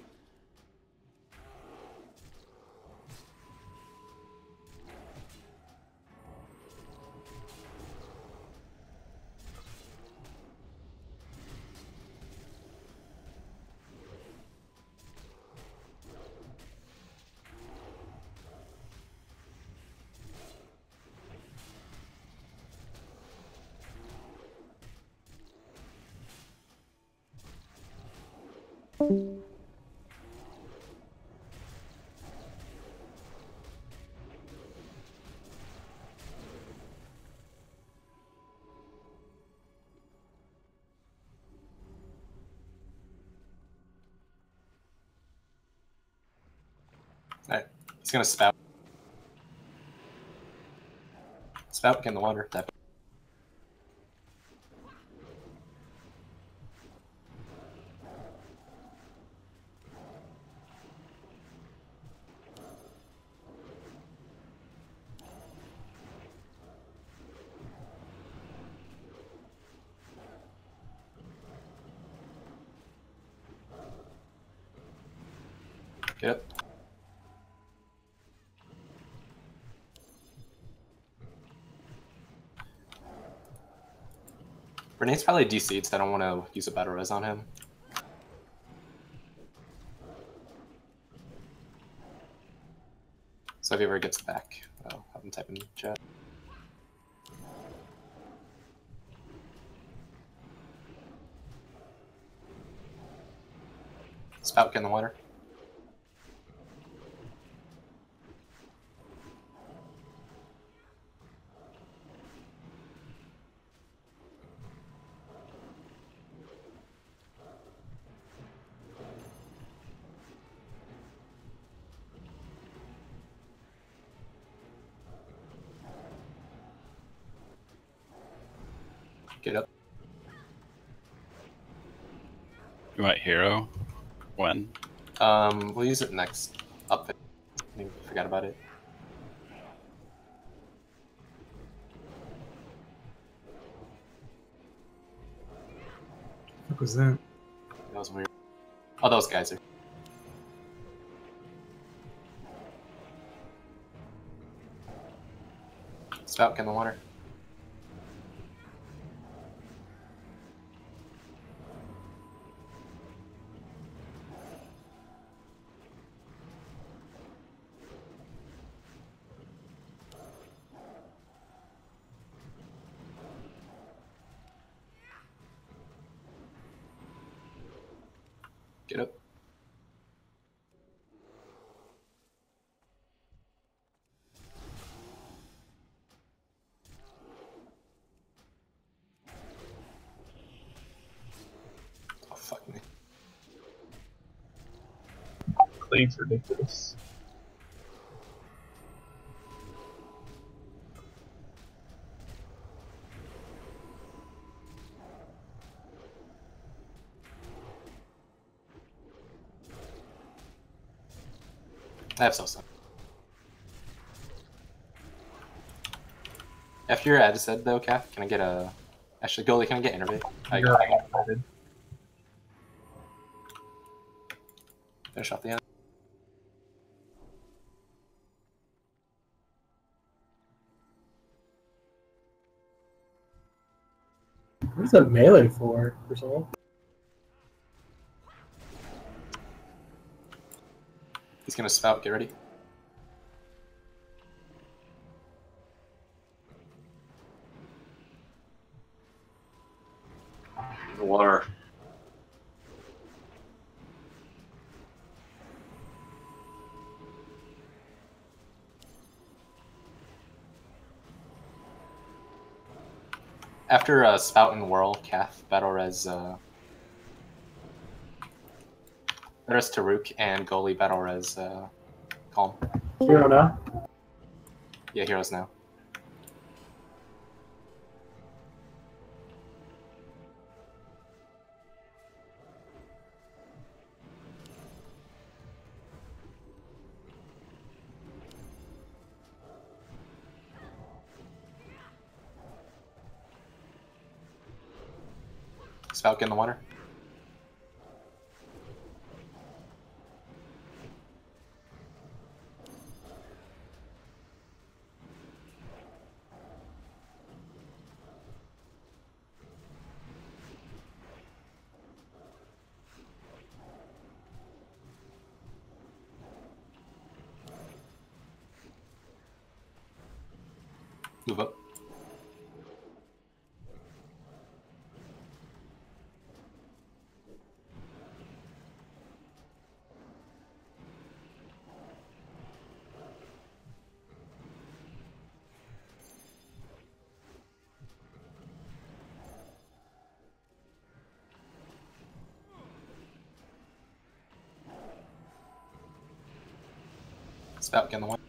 S1: Alright, he's gonna spout. Spout, get in the water. Dive. Get up. Renee's probably DC'd, so I don't want to use a battle res on him. So if he ever gets back, I'll have him type in chat. Spout, get in the water. Get up.
S11: You want hero? When?
S1: We'll use it next update. I forgot about it.
S3: What was that?
S1: Oh, those guys are. Spout, get in the water. Get up. Oh, fuck me.
S12: Cleave's ridiculous.
S1: I have so. After your ad said though, Kath, can I get a... Actually, Goalie, can I get Innervate? I got it. Finish off the end.
S2: What is that melee for, first of all?
S1: He's gonna spout, get ready.
S6: Water.
S1: After Spout and Whirl, Kath, Battle Res Taruk, and Goalie Battle Res Calm.
S2: Hero now?
S1: Yeah, heroes now. Spout, get in the water. Move up. Spout, get in the water.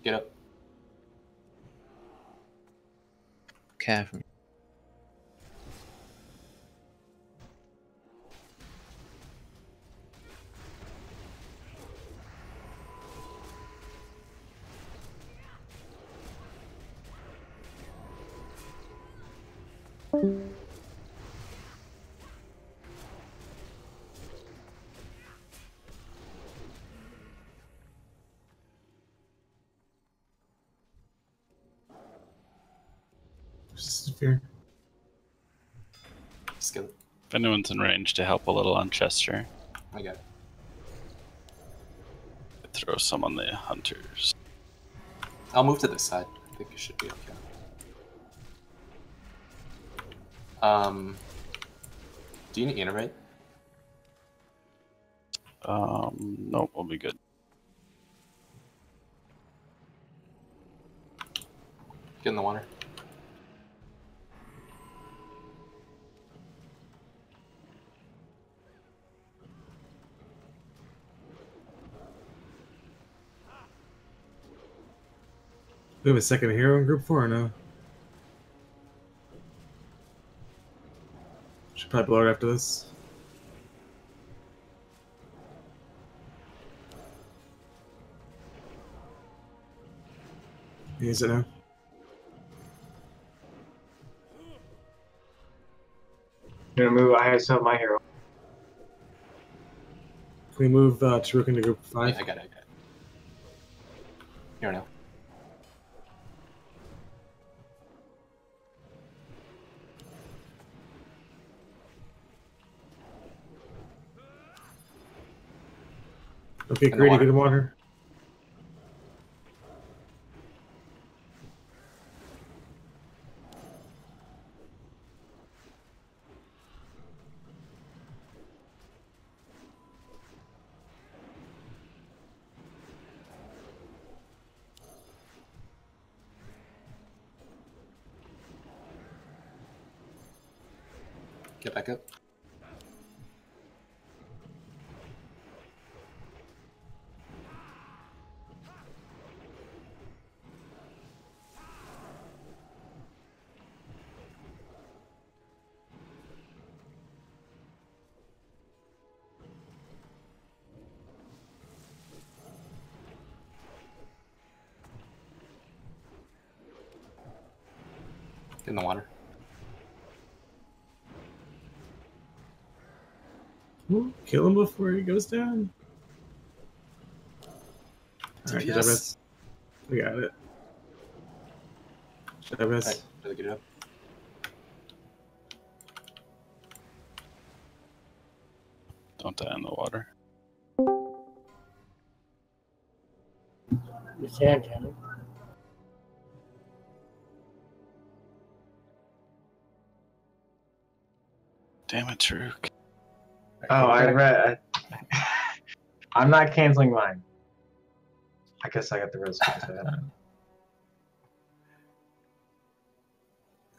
S1: Get up.
S8: Careful.
S3: Fair.
S1: Skill.
S11: If anyone's in range to help a little on Chester,
S1: I got it.
S11: throw some on the hunters.
S1: I'll move to this side. I think it should be okay. Do you need Innervate?
S11: Nope, we'll be good.
S1: Get in the water.
S3: We have a second hero in group 4 or no? Should probably blow it after this. Use it now.
S5: Gonna move ISO my hero.
S3: Can we move Taruk into group 5?
S1: I got it. Here now.
S3: Okay, Grady, get in water.
S1: Get back up. Get in the water.
S3: Ooh, kill him before he goes down. Alright, good job, guys. We got it. Good job, guys.
S1: Right, really good job.
S11: Don't die in the water.
S2: You can you?
S11: Damn it, Taruk.
S5: Oh, I read. I'm not canceling mine. I guess I got the risk.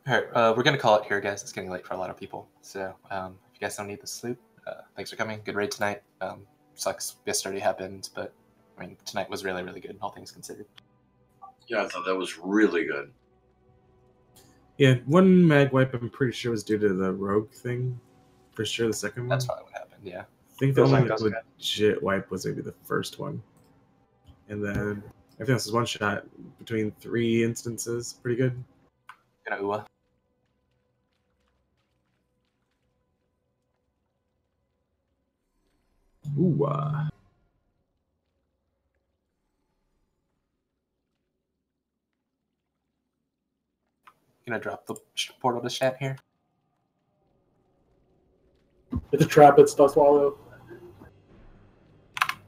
S1: Alright, we're gonna call it here, guys. It's getting late for a lot of people. So, if you guys don't need the sleep, thanks for coming. Good raid tonight. Sucks yesterday happened, but I mean, tonight was really, really good, all things considered.
S6: Yeah, I thought that was really good.
S3: Yeah, one mag wipe I'm pretty sure was due to the rogue thing. For sure, the second one.
S1: That's probably what happened, yeah.
S3: I think the only legit wipe was maybe the first one. And then everything else is one shot between 3 instances. Pretty good.
S1: Gonna Uwa.
S3: Ooh.
S1: Gonna drop the portal to chat here.
S2: It's a trap, it's Dust Wallow.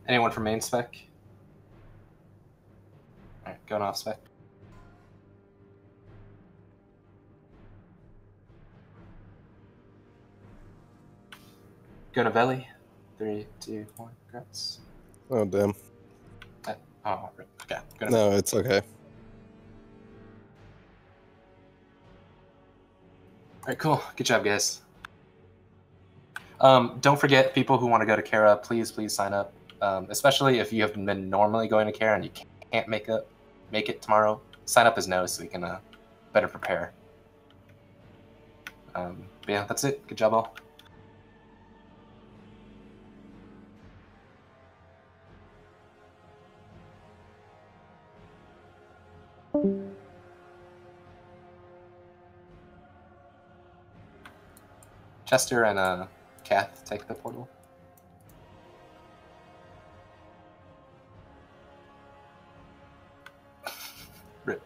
S1: Anyone from main spec? Alright, going off spec. Go to belly. 3, 2, 1, grabs.
S4: Oh, damn.
S1: Oh, okay.
S4: No, it's okay.
S1: Alright, cool. Good job, guys. Don't forget, people who want to go to Kara, please sign up. Especially if you have been normally going to Kara and you can't make it tomorrow. Sign up as no so we can better prepare. But yeah, that's it. Good job, all. Chester and Kath take the portal. Rip.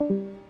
S2: Bye.